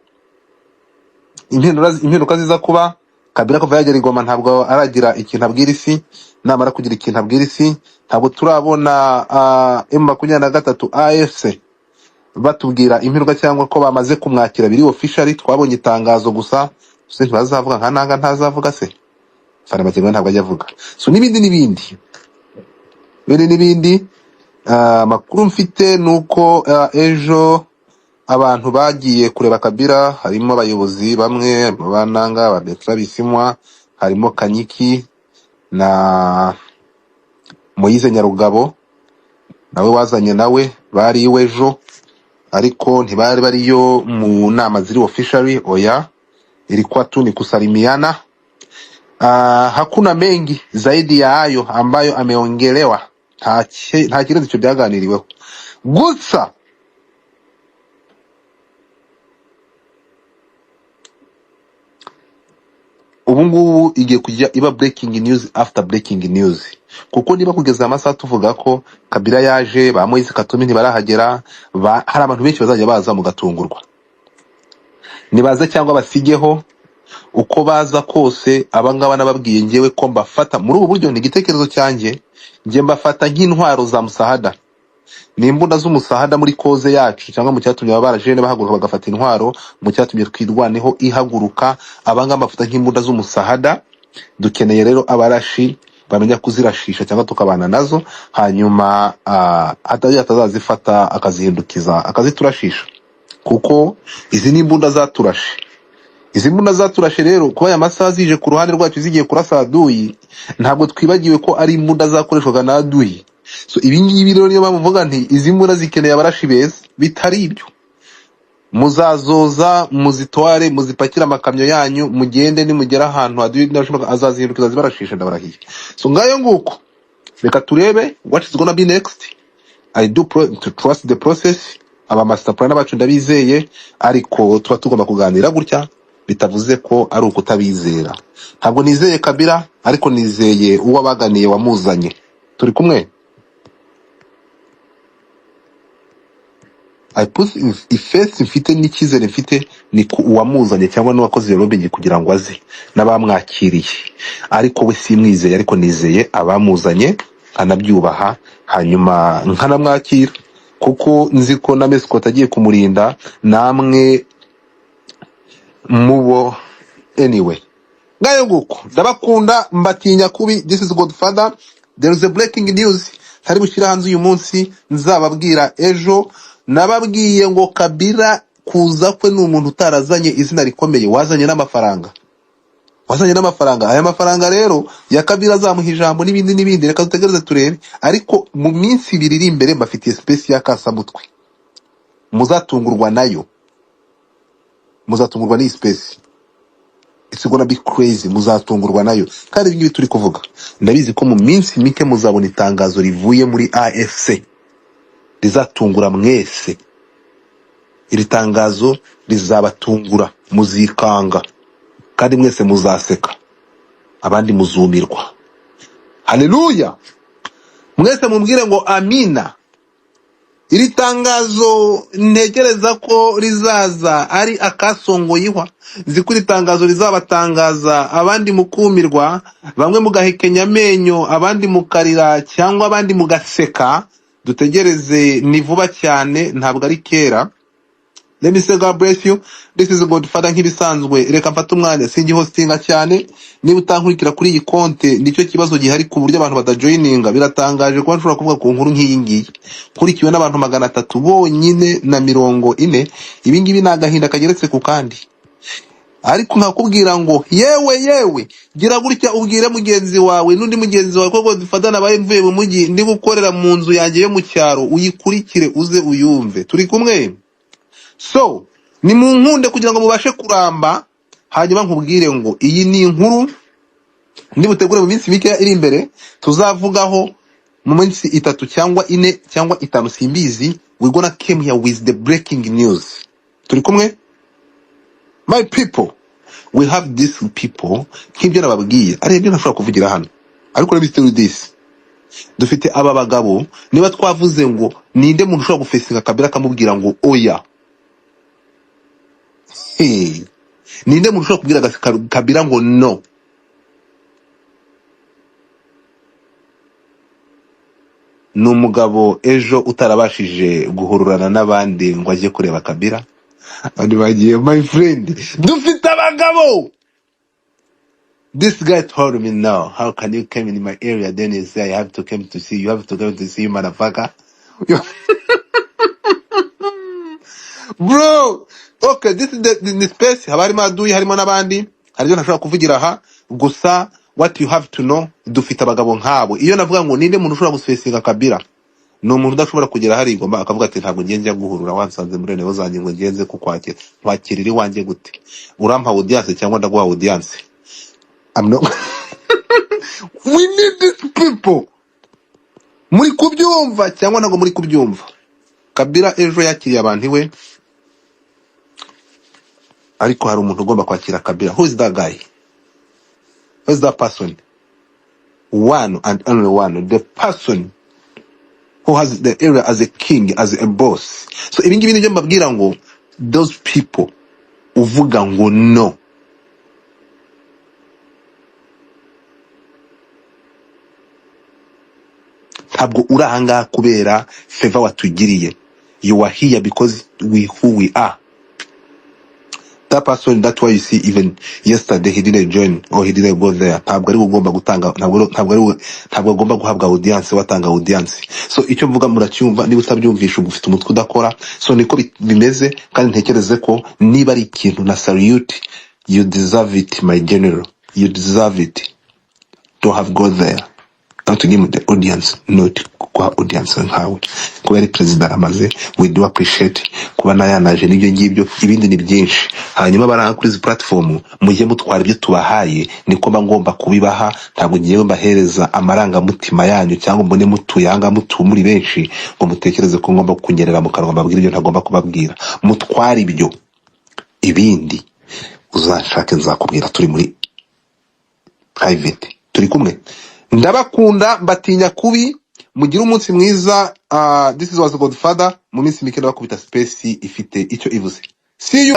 S5: impinduka ziza kuba. Kabila kuva yagera ingoma ntabwo aragira ikintu abwira isi, namara kugira ikintu abwira isi ntabwo turabona M23 AFC batubwira impinduka cyangwa ko bamaze kumwakira biri officially. Twabonye itangazo gusa, se ntibazavuga nka nanga ntazavuga se Fana Makenga ntabwo ajya avuga. So n'ibindi makuru mfite nuko ejo abantu bagiye kureba Kabila, harimo abayobozi bamwe bananga ba Bertrand Bisimwa, harimo Kanyiki na Moise Nyarugabo nawe wazanye nawe bari iwe ejo, ariko ntibari bariyo mu nama ziri officially. Oya, ilikuwa tu ni kusalimiana. Hakuna mengi zaidi ya hayo ambayo ameongelewa, nta kirenze cyo byaganiriweho. Gusa ubu ngubu igiye kujya iba breaking news after breaking news, kuko niba kugeza amasaha tuvuga ko Kabila yaje, ba Moise Katumbi ntibarahagera, hari abantu benshi bazajya baza mugatungurwa, nibaze cyangwa basigeho uko baza kose. Abangaba nababwiye njyewe ko mbafata muri ubu buryo, ni igitekerezo cyanjye, njye mbafata nk'intwaro za musahada, ni imbunda z'umusahada muri koze yacu, cyangwa mu cyatumye ababarajene bahaguruka bagafata intwaro, mu cyatumye twirwaneho ihaguruka. Abangaba mbafata nk'imbunda z'umusahada. Dukeneye rero abarashi bamenya kuzirashisha cyangwa tukabana nazo, hanyuma atazazifata akazihindukiza akaziturashisha, kuko izi ni imbunda zaturashe. Izi mbunda zaturashe rero kuba aya masaha zije ku ruhande rwacu zigiye kurasa aduyi, ntabwo twibagiwe ko ari imbunda zakoreshwaga na aduyi. So ibi ngibi rero niyo mpamvu mvuga nti izi mbunda zikeneye abarashi beza. Bitari ibyo muzazoza muzitware, muzipakire amakamyo yanyu, mugende, nimugera ahantu aduyi azazihindukiza zibarashisha, ndabarahiye. So ngayo nguko, reka turebe what is gonna be next. I do to trust the process. Aba master plan bacu ndabizeye, ariko tuba tugomba kuganira gutya, bitavuze ko ari ukutabizera. Ntabwo nizeye Kabila, ariko nizeye uwo baganiye wamuzanye. Turi kumwe. I put ifesi mfite n'icyizere mfite ni ku uwamuzanye cyangwa n'uwakoze lobbying kugira ngo aze n'abamwakiriye, ariko we simwizeye, ariko nizeye abamuzanye, anabyubaha, hanyuma nkanamwakira, kuko nzi ko na Mescot agiye kumurinda, namwe mubo. Anyway, ngayo nguko, ndabakunda, mbatinya kubi. This is Godfather. There is a breaking news hari bushyira hanze uyu munsi, nzababwira ejo. Nababwiye ngo Kabila kuza kwe ni umuntu utarazanye izina rikomeye, wazanye n'amafaranga. Aya mafaranga rero ya Kabila azamuha ijambo n'ibindi, reka dutegereze turebe. Ariko mu minsi 2 iri imbere mbafitiye space ya kasamutwe, muzatungurwa nayo, muzatungurwa n'iyi space. It's gonna be crazy, muzatungurwa nayo. Kandi ibingibi turi kuvuga, ndabizi ko mu minsi mike muzabona itangazo rivuye muri AFC rizatungura mwese. Iri tangazo rizabatungura, muzikanga, kandi mwese muzaseka, abandi muzumirwa. Haleluya! Mwese mumbwire ngo amina. Iri tangazo ntekereza ko rizaza ari akasongoyihwa, zikuri tangazo rizabatangaza, abandi mukumirwa, bamwe mugahekenya amenyo, abandi mukarira, cyangwa abandi mugaseka. Dutegereze, ni vuba cyane, ntabwo ari kera. Let me say God bless you. This is Godfather nk'ibisanzwe. Reka mfate umwanya, singi hostinga cyane. Niba utankurikira kuri iyi konte, nicyo kibazo gihari ku buryo abantu badajoininga. Biratangaje kuba nshobora kuvuga ku nkuru nk'iyi ngiyi, kurikiwe n'abantu 300 bonyine na 40. Ibi ngibi ni agahinda kageretse ku kandi. Ariko nkakubwira ngo yewe gira gutya, ubwire mugenzi wawe n'undi mugenzi wawe ko Godfather nabaye mvuye mu mujyi, ndi gukorera mu nzu yanjye yo mu cyaro, uyikurikire uze uyumve. Turi kumwe. So ni mu nkunde kugira ngo mubashe kuramba, hanyuma nkubwire ngo iyi ni inkuru ndi butegure mu minsi mike iri imbere, tuzavugaho mu minsi 3 cyangwa 4 cyangwa 5, simbizi. We gonna came here with the breaking news. Turi kumwe my people. We have these people, nk'ibyo nababwiye ari ibyo ntashobora kuvugira hano, ariko let me tell you this. Dufite aba bagabo, niba twavuze ngo ninde muntu ushobora gufesinga Kabila akamubwira ngo oya, ninde muntu ushobora kubwira Kabila ngo no? Ni umugabo ejo utarabashije guhururana n'abandi ngo ajye kureba Kabila, abandi bagiye. My friend, dufite abagabo. This guy told me, no, how can you come in my area then you say I have to come to see you, have to come to see you, motherfucker. Bro, okay, this is the space. Harimo aduyi, harimo n'abandi, hari byo ntashobora kuvugira aha. Gusa what you have to know, dufite abagabo nkabo. Iyo navuga ngo ninde muntu ushobora gusfesinga Kabila, ni umuntu udashobora kugera hari igomba akavuga ati ntabwo ngenze guhurura, wansanze muri reneho zanjye ngo ngenze kukwakira. Twakirira iwanjye gute? Urampa audience cyangwa ndaguha audience? I'm not. We need these people. Muri kubyumva cyangwa ntago muri kubyumva? Kabila ejo yakiriye abantu iwe, ariko hari umuntu ugomba kwakira Kabila. Who is that guy? Where's that person? One and only one. The person who has the area as a king, as a boss. So ibi ngibi nibyo mbabwira ngo those people uvuga ngo no. Ntabwo uri ahangaha kubera favor watugiriye. You are here because who we are. That person, that's why you see even yesterday he didn't join or he didn't go there. Ntabwo ari ugomba gutanga, ntabwo agomba guhabwa audience, watanga audience. So icyo mvuga muracyumva, niba utabyumvisha ufite umutwe udakora. So niko bimeze, kandi ntekereze ko niba ari ikintu na salute, you deserve it, my general. You deserve it to have gone there. Not to give me the audience, not kwa audience nkawe. Kuba ari president amaze, we do appreciate kuba nayanaje n'ibyo ngibyo, ibindi ni byinshi. Hanyuma baranga kuri izi platform mujye mutwara ibyo tubahaye, niko mba ngomba kubibaha. Ntabwo ngiye mbahereza amaranga mutima yanyu cyangwa mbone mutuyanga mutumuri benshi ngo mutekereze ko ngomba kunyerera mu kanwa mbabwira ibyo ntagomba kubabwira. Mutwara ibyo, ibindi uzashake nzakubwira turi muri private, turi kumwe. Ndabakunda, mbatinya kubi, mugire umunsi mwiza. This is was the Godfather. Mu minsi mike ndabakubita space ifite icyo ivuze. See you.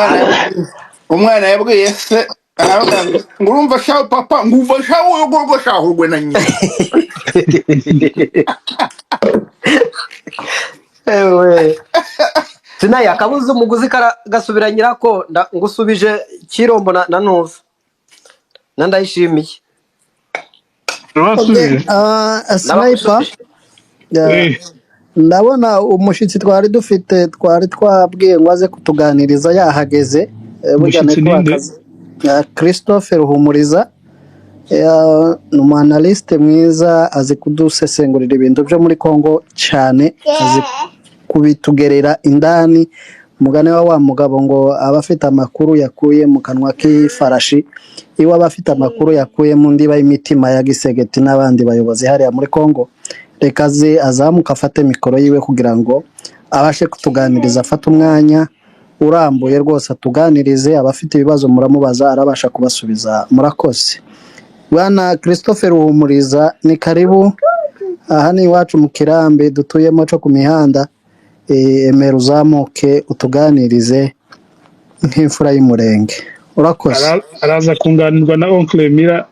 S8: umwana yabwiye se aravuga ngo urumva shaho papa nguva shaho urwo shaho rwe na nyina.
S9: ewe sinaya kabuze umuguzi gasubira nyirako ngusubije kirombo na ntuza nandayishimiye
S3: Urabasubije?
S10: Sniper, ndabona umushyitsi twari dufite twari twabwiye ngo aze kutuganiriza yahageze. Burya
S3: Umushyitsi
S10: network
S3: ninde?
S10: Christophe Ruhumuriza, ni umu-analyste mwiza, azi kudusesengurira ibintu byo muri Congo cyane, azi kubitugerera indani. Umugani wa mugabo ngo aba afite amakuru yakuye mu kanwa k'ifarashi, iwe aba afite amakuru yakuye mu ndiba y'imitima ya Gisegeti n'abandi bayobozi hariya muri Congo. Reka azamuka afate mikoro yiwe kugira ngo abashe kutuganiriza, afate umwanya urambuye rwose atuganirize. Abafite ibibazo muramubaza arabasha kubasubiza. Murakoze. Bwana Christophe Ruhumuriza, ni karibu. Aha ni iwacu mu kirambi dutuyemo cyo ku mihanda. Emera uzamuke utuganirize nk'imfura y'umurenge. Urakoze.
S3: Araza kunganirwa na Oncle Mira,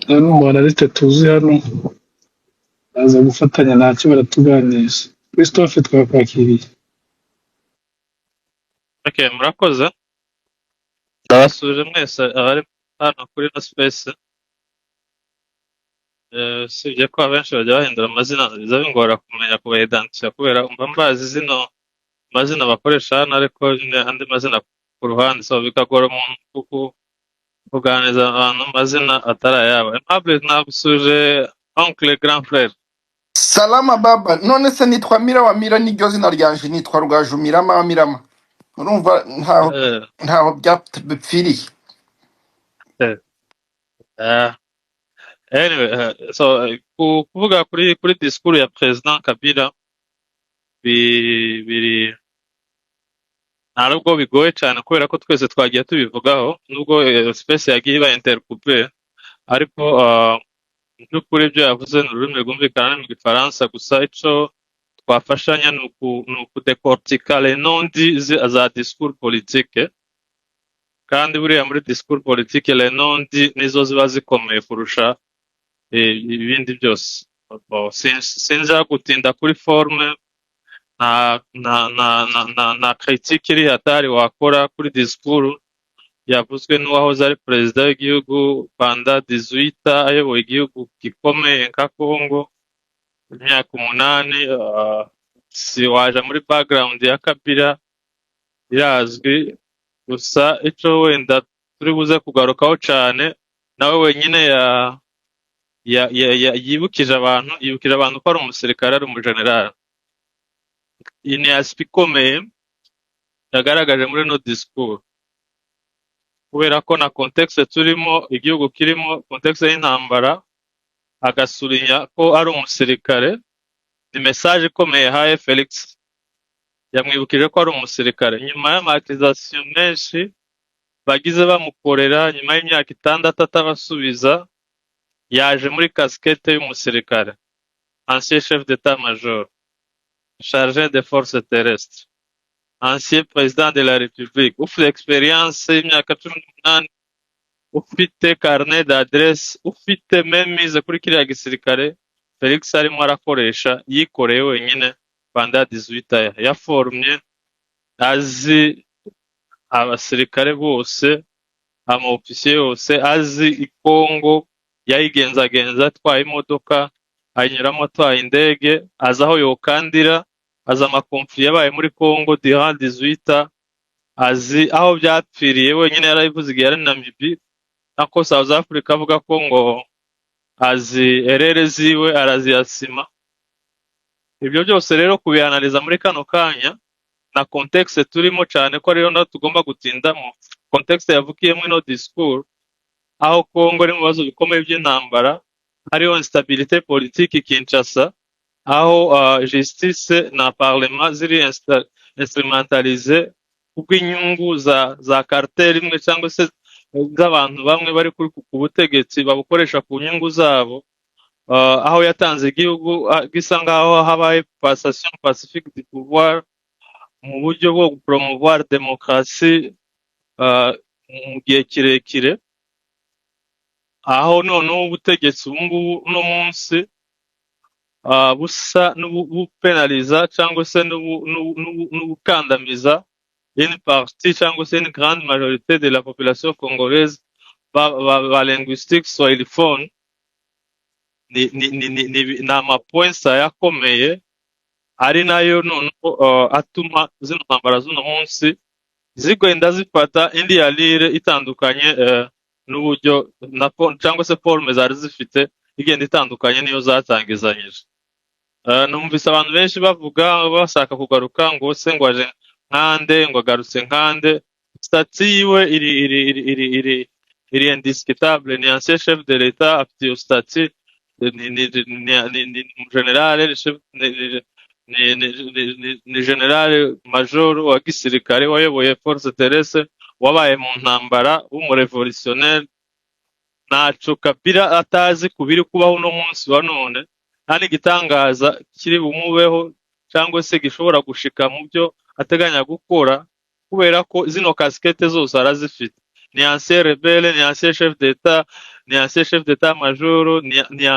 S3: n'umu-analyste tuzi hano. Araza gufatanya ntacyo baratuganiriza. Christophe twakwakiriye.
S11: Okay, murakoze. Ndabasuje mwese abari hano kuri no space. Sibye ko abenshi bajya bahindura amazina biza bingora kumenya kubayidantisha kubera umva mbazi zino mazina bakoresha hano, ariko andi mazina ku ruhande, so bikagora umuntu kuganiriza abantu amazina atari ayabo. Aimable, nabusuje Oncle Grand Frère.
S8: Salama baba, none se nitwa Mira wa Mira, niryo zina ryanje, nitwa Rugaju Mirama wa Mirama. Urumva ntaho byapfiriye.
S11: Anyway, so kuvuga kuri discours ya President Kabila biri ntabwo bigoye cyane kubera ko twese twagiye tubivugaho, nubwo space yagiye iba intercoupe, ariko by'ukuri ibyo yavuze ni ururimi rwumvikana mu Gifaransa gusa. Icyo twafashanya ni ukudecortica les non-dits za discours politique, kandi buriya muri discours politique les non-dits nizo ziba zikomeye kurusha ibindi byose. Sinja gutinda kuri forme na critique iri hatari wakora kuri discours yavuzwe n'uwahoze ari perezida w'igihugu panda 18 ayoboye igihugu gikomeye nka Congo imyaka 8. Si waje muri background ya Kabila irazwi, gusa icyo wenda turi buze kugarukaho cyane, nawe wenyine yibukije abantu ko ari umusirikare, ari umugeneral. Iyi ni aspect ikomeye yagaragaje muri no discours, kubera ko na context turimo, igihugu kirimo context y'intambara, agasulinya ko ari umusirikare. Ni message ikomeye haye Felix, yamwibukije ko ari umusirikare nyuma y'amakizasiyo menshi bagize bamukorera nyuma y'imyaka 6 atabasubiza yaje muri casquette y'umusirikare ancien chef d'état major chargé des forces terrestres ancien président de la république ufite expérience y'imyaka 18 ufite carnet d'adresse ufite memize kuri kiriya gisirikare Felix arimo arakoresha yikoreye wenyine pendant 18 ans yaformye azi abasirikare bose amaofisiye yose azi ikongo yayigenzagenza atwaye imodoka anyuramo atwaye indege azi aho yokandira azi amakonfli yabaye muri Congo durant 18 ans azi aho byapfiriye wenyine yarabivuze igihe yari Namibia nako South Africa avuga ko ngo azi erere ziwe araziyasima. Ibyo byose rero kubianaliza muri kano kanya na context turimo cyane ko rero na tugomba gutinda mu context yavukiyemo ino discours aho Congo iri mu bibazo bikomeye by'intambara hariho instabilité politique Kinshasa aho justice na parlement ziri instrumentalize kubw'inyungu za cartel imwe cyangwa se z'abantu bamwe bari ku butegetsi babukoresha ku nyungu zabo. Aho yatanze igihugu gisa ngaho habaye passation pacifique du pouvoir mu buryo bwo promouvoir démocratie mu gihe kirekire, aho noneho ubutegetsi ubungubu no munsi busa n'ubupenaliza cyangwa se n'ubukandamiza une partie cyangwa se une grande majorité de la population congolaise ba linguistique swahiliphone. Ni amapoinsa yakomeye ari nayo noneho atuma zino ntambara z'uno munsi zigenda zifata indi yalire itandukanye n'uburyo cyangwa se forme zari zifite igenda itandukanye niyo zatangizanyije. Numvise abantu benshi bavuga bashaka kugaruka ngo se ngo aje nkande ngo agarutse nkande. Statut yiwe iri indiscutable, ni ancien chef de l'état afite iyo statut, ni general ni general major wa gisirikare wayoboye force terrestre wabaye mu ntambara w'umurevolutionnaire. Naco Kabila atazi kubiri kubaho no munsi wa none nta n'igitangaza kiri bumubeho cyangwa se gishobora gushika mu byo ateganya gukora kubera ko zino casquette zose arazifite. Ni ancien rebelle, ni ancien chef d'état, ni ancien chef d'état major, ni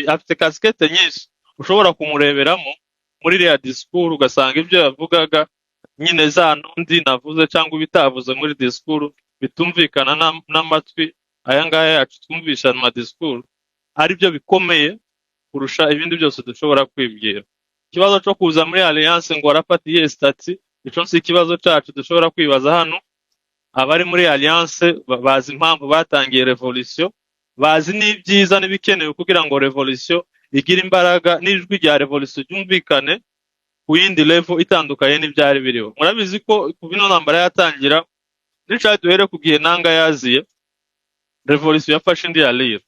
S11: afite casquette nyinshi ushobora kumureberamo muri iriya discours ugasanga ibyo yavugaga nyine za nundi navuze cyangwa bitavuze muri discours bitumvikana n'amatwi aya ngaya yacu twumvisha ama discours ari byo bikomeye kurusha ibindi byose dushobora kwibwira. Ikibazo cyo kuza muri alliance ngo arafatiye statut ico si ikibazo cyacu dushobora kwibaza hano. Abari muri alliance bazi impamvu batangiye revolution, bazi n'ibyiza n'ibikenewe kugira ngo revolution igire imbaraga n'ijwi rya revolution ryumvikane ku yindi level itandukanye n'ibyari biriho. Murabizi ko kubino ntambara yatangira n'icyo duhere ku gihe nanga yaziye revolution yafashe indi yalire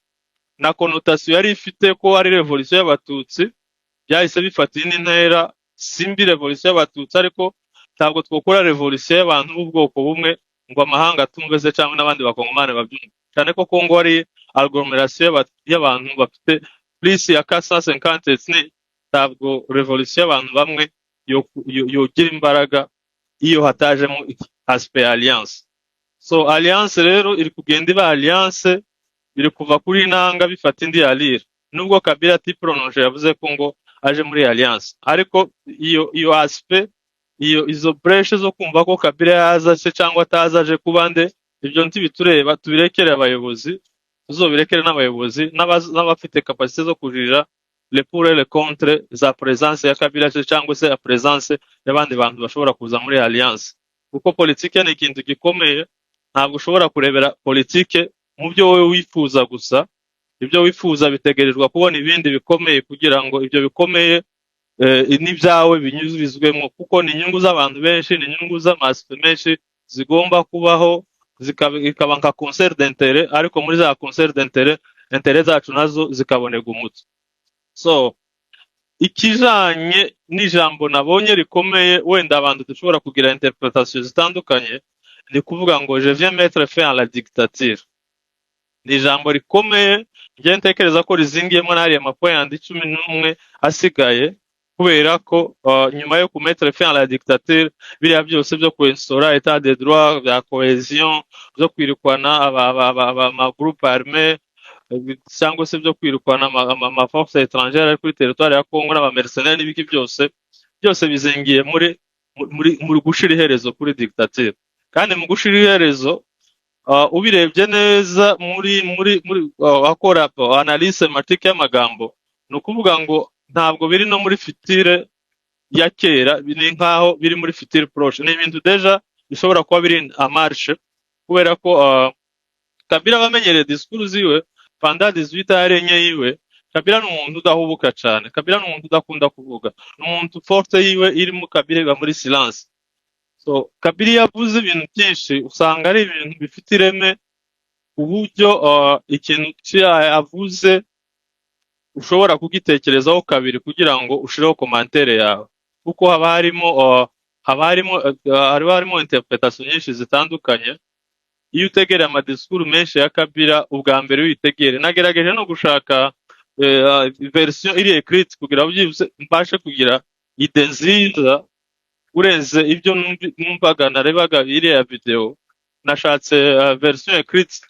S11: na connotation yari ifite ko ari revolution y'abatutsi byahise bifata indi ntera simbi revolution y'abatutsi, ariko ntabwo twokora revolution y'abantu b'ubwoko bumwe ngo amahanga atumveze cyangwa n'abandi bakongomane babyumva, cyane ko Kongo ari agglomeration y'abantu bafite plus ya 450 ethnies. Ntabwo revolution y'abantu bamwe yogira imbaraga iyo hatajemo aspect alliance. So alliance rero iri kugenda iba alliance biri kuva kuri nanga bifata indi yalire, nubwo Kabila ati prononce yavuze ko ngo aje muri alliance, ariko iyo aspect izo breche zo kumva ko Kabila yaza se cyangwa atazaje kubande ibyo ntibitureba, tubirekere abayobozi, tuzobirekere n'abayobozi n'abafite capacité zo kujira le pour et le contre za présence ya Kabila cyangwa se ya présence y'abandi bantu bashobora kuza muri alliance, kuko politique ni ikintu gikomeye. Ntabwo ushobora kurebera politique mu byo wowe wifuza gusa, ibyo wifuza bitegerezwa kubona ibindi bikomeye kugira ngo ibyo bikomeye n'ibyawe binyuzwizwemo, kuko ni inyungu z'abantu benshi, ni inyungu z'amaspe menshi zigomba kubaho, ikaba nka concert d'intérêt, ariko muri za concert d'intérêt intérêt zacu nazo zikabonega umuti. So ikijanye n'ijambo nabonye rikomeye wenda abantu dushobora kugira interpretation zitandukanye ni kuvuga ngo je viens mettre fin à la dictature. Ni ijambo rikomeye njye ntekereza ko rizingiyemo n'ariya mapoyandi 11 asigaye, kubera ko nyuma yo kumettre fin à la dictature biriya byose byo kuinstaurer état de droit, bya cohésion, byo kwirukana ama groupe armé, cyangwa se byo kwirukana ama force étrangère ari kuri territoire ya Congo n'aba mercenaires n'ibiki byose bizingiye muri gushira iherezo kuri dictature. Kandi mu gushira iherezo ubirebye neza muri akora analyse matike y'amagambo, no kuvuga ngo ntabwo biri no muri fitire ya kera, ni nkaho biri muri fitire proche. Ni ibintu deja bishobora kuba biri en marche, kubera ko Kabila bamenyereye discours ziwe pendant 18 ans enye yiwe. Kabila ni umuntu udahubuka cyane, Kabila ni umuntu udakunda kuvuga, ni umuntu force yiwe iri mu Kabila muri silence. So Kabila yavuze ibintu byinshi, usanga ari ibintu bifite ireme, uburyo ikintu yavuze ushobora kugitekerezaho kabiri kugira ngo ushireho commentaire yawe, kuko haba harimo interpretation nyinshi zitandukanye. Iyo utegereye amadiscours menshi ya Kabila, ubwa mbere witegere, nagerageje no gushaka version iri écrite kugira byibuse mbashe kugira ide nziza urenze ibyo numvaga narebaga iriya video. Nashatse version écrite,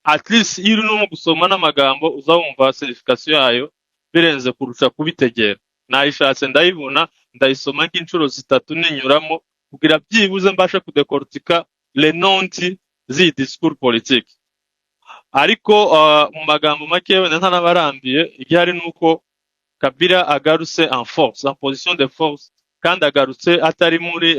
S11: at least iri no gusoma n'amagambo uzawumva signification yayo birenze kurusha kubitegera. Nayishatse ndayibona, ndayisoma nk'inshuro zitatu ninyuramo kugira byibuze mbashe kudecortica les nonti zi discours politique. Ariko mu magambo make wenda ntanabarambiye, igihari nuko Kabila agarutse en force, en position de force, kandi agarutse atari muri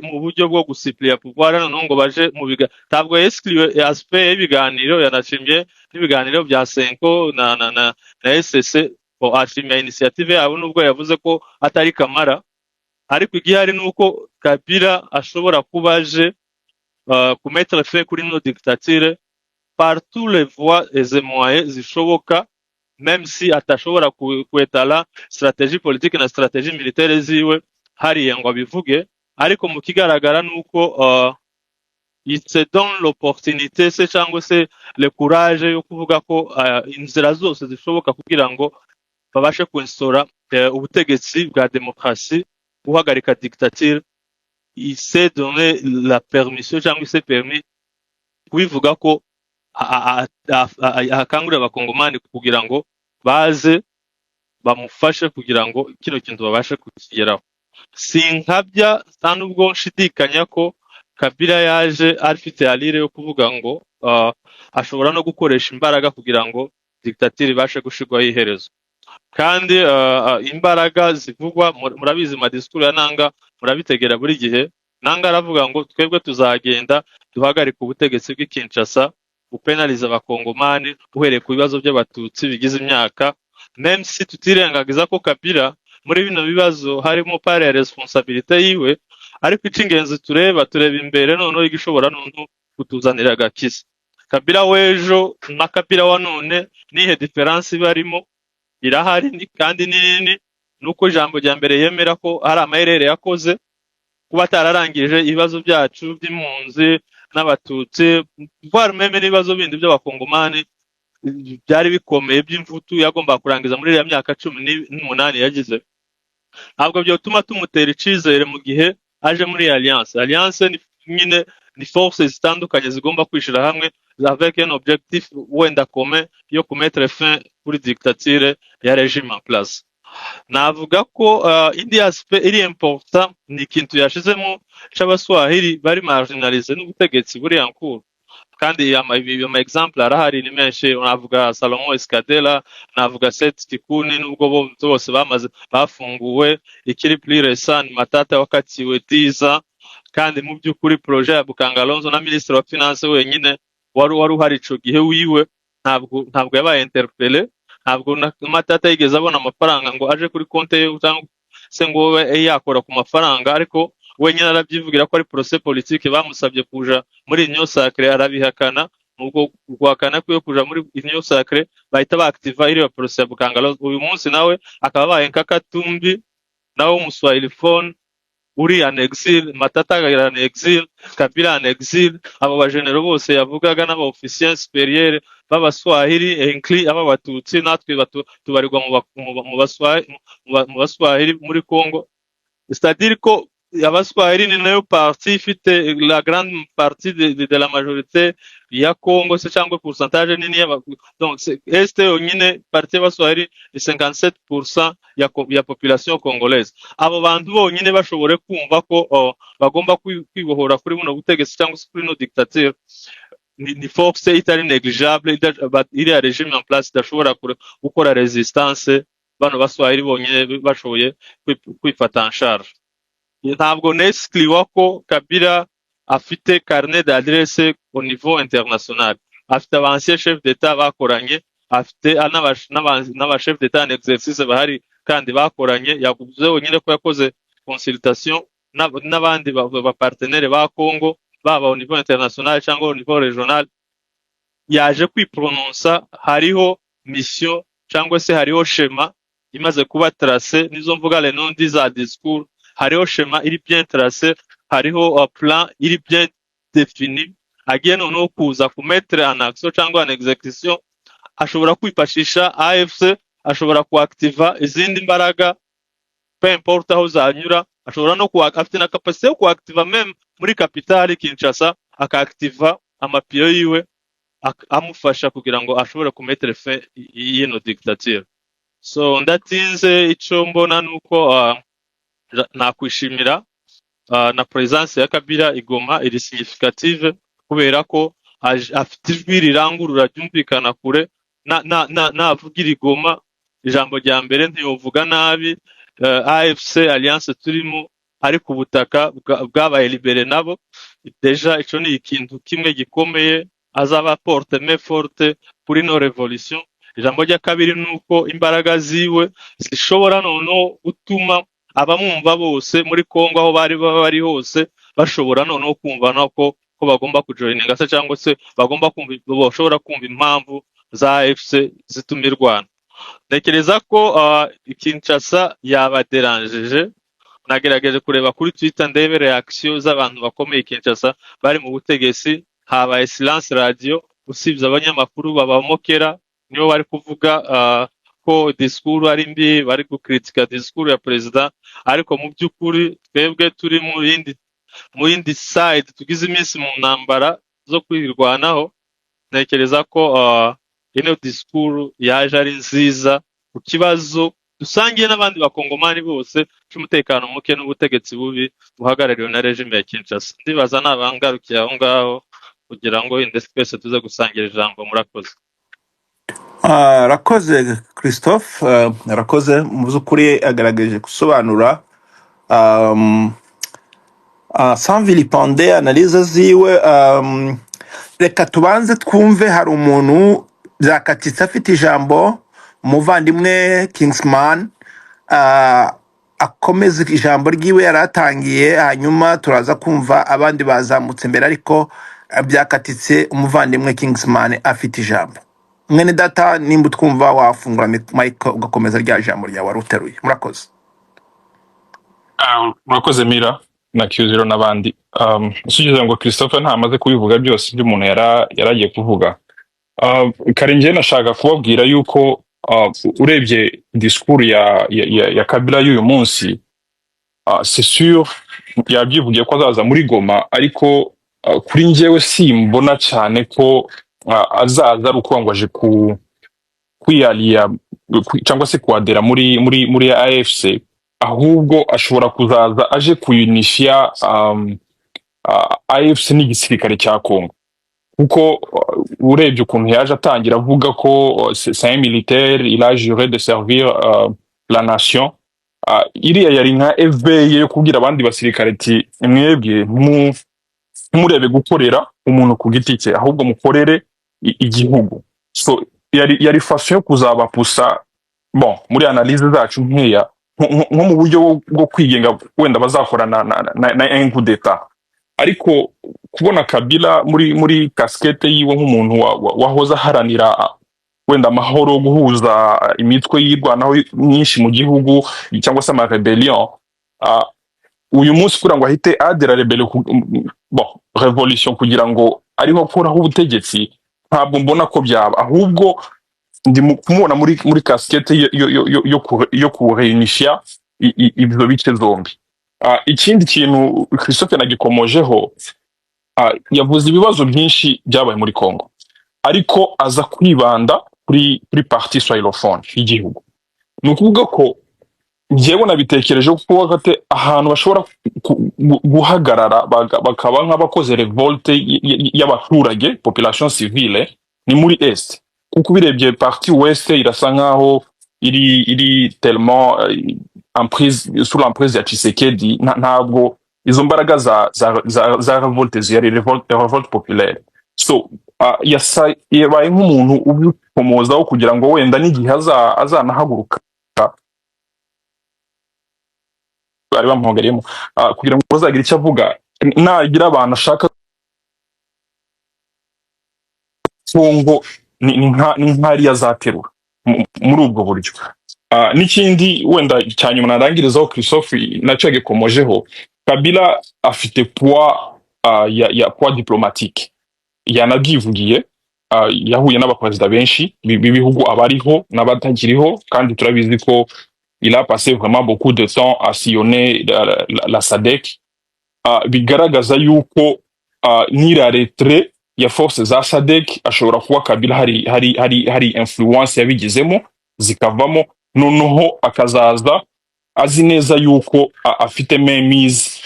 S11: mu buryo bwo gusiplia pouvoir no ngo baje mu biga. Tabwo exclure aspect y'ibiganiro, yanashimye n'ibiganiro bya Senko na SSC bo ashimye initiative yabo, nubwo yavuze ko atari kamara. Ariko igihari nuko Kabila ashobora kubaje kumettre fin kuri no dictature par tous les voies et les moyens zishoboka, même si atashobora kuetala stratégie politique na stratégie militaire ziwe hariya ngo abivuge. Ariko mu kigaragara nuko il se donne l'opportunité, se cyangwa se le courage yo kuvuga ko inzira zose zishoboka kugira ngo babashe kuinstaurer ubutegetsi bwa démocratie, guhagarika dictature. Il s'est donné la permission, cyangwa se permis kubivuga ko akangurira abakongomani kugira ngo baze bamufashe kugira ngo kino kintu babashe kukigeraho. Sinkabya nubwo nshidikanya ko Kabila yaje afite alire yo kuvuga ngo ashobora no gukoresha imbaraga kugira ngo dictature ibashe gushigwaho iherezo. Kandi imbaraga zivugwa murabizi ma discours ya Nanga, murabitegera buri gihe. Nanga aravuga ngo twebwe tuzagenda duhagarika ubutegetsi bw'i Kinshasa, upenaliza abakongomani uhereye ku bibazo by'abatutsi bigize imyaka, même si tutirengagiza ko Kabila muri bino bibazo harimo part ya responsabilité yiwe. Ariko icingenzi tureba imbere noneho igishobora nonto kutuzanira agakiza. Kabila wejo na Kabila wa none nihe difference barimo irahari, kandi nini nuko ijambo rya mbere yemera ko hari amaherere yakoze kuba atararangije ibibazo byacu by'impunzi n'abatutsi, voire même n'ibibazo bindi by'abakongomani byari bikomeye by'imvutu yagomba kurangiza muri ya myaka 18 yagize. Ntabwo byo tuma tumutera icizere mu gihe aje muri alliance. Alliance ni force zitandukanye zigomba kwishira hamwe avec un objectif wenda commun yo kumettre fin kuri dictature ya régime en place. Navuga ko indi aspect iri important ni kintu yashizemo c'abaswahili bari marginalize n'ubutegetsi buri yankuru. Kandi ama example arahari ni menshi. Navuga Salomon Escadela, navuga Seth Tikuni, nubwo bose bamaze bafunguwe. Ikiri plus récent Matata wakatiwe 10 ans, kandi mu by'ukuri projet ya Bukangalonzo na ministre wa finance wenyine wari uhari ico gihe wiwe ntabwo yabaye interpellé. Ntabwo Matata yigeze abona amafaranga ngo aje kuri konte ye cyangwa se ngo yakora ku mafaranga, ariko wenyine arabyivugira ko ari procès politique bamusabye kuja muri Union Sacrée, arabihakana. Nubwo guhakana kwe kuja muri Union Sacrée bahita baactiva iriya procès ya Bukangalonzo. Uyu munsi nawe akaba baye nkakatumbi nawe umuswahili phone uri en exil, Matata ari en exil, Kabila en exil, abo bajenero bose yavugaga n'aba officier supérieur b'abaswahili inclus aba batutsi natwe tubarirwa mu baswahili muri Congo. C'est-à-dire que abaswahili ni nayo partie ifite la grande partie de la majorité ya Congo, c'est cyangwa pourcentage nini donc est yonyine partie y'abaswahili ni 57% ya population congolaise. Abo bantu bonyine bashobore kumva ko bagomba kwibohora kuri buno butegetsi cyangwa kuri no dictature, ni force itari négligeable iriya regime en place idashobora gukora resistance bano baswahili bonyine bashoboye kwifata en charge. Ntabwo neskliwa ko Kabila afite carnet d'adresse au niveau international, afite ancien chef d'état bakoranye, afite n'aba chef d'état en exercice bahari kandi bakoranye. Yavuze wenyine ko yakoze consultation n'abandi ba partenaire ba Congo baba au niveau international cyangwa au niveau regional. Yaje kwiprononsa, hariho mission cyangwa se hariho schema imaze kuba tracé, nizo mvuga le nom d'iza discours, hariho schema iri bien tracé, hariho plan iri bien défini, agiye no kuza kumettre en action cyangwa en execution. Ashobora kwifashisha AFC, ashobora kuactiva izindi mbaraga peu importe aho zanyura, ashobora no afite na capacité yo kuactiva même muri capitale Kinshasa, akaactiva amapiyo yiwe amufasha kugira ngo ashobore kumettre fin y'ino dictature. So ndatinze ico mbona nuko nakwishimira na presence ya Kabila igoma iri significative, kubera ko afite ijwi rirangurura ryumvikana kure, navugira igoma ijambo rya mbere ntiyovuga nabi. AFC alliance turimo ariko ubutaka bwabaye libere nabo, deja ico ni ikintu kimwe gikomeye, azaba porte main forte kuri no revolution. Ijambo rya kabiri nuko imbaraga ziwe zishobora noneho gutuma abamwumva bose muri Kongo aho bari hose bashobora noneho kumva nako ko bagomba kujoininga se cyangwa se bagomba kumva, bashobora kumva impamvu za AFC zituma irwana. Ntekereza ko Kinshasa yabaderanjeje. Nagerageje kureba kuri Twitter ndebe reaction z'abantu bakomeye Kinshasa bari mu butegetsi, habaye silence radio, usibye abanyamakuru babamokera nibo bari kuvuga ko discours ari mbi, bari gukritika discours ya president. Ariko mu by'ukuri twebwe turi mu yindi side, tugize iminsi mu ntambara zo kwirwanaho, ntekereza ko ino discours yaje ari nziza ku kibazo dusangiye n'abandi bakongomani bose cy'umutekano muke n'ubutegetsi bubi buhagarariwe na regime ya Kinshasa. Ndibaza nabangarukiye aho ngaho kugira ngo twese tuze gusangira ijambo. Murakoze.
S12: Rakoze Christophe, rakoze mu by'ukuri agaragaje gusobanura sans vilipender analyse ziwe. Reka tubanze twumve, hari umuntu byakatitse afite ijambo, umuvandimwe Kingsman akomeza ijambo ryiwe yaratangiye, hanyuma turaza kumva abandi bazamutse mbere, ariko byakatitse umuvandimwe Kingsman afite ijambo. Mwene data, nimba twumva wafungura mic ugakomeza rya jambo ryawe waruteruye. Murakoze.
S13: Murakoze Mira na Q0 n'abandi. Sugize ngo Christopher ntamaze kubivuga byose ibyo umuntu yaragiye kuvuga. Karenje nashaka kubabwira yuko urebye discours ya Kabila y'uyu munsi, c'est sûr yabyivugiye ko azaza muri Goma, ariko kuri njyewe simbona cyane ko azaza ari uko ngo aje kwiyaliya cyangwa se kuadera muri AFC, ahubwo ashobora kuzaza aje kuyunifia AFC n'igisirikare cya Congo, kuko urebye ukuntu yaje atangira avuga ko c'est un militaire, il a juré de servir la nation. Iriya yari nka FBA yo kubwira abandi basirikare ati mwebwe murebe gukorera umuntu ku giti cye, ahubwo mukorere igihugu. So yari façon yo kuzabapusa bon muri analyse zacu nkeya nko mu buryo bwo kwigenga, wenda bazakorana na un coup d'état. Ariko kubona Kabila muri casquette yiwe nk'umuntu wahoza haranira wenda amahoro, guhuza imitwe y'irwanaho nyinshi mu gihugu cyangwa se ama rebellion, uyu munsi kugira ngo ahite adera rebelle bon revolution kugira ngo ariho kuraho ubutegetsi ntabwo mbona ko byaba ahubwo ndi kumubona muri casquette yo kureunifia ibyo bice zombi. Ikindi kintu Christophe nagikomojeho, yavuze ibibazo byinshi byabaye muri Congo ariko aza kwibanda kuri parti swahilophone y'igihugu. Ni ukuvuga ko njyewe nabitekereje kuko hagati ahantu bashobora guhagarara bakaba nk'abakoze revolte y'abaturage population civile ni muri est, kuko birebye parti ouest irasa nkaho iri tellement sous l'emprise ya Tshisekedi, ntabwo izo mbaraga za revolte ziyari revolte populaire. So yabaye nk'umuntu ubikomozaho kugira ngo wenda n'igihe azanahaguruka bari bamuhagariyemo kugira ngo bazagira icyo avuga, nagira abantu ashaka Congo ni nk'ari yazaterura muri ubwo buryo. N'ikindi wenda cyanyuma narangirizaho Christophe nacyo yagikomojeho, Kabila afite poids ya poids diplomatique, yanabyivugiye, yahuye n'abaperezida benshi b'ibihugu abariho n'abatakiriho, kandi turabizi ko il a passé vraiment beaucoup de temps à sillonner la SADC, bigaragaza yuko niraretre ya force za SADC ashobora kuba Kabila hari influence yabigizemo zikavamo, noneho akazaza azi neza yuko afite mise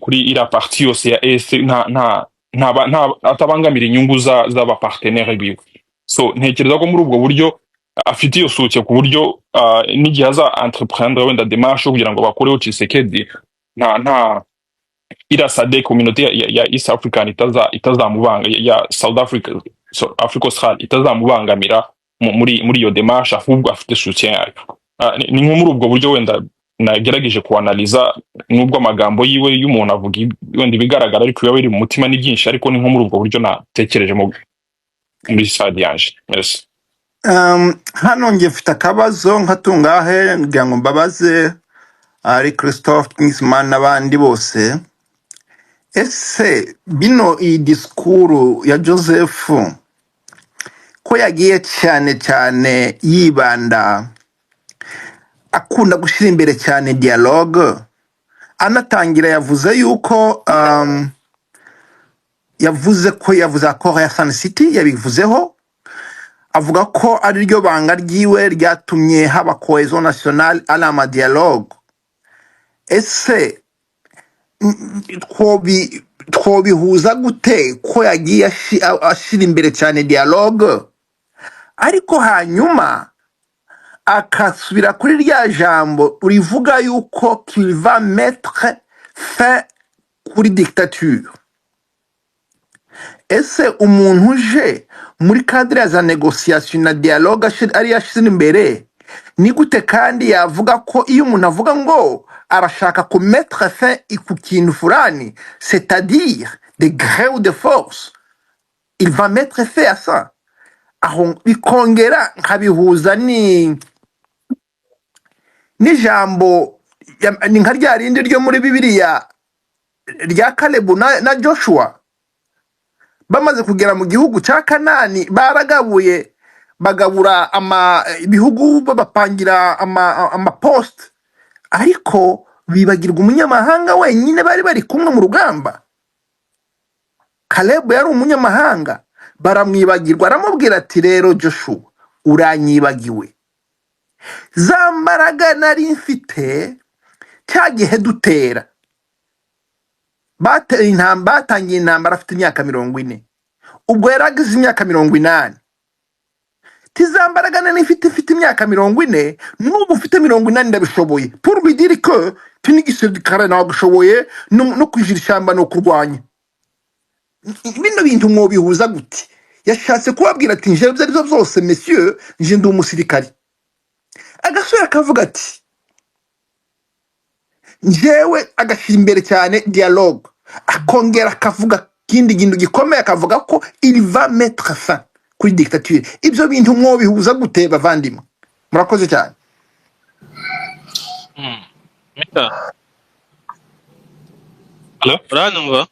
S13: kuri ira parti yose ya est, atabangamira inyungu z'abapartenaire biwe. So ntekereza ko muri ubwo buryo afite iyo suke ku buryo n'igihe aza entreprendre wenda démarche kugira ngo bakoreho Tshisekedi, nta ira SADC communauté ya East African itazamubanga, ya South Africa, so Africa Austral itazamubangamira muri iyo démarche, ahubwo afite soutien yayo. Ni nko muri ubwo buryo wenda nagerageje kuanaliza, nubwo amagambo yiwe y'umuntu avuga wenda ibigaragara ariko biba biri mu mutima ni byinshi, ariko ni nko muri ubwo buryo natekereje muri side yanje. Merci.
S12: Hano nge mfite akabazo nkatungahe ngira ngo mbabaze ari Christophe Kingsman n'abandi bose. Ese bino iyi disikuru ya Joseph ko yagiye cyane yibanda akunda gushyira imbere cyane dialogue, anatangira yavuze yuko yavuze accord ya Sun City, yabivuzeho avuga ko ari ryo banga ryiwe ryatumye haba cohesion nationale à la dialogue. Ese twobihuza gute ko yagiye ashyira imbere cyane dialogue ariko hanyuma akasubira kuri rya jambo rivuga yuko qu'il va mettre fin kuri dictature? Ese umuntu uje muri cadre za négociation na dialogue ari yashyize imbere, ni gute kandi yavuga ko iyo umuntu avuga ngo arashaka ku mettre fin ku kintu fulani, c'est-à-dire de gré ou de force, il va mettre fin à ça? Aho bikongera nkabihuza n'ijambo ni nka rya rindi ryo muri Bibiliya rya Kalebu na Joshua, bamaze kugera mu gihugu cya Kanani baragabuye, bagabura ibihugu babapangira amaposte, ariko bibagirwa umunyamahanga wenyine bari kumwe mu rugamba. Kalebu yari umunyamahanga, baramwibagirwa, aramubwira ati rero Joshua uranyibagiwe, za mbaraga nari mfite cya gihe dutera, batangiye intambara afite imyaka 40, ubwo yaragize imyaka 80, tizambaraga nari mfite imyaka 40, n'ubu mfite 80 ndabishoboye. Pour lui dire que tunigisirikare nagushoboye no kwijira ishyamba no kurwanya. Bino bintu mwobihuza gute? Yashatse kubabwira ati nje byari byose monsieur, nje ndi umusirikare. Agasubira akavuga ati njewe, agashyira imbere cyane dialogue, akongera akavuga kindi gintu gikomeye, akavuga ko il va mettre fin kuri dictature. Ibyo bintu mwobihuza gute bavandimwe? Murakoze cyane.
S11: Mita
S13: Hello?
S11: uranyumva?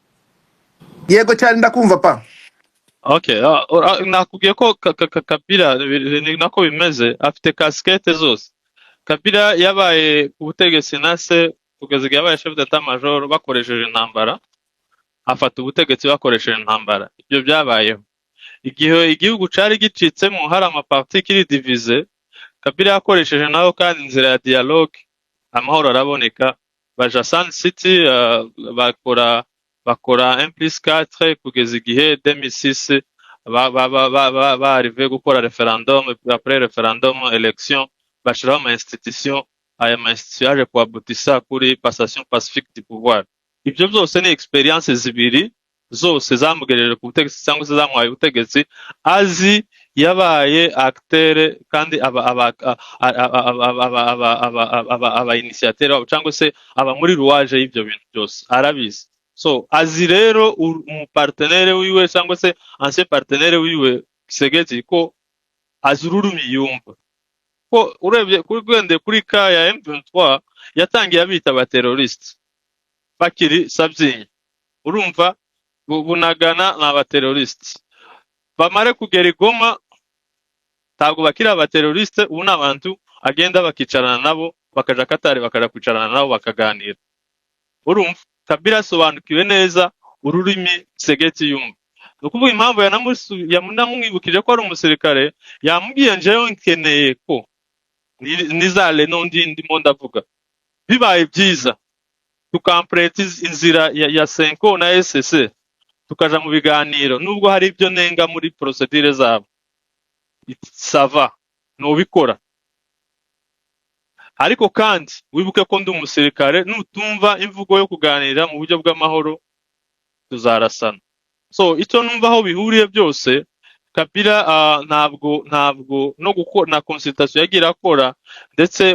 S12: yego cyane ndakumva pa.
S11: Okay, nakubwiye ko Kabila ni nako bimeze, afite casquette zose. Kabila yabaye ku butegetsi na se kugeza igihe yabaye chef d'état major bakoresheje intambara, afata ubutegetsi bakoresheje intambara. Ibyo byabayeho igihe igihugu cari gicitsemo, hari amaparti kiri divize, Kabila yakoresheje naho kandi inzira ya dialogue, amahoro araboneka. Baja Sun City, bakora 1+4 kugeza igihe 2006 arrivé gukora referendum, après referendum election bashiraho ama institution, aya ma institution yaje kuabutisa kuri passation pacifique du pouvoir. Ibyo byose ni experience zibiri zose zamugejeje ku butegetsi cyangwa se zamuhaye ubutegetsi, azi yabaye acteur kandi aba initiateur cyangwa se aba muri rouage y'ibyo bintu byose arabizi. So azi rero umupartenere wiwe cyangwa se ancien partenaire wiwe Kisegeti ko azi ururimi yumva, ko urebye kuri ka ya M23 yatangiye abita abateroriste bakiri Sabyinyo, urumva Bunagana ni abateroriste, bamare kugera i Goma ntabwo bakiri abateroriste, ubu ni abantu agenda bakicarana nabo, bakaja Katari bakaja kwicarana nabo bakaganira. Urumva Kabila asobanukiwe neza ururimi Kisegeti yumva. Nukuvuga impamvu yanamwibukije ko ari umusirikare, yamubwiye njewe nkeneye ko nizale nondi ndimo ndavuga bibaye byiza tukampreta inzira ya Senko na SSC tukaja mu biganiro, nubwo hari ibyo nenga muri procedure zabo sava nubikora, ariko kandi wibuke ko ndi umusirikare, nutumva imvugo yo kuganira mu buryo bw'amahoro tuzarasana. So icyo numva aho bihuriye byose, Kabila ntabwo no gukora na consultation yagira akora, ndetse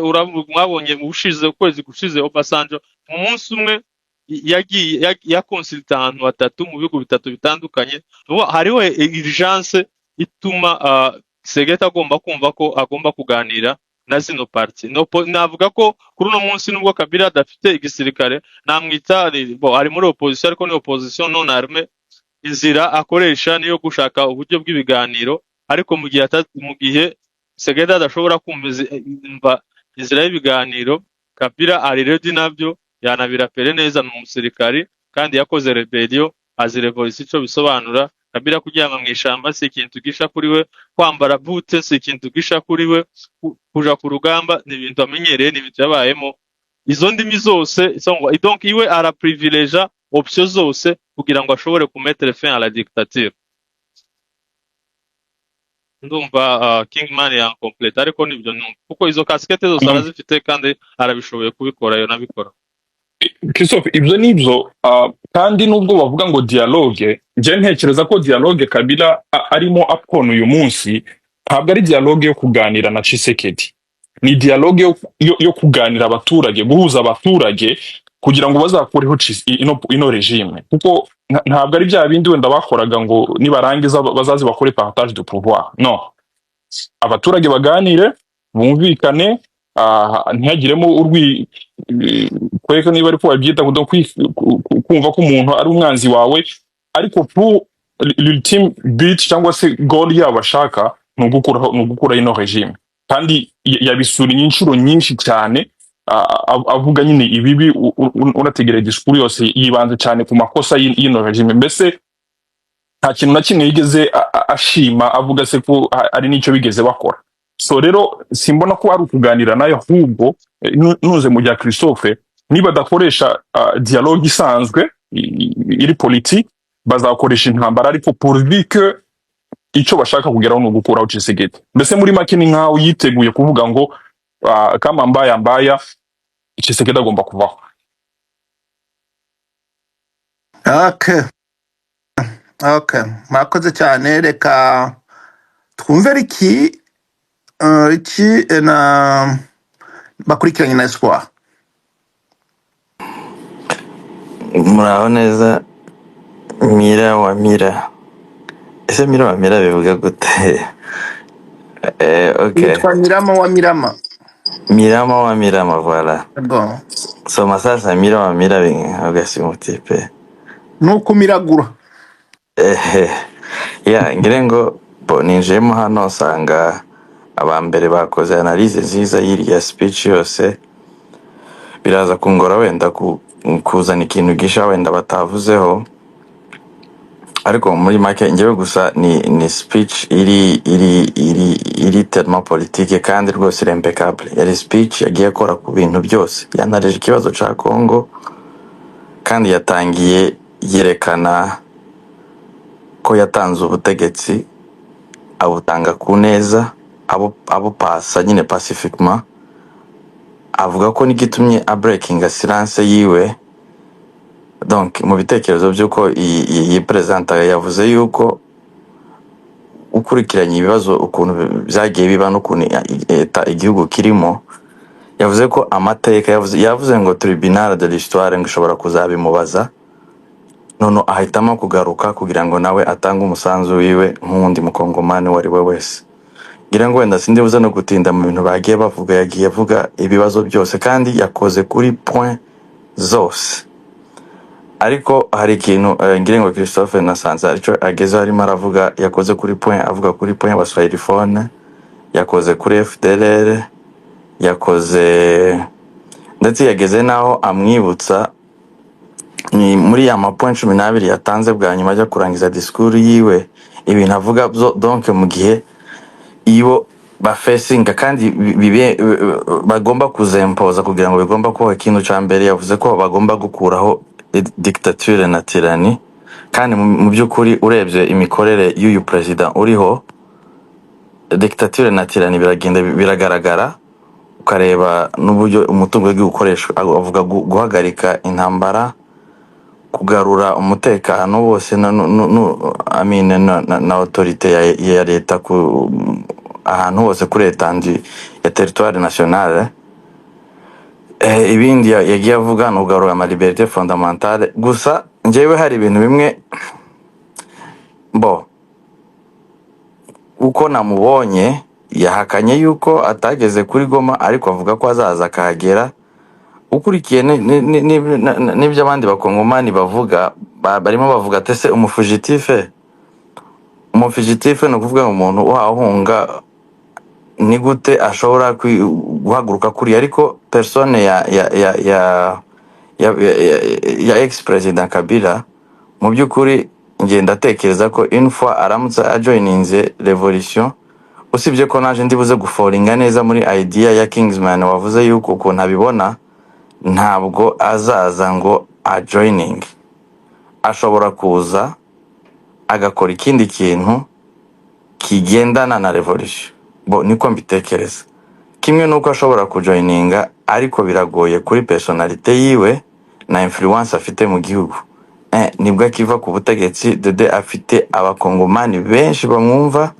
S11: mwabonye mu bushize ukwezi gushize Obasanjo mu munsi umwe yagiye ya consulta ahantu hatatu mu bigo bitatu bitandukanye. Hariho urgence ituma Kisegeti agomba kumva ko agomba kuganira na zino parti. Navuga ko kuri uno munsi nubwo Kabila adafite igisirikare, namwita ari muri opposition, ariko ni opposition non armée. Inzira akoresha niyo gushaka uburyo bw'ibiganiro, ariko mu gihe Kisegeti adashobora kumva inzira y'ibiganiro, Kabila ari ready nabyo, yanabirapere neza mu musirikari kandi yakoze rebellion, azi revolution icyo bisobanura. Kabila kuryama mu ishamba si ikintu gisha kuri we, kwambara bute si ikintu gisha kuri we, kuja ku rugamba ni ibintu amenyereye, ni ibintu yabayemo. Izo ndimi zose donc iwe ara privilege option zose kugira ngo ashobore kumettre fin à la dictature. Ndumva Kingman ya complete, ariko nibyo kuko izo casquette zose arazifite kandi arabishoboye kubikora, yo nabikora.
S13: Christophe, ibyo nibyo kandi nubwo bavuga ngo dialogue, nje ntekereza ko dialogue Kabila arimo apona uyu munsi ntabwo ari dialogue yo kuganira na Tshisekedi, ni dialogue yo kuganira abaturage, guhuza abaturage kugira ngo bazakureho ino regime, kuko ntabwo ari bya bindi wenda bakoraga ngo nibarangiza bazazi bakore partage de pouvoir. No, abaturage baganire bumvikane, ntihagiremo kweka niba ari ko babyita ngo kumva ko umuntu ari umwanzi wawe, ariko pour l'ultime but cyangwa se goal yabo bashaka ni ugukuraho ino regime. Kandi yabisura inshuro nyinshi cyane, avuga nyine ibibi, unategera discours yose yibanze cyane ku makosa y'ino regime. Mbese nta kintu na kimwe yigeze ashima avuga se ko ari n'icyo bigeze bakora. So rero simbona ko ari ukuganira nayo, ahubwo nuze mu bya Christophe, niba dakoresha dialogue isanzwe iri politique, bazakoresha intambara, ariko pourvu que icyo bashaka kugeraho ni ugukuraho Tshisekedi. Mbese muri make ni nkaho yiteguye kuvuga ngo kama mbaya Tshisekedi agomba kuvaho.
S12: Okay, mwakoze cyane. Reka twumve iki na bakurikiranye na Espoir.
S14: Muraho neza Mira wa Mira. Ese Mira wa Mira bivuga gute? Okay.
S12: Yitwa Mirama wa Mirama.
S14: Mirama wa Mirama, voilà.
S12: bon
S14: Soma sasa Mirama Mira ugasimutipe.
S12: nuko miragura
S14: Ehe. Ya ngira ngo ninjiyemo hano nsanga abambere bakoze analyse nziza y'iriya speech yose, biraza kungora wenda kuzana ikintu gisha wenda batavuzeho, ariko muri make njyewe gusa ni speech iri tellement politique kandi rwose impeccable. Yari speech yagiye akora ku bintu byose, yanarije ikibazo ca Congo kandi yatangiye yerekana ko yatanze ubutegetsi abutanga ku neza abo pasa nyine pacifiquement. Avuga ko n'igitumye breaking silence yiwe, donc mu bitekerezo by'uko iyi presenta yavuze yuko ukurikiranye ibibazo ukuntu byagiye biba n'ukuntu igihugu kirimo, yavuze ko amateka yavuze ngo tribunal de l'histoire ngo ishobora kuzabimubaza, none ahitamo kugaruka kugira ngo nawe atange umusanzu wiwe nk'undi mukongomani wari we wese. Ngira ngo wenda sindi buze no gutinda mu bintu bagiye bavuga, yagiye avuga ibibazo byose kandi yakoze kuri point zose. Ariko hari ikintu ngira ngo Christophe nasanze aricyo agezeho arimo aravuga, yakoze kuri point, avuga kuri point wa Swahilifone, yakoze kuri FDLR, yakoze ndetse yageze naho amwibutsa ni muri ya mapoint 12 yatanze bwa nyuma ajya kurangiza discours yiwe, ibintu avuga donc mu gihe ibo bafesinga kandi bagomba kuzempoza kugira ngo bigomba kuba ikintu cya mbere. Yavuze ko bagomba gukuraho dictature na tyranny, kandi mu by'ukuri urebye imikorere y'uyu president uriho, dictature na tyranny biragenda biragaragara, ukareba n'uburyo umutungo w'igihugu ukoreshwa. Avuga guhagarika intambara, kugarura umutekano wose na autorite ya leta ahantu hose kuri etandi ya territoire nationale. Ibindi yagiye avuga no kugarura ama liberté fondamentale. Gusa njyewe hari ibintu bimwe uko namubonye, yahakanye yuko atageze kuri Goma, ariko avuga ko azaza akahagera. Ukurikiye n'ibyo abandi bakongomani bavuga, barimo bavuga ati se umufugitive ni ukuvuga umuntu uhahunga ni gute ashobora guhaguruka kuri, ariko persone ya ex-president Kabila mu by'ukuri ngenda atekereza ko une fois aramutse ajoininze revolution, usibye ko naje ndibuze guforinga neza muri idea ya Kingsman wavuze yuko ukuntu abibona, ntabwo azaza ngo ajoining, ashobora kuza agakora ikindi kintu kigendana na revolution. Niko mbitekereza. Kimwe nuko ashobora kujoininga, ariko biragoye kuri personalite yiwe na influence afite mu gihugu. Nibwo akiva ku butegetsi, Dede afite abakongomani benshi bamwumva,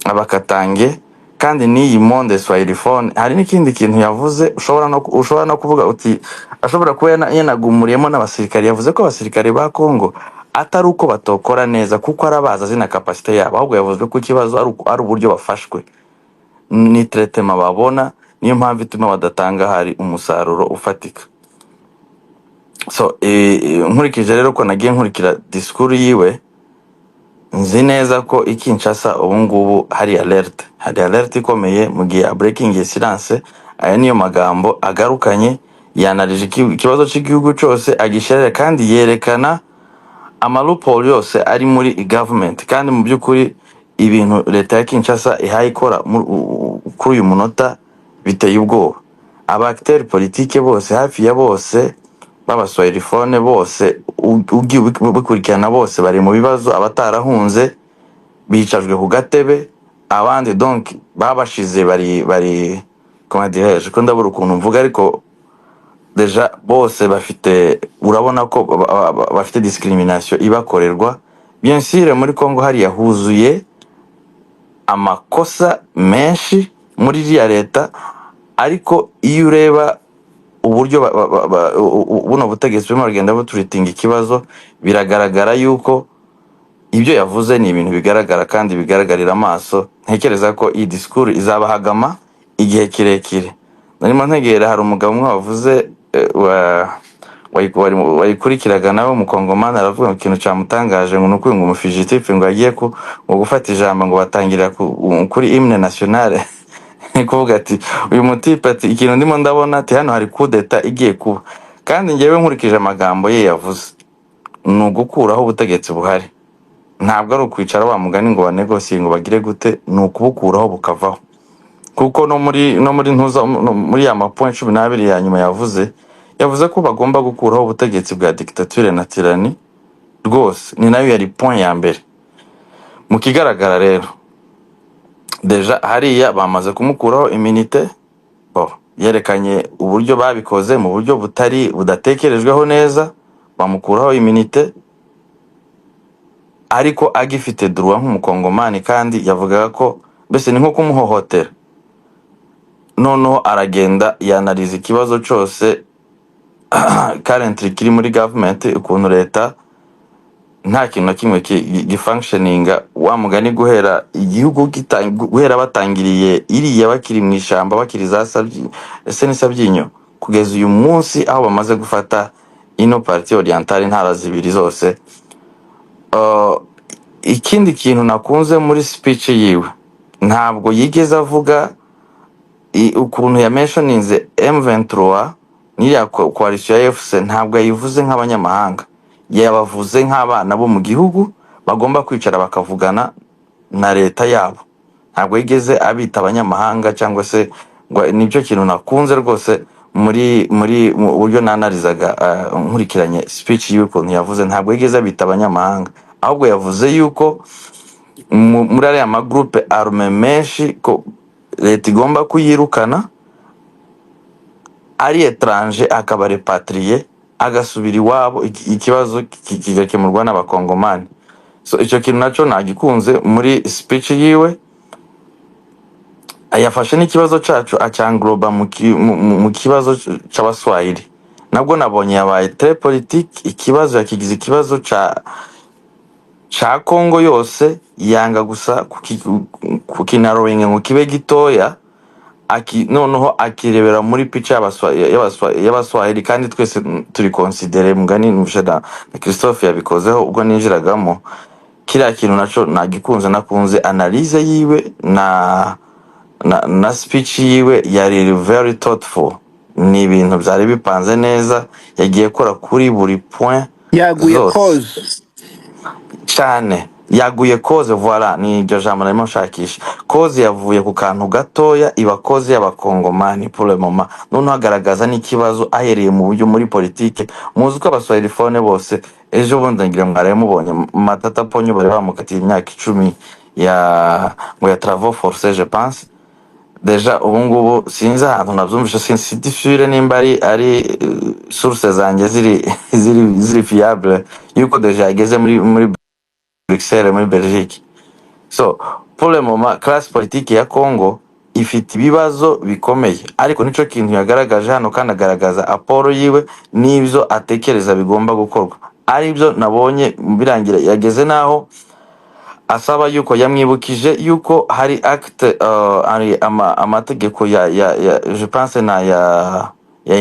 S14: abakatange, kandi n'iyi monde Swahilifone hari n'ikindi kintu yavuze ushobora no kuvuga uti ashobora kuba yanagumuriyemo n'abasirikare. Yavuze ko abasirikare ba Congo atari uko batokora neza kuko arabaza zina capacité yabo, ahubwo yavuze ko ikibazo ari uburyo bafashwe ni traitement babona, niyo mpamvu ituma badatanga hari umusaruro ufatika. So nkurikije rero ko nagiye nkurikira discours yiwe, nzi neza ko Kinshasa ubu ngubu hari alert ikomeye mu gihe breaking silence. Aya niyo magambo agarukanye, yanarije ikibazo cy'igihugu cyose agisherera, kandi yerekana amaloophole yose ari muri government. Kandi mu by'ukuri ibintu leta ya Kinshasa ihaye ikora kuri uyu munota biteye ubwoba. Abacteurs politique bose, hafi ya bose b'abaswahilifone bose, ugiye bikurikirana bose bari mu bibazo. Abatarahunze bicajwe ku gatebe, abandi donc babashize bari comment dirais-je, ko ndabura ukuntu mvuga, ariko deja bose bafite, urabona ko bafite discrimination ibakorerwa. Bien sûr muri Congo hari yahuzuye amakosa menshi muri iriya leta, ariko iyo ureba uburyo buno butegetsi burimo bagenda buturitinga ikibazo, biragaragara yuko ibyo yavuze ni ibintu bigaragara kandi bigaragarira amaso. Ntekereza ko iyi discours izabahagama igihe kirekire. Narimo ntegera hari umugabo umwe wavuze wayikurikiraga nawe umukongomani aravuga ngo ikintu cyamutangaje ngo nuko ngo umufugitif ngo yagiye ngo gufata ijambo ngo batangirira kuri hymne nationale ni kuvuga ati uyu mutipe ati ikintu ndimo ndabona ati hano hari coup d'etat igiye kuba, kandi njyewe nkurikije amagambo ye yavuze ni ugukuraho ubutegetsi buhari, ntabwo ari ukwicara wa mugani ngo banegosiye ngo bagire gute, ni ukubukuraho bukavaho. Kuko no muri ntuza muri ya mapoint 12 ya nyuma yavuze ko bagomba gukuraho ubutegetsi bwa dictature na tyranny rwose, ni nayo yari point ya mbere. Mu kigaragara rero deja hariya bamaze kumukuraho immunité, yerekanye uburyo babikoze mu buryo budatekerejweho neza, bamukuraho immunité ariko agifite droit nk'umukongomani, kandi yavugaga ko bese ni nko kumuhohotera. Noneho aragenda yanaliza ikibazo cyose currently kiri muri government, ukuntu leta nta kintu na kimwe gifunctioninga, wa mugani guhera igihugu guhera batangiriye iriya bakiri mu ishamba bakiri za Sabyinyo kugeza uyu munsi aho bamaze gufata ino partie orientale intara zibiri zose. Ikindi kintu nakunze muri speech yiwe, ntabwo yigeze avuga ukuntu ya mentioninze M23 n'iriya coalition ya FC, ntabwo yayivuze nk'abanyamahanga, yabavuze nk'abana bo mu gihugu bagomba kwicara bakavugana na leta yabo. Ntabwo yigeze abita abanyamahanga cyangwa se ngo, nibyo kintu nakunze rwose muri mu buryo nanarizaga nkurikiranye speech yiwe ukuntu yavuze, ntabwo yigeze abita abanyamahanga, ahubwo yavuze yuko muri ariya magroupe arme menshi ko leta igomba kuyirukana, ari étranger akaba repatrié agasubira iwabo, ikibazo kigakemurwa n'abakongomani. So icyo kintu naco nagikunze muri speech yiwe. Yafashe n'ikibazo cacu acangloba mu kibazo c'abaswahili, nabwo nabonye yabaye très politique. Ikibazo yakigize ikibazo ca Kongo yose, yanga gusa kukinarowinga ngo kibe gitoya, noneho akirebera muri picha y'abaswahili, kandi twese turi considere mugani na Christophe yabikozeho ubwo ninjiragamo. Kiriya kintu naco nakunze analyse yiwe na speech yiwe, yari very thoughtful, ni ibintu byari bipanze neza, yagiye kora kuri buri point
S12: yaguye
S14: zose
S12: cause
S14: cyane, yaguye cause. Voilà, ni iryo jambo narimo nshakisha. Cause yavuye ku kantu gatoya iba cause y'abakongomani pour le moment, none hagaragaza n'ikibazo ahereye mu buryo muri politique. Muzi ko abaswahilifone bose ejo bundi ngira mwaraye mubonye Matata Ponyo bari bamukatiye imyaka 10 ya travaux forcés je pense. Deja ubu ngubu sinzi ahantu nabyumvishe, sinzi sure nimba ari source zanjye ziri fiable yuko deja yageze muri Bruxelles muri Belgique. So pour le moment classe politique ya Congo ifite ibibazo bikomeye, ariko nico kintu yagaragaje hano, kandi agaragaza aporo yiwe n'ibyo atekereza bigomba gukorwa. Ari byo nabonye birangira yageze naho asaba yuko yamwibukije yuko hari acte ari amategeko ya je pense na ya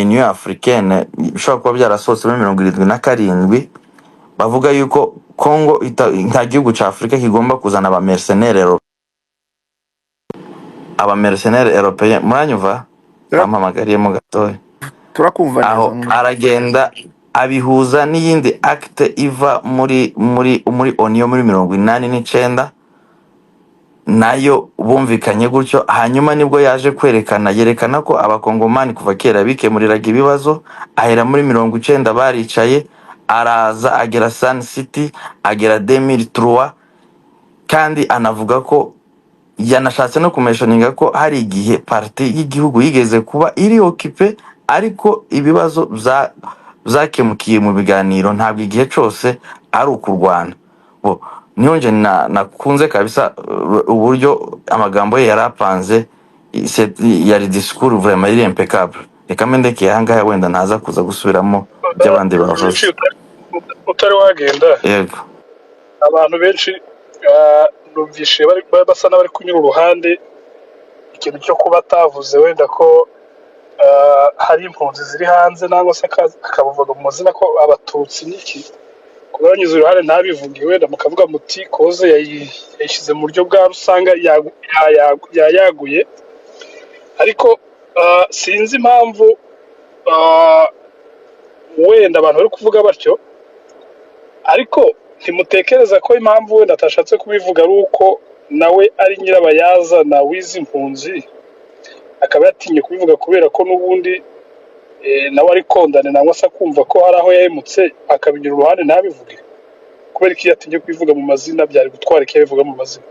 S14: Union Africaine bishobora kuba byarasohotse muri 77 bavuga yuko Congo nta gihugu ca Afrika kigomba kuzana aba mercenaires européens. Muranyumva? Bampamagariye mu gatoya
S12: turakumva neza.
S14: aho aragenda abihuza n'iyindi acte iva muri Union muri 89 nayo bumvikanye gutyo. Hanyuma nibwo yaje yerekana ko abakongomani kuva kera bikemuriraga ibibazo. Ahera muri 90 baricaye, araza agera Sun City, agera 2003, kandi anavuga ko yanashatse no kumeshoninga ko hari igihe parti y'igihugu yigeze kuba iri occupé, ariko ibibazo zakemukiye mu biganiro, ntabwo igihe cyose ari ukurwana. Niyo nje nakunze kabisa uburyo amagambo ye yarapanze, yari discours vraiment iri impeccable. Reka mendeke ahangaha wenda ntaza kuza gusubiramo by'abandi bavuze.
S3: utari wagenda,
S14: Yego,
S3: abantu benshi numvishe basa n'abari kunyura uruhande ikintu cyo kuba atavuze wenda ko hari impunzi ziri hanze nangwa se akabuvuga mu mazina ko abatutsi n'iki kuba yanyuze uruhare ntabivuge wenda mukavuga muti koze yayishyize mu buryo bwa rusanga yayaguye ariko sinzi impamvu wenda abantu bari kuvuga batyo ariko ntimutekereza ko impamvu wenda atashatse kubivuga ari uko nawe ari nyirabayazana w'izi mpunzi akaba yatinye kubivuga kubera ko n'ubundi nawe ari kondane nangwa se akumva ko hari aho yahemutse akabigira uruhande ntabivuge kubera ko iyo atinye kubivuga mu mazina byari gutwara icyo yabivuga mu mazina.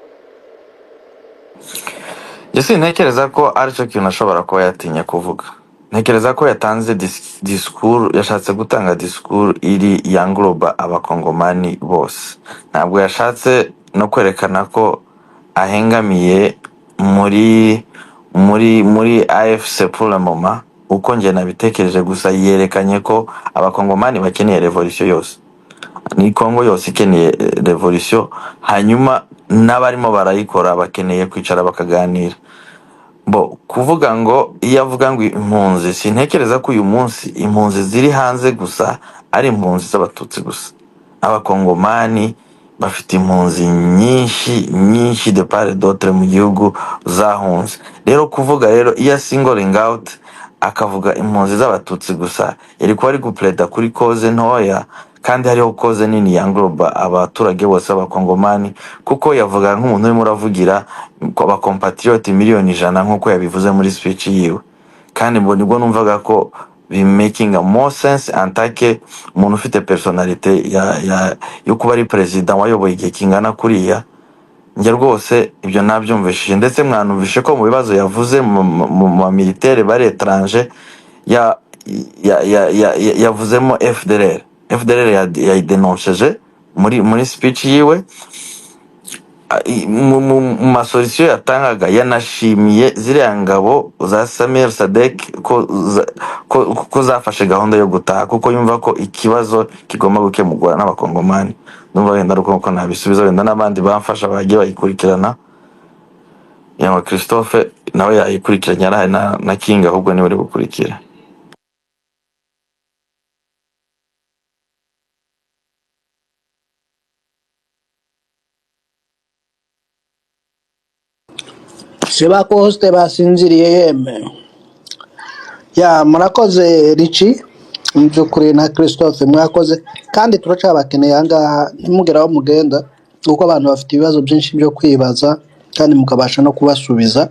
S14: Jesse ntekereza ko aricyo kintu ashobora kuba yatinye kuvuga. Ntekereza ko yatanze disikuru, yashatse gutanga disikuru iri yangloba abakongomani bose. Ntabwo yashatse no kwerekana ko ahengamiye muri AFC pour le moment, uko nje nabitekereje, gusa yerekanye ko abakongomani bakeneye revolution yose. Ni Kongo yose ikeneye revolution, hanyuma n'abarimo barayikora bakeneye kwicara bakaganira. Bo kuvuga ngo iyo avuga ngo impunzi, sintekereza ko uyu munsi impunzi ziri hanze gusa ari impunzi z'abatutsi gusa. Abakongomani bafite impunzi nyinshi de part et d'autre mu gihugu zahunze. Rero kuvuga rero iyo singling out akavuga impunzi z'abatutsi gusa, yari kuba ari gupleda kuri cause ntoya kandi hariho cause nini yangloba abaturage bose b'abakongomani, kuko yavuga nk'umuntu urimo uravugira abakompatrioti miliyoni 100 nk'uko yabivuze muri speech yiwe. Kandi nibwo numvaga ko bi making a more sense antake umuntu ufite personality yo kuba ari president wayoboye igihe kingana kuriya. Nge rwose ibyo nabyumvishije, ndetse mwanumvishe ko mu bibazo yavuze mu militaire bari étranger yavuzemo FDLR yayidenonceje muri speech yiwe. Mu masolution yatangaga yanashimiye ziriya ngabo za Samir Sadek ko zafashe gahunda yo gutaha, kuko yumva ko ikibazo kigomba gukemurwa n'abakongomani. Numva wenda ruko nabisubiza, wenda n'abandi bamfasha bagiye bayikurikirana, yangwa Christophe nawe yayikurikiranye arahe na King, ahubwo niwe uri gukurikira.
S10: siba ko hoste basinziriye yeme ya murakoze Richi mu by'ukuri na Christophe mwakoze, kandi turacabakeneye ahangaha ntimugeraho mugenda, kuko abantu bafite ibibazo byinshi byo kwibaza kandi mukabasha no kubasubiza.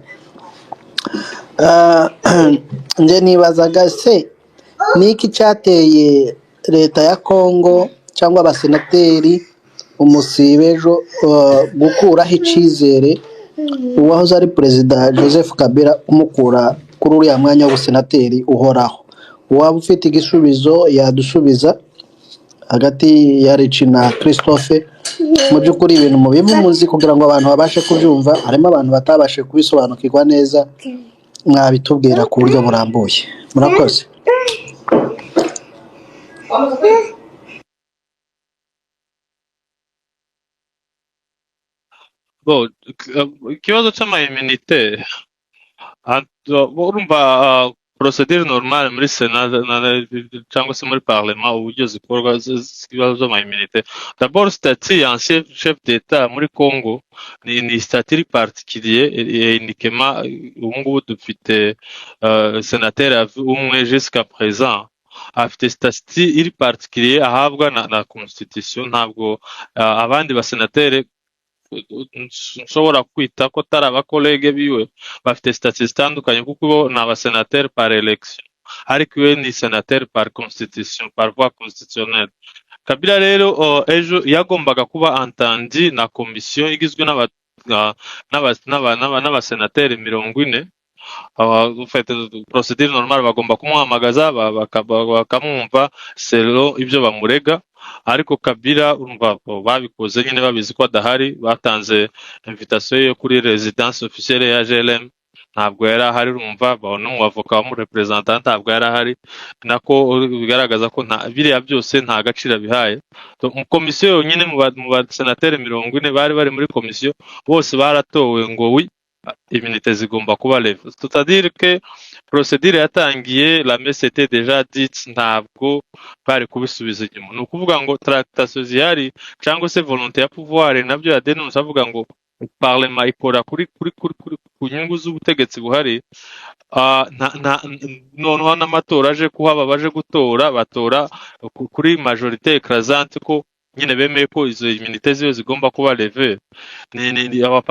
S10: Nje nibazaga se niki cyateye leta ya Kongo cyangwa abasenateri umusibejo gukuraho icizere uwahoze ari perezida Joseph Kabila umukura kuri uriya mwanya w'ubusenateri uhoraho. Waba ufite igisubizo yadusubiza hagati ya Richi na Christophe. Mu by'ukuri ibintu mubimuzi kugira ngo abantu babashe kubyumva, harimo abantu batabashe kubisobanukirwa neza, mwabitubwira ku buryo burambuye. Murakoze.
S11: Bo ikibazo cy'amayiminite urumva procedure normale muri Senat cyangwa se muri Parlement uburyo zikorwa z'ibibazo by'amayiminite. D'abord statut y'ancien chef d'État muri Congo ni statut particulier et uniquement ubu ngubu dufite sénateur umwe jusqu'à présent afite statut iri particulier ahabwa na constitution. Ntabwo abandi basenateri nshobora kwita ko tari abakolege biwe bafite statut zitandukanye, kuko bo ni abasenateri par election, ariko we ni senateur par constitution, par voie constitutionnelle. Kabila rero ejo yagombaga kuba entendu na komisiyo igizwe n'abasenateri 40. Ufite procedure normale bagomba kumuhamagaza bakamwumva selo ibyo bamurega, ariko Kabila urumva babikoze nyine babizi ko adahari. Batanze invitation yo kuri residence officielle ya GLM, ntabwo yari ahari. Urumva n'umuavoka wa mu representant ntabwo yari ahari, nako bigaragaza ko biriya byose nta gaciro bihaye. Mu komisiyo yonyine mu basenateri 40 bari muri komisiyo bose baratowe ngo wi immunité zigomba kuba leve. C'est-à-dire que procédure yatangiye la messe était déjà dite, ntabwo bari kubisubiza inyuma. Ni ukuvuga ngo tractation zihari cyangwa se volonté ya pouvoir nabyo ya denonce avuga ngo parlement ikora ku nyungu z'ubutegetsi buhari. Noneho n'amatora aje kuhaba baje gutora batora kuri majorité écrasante ko nyine bemeye ko izo immunité ziyo zigomba kuba leve. Ni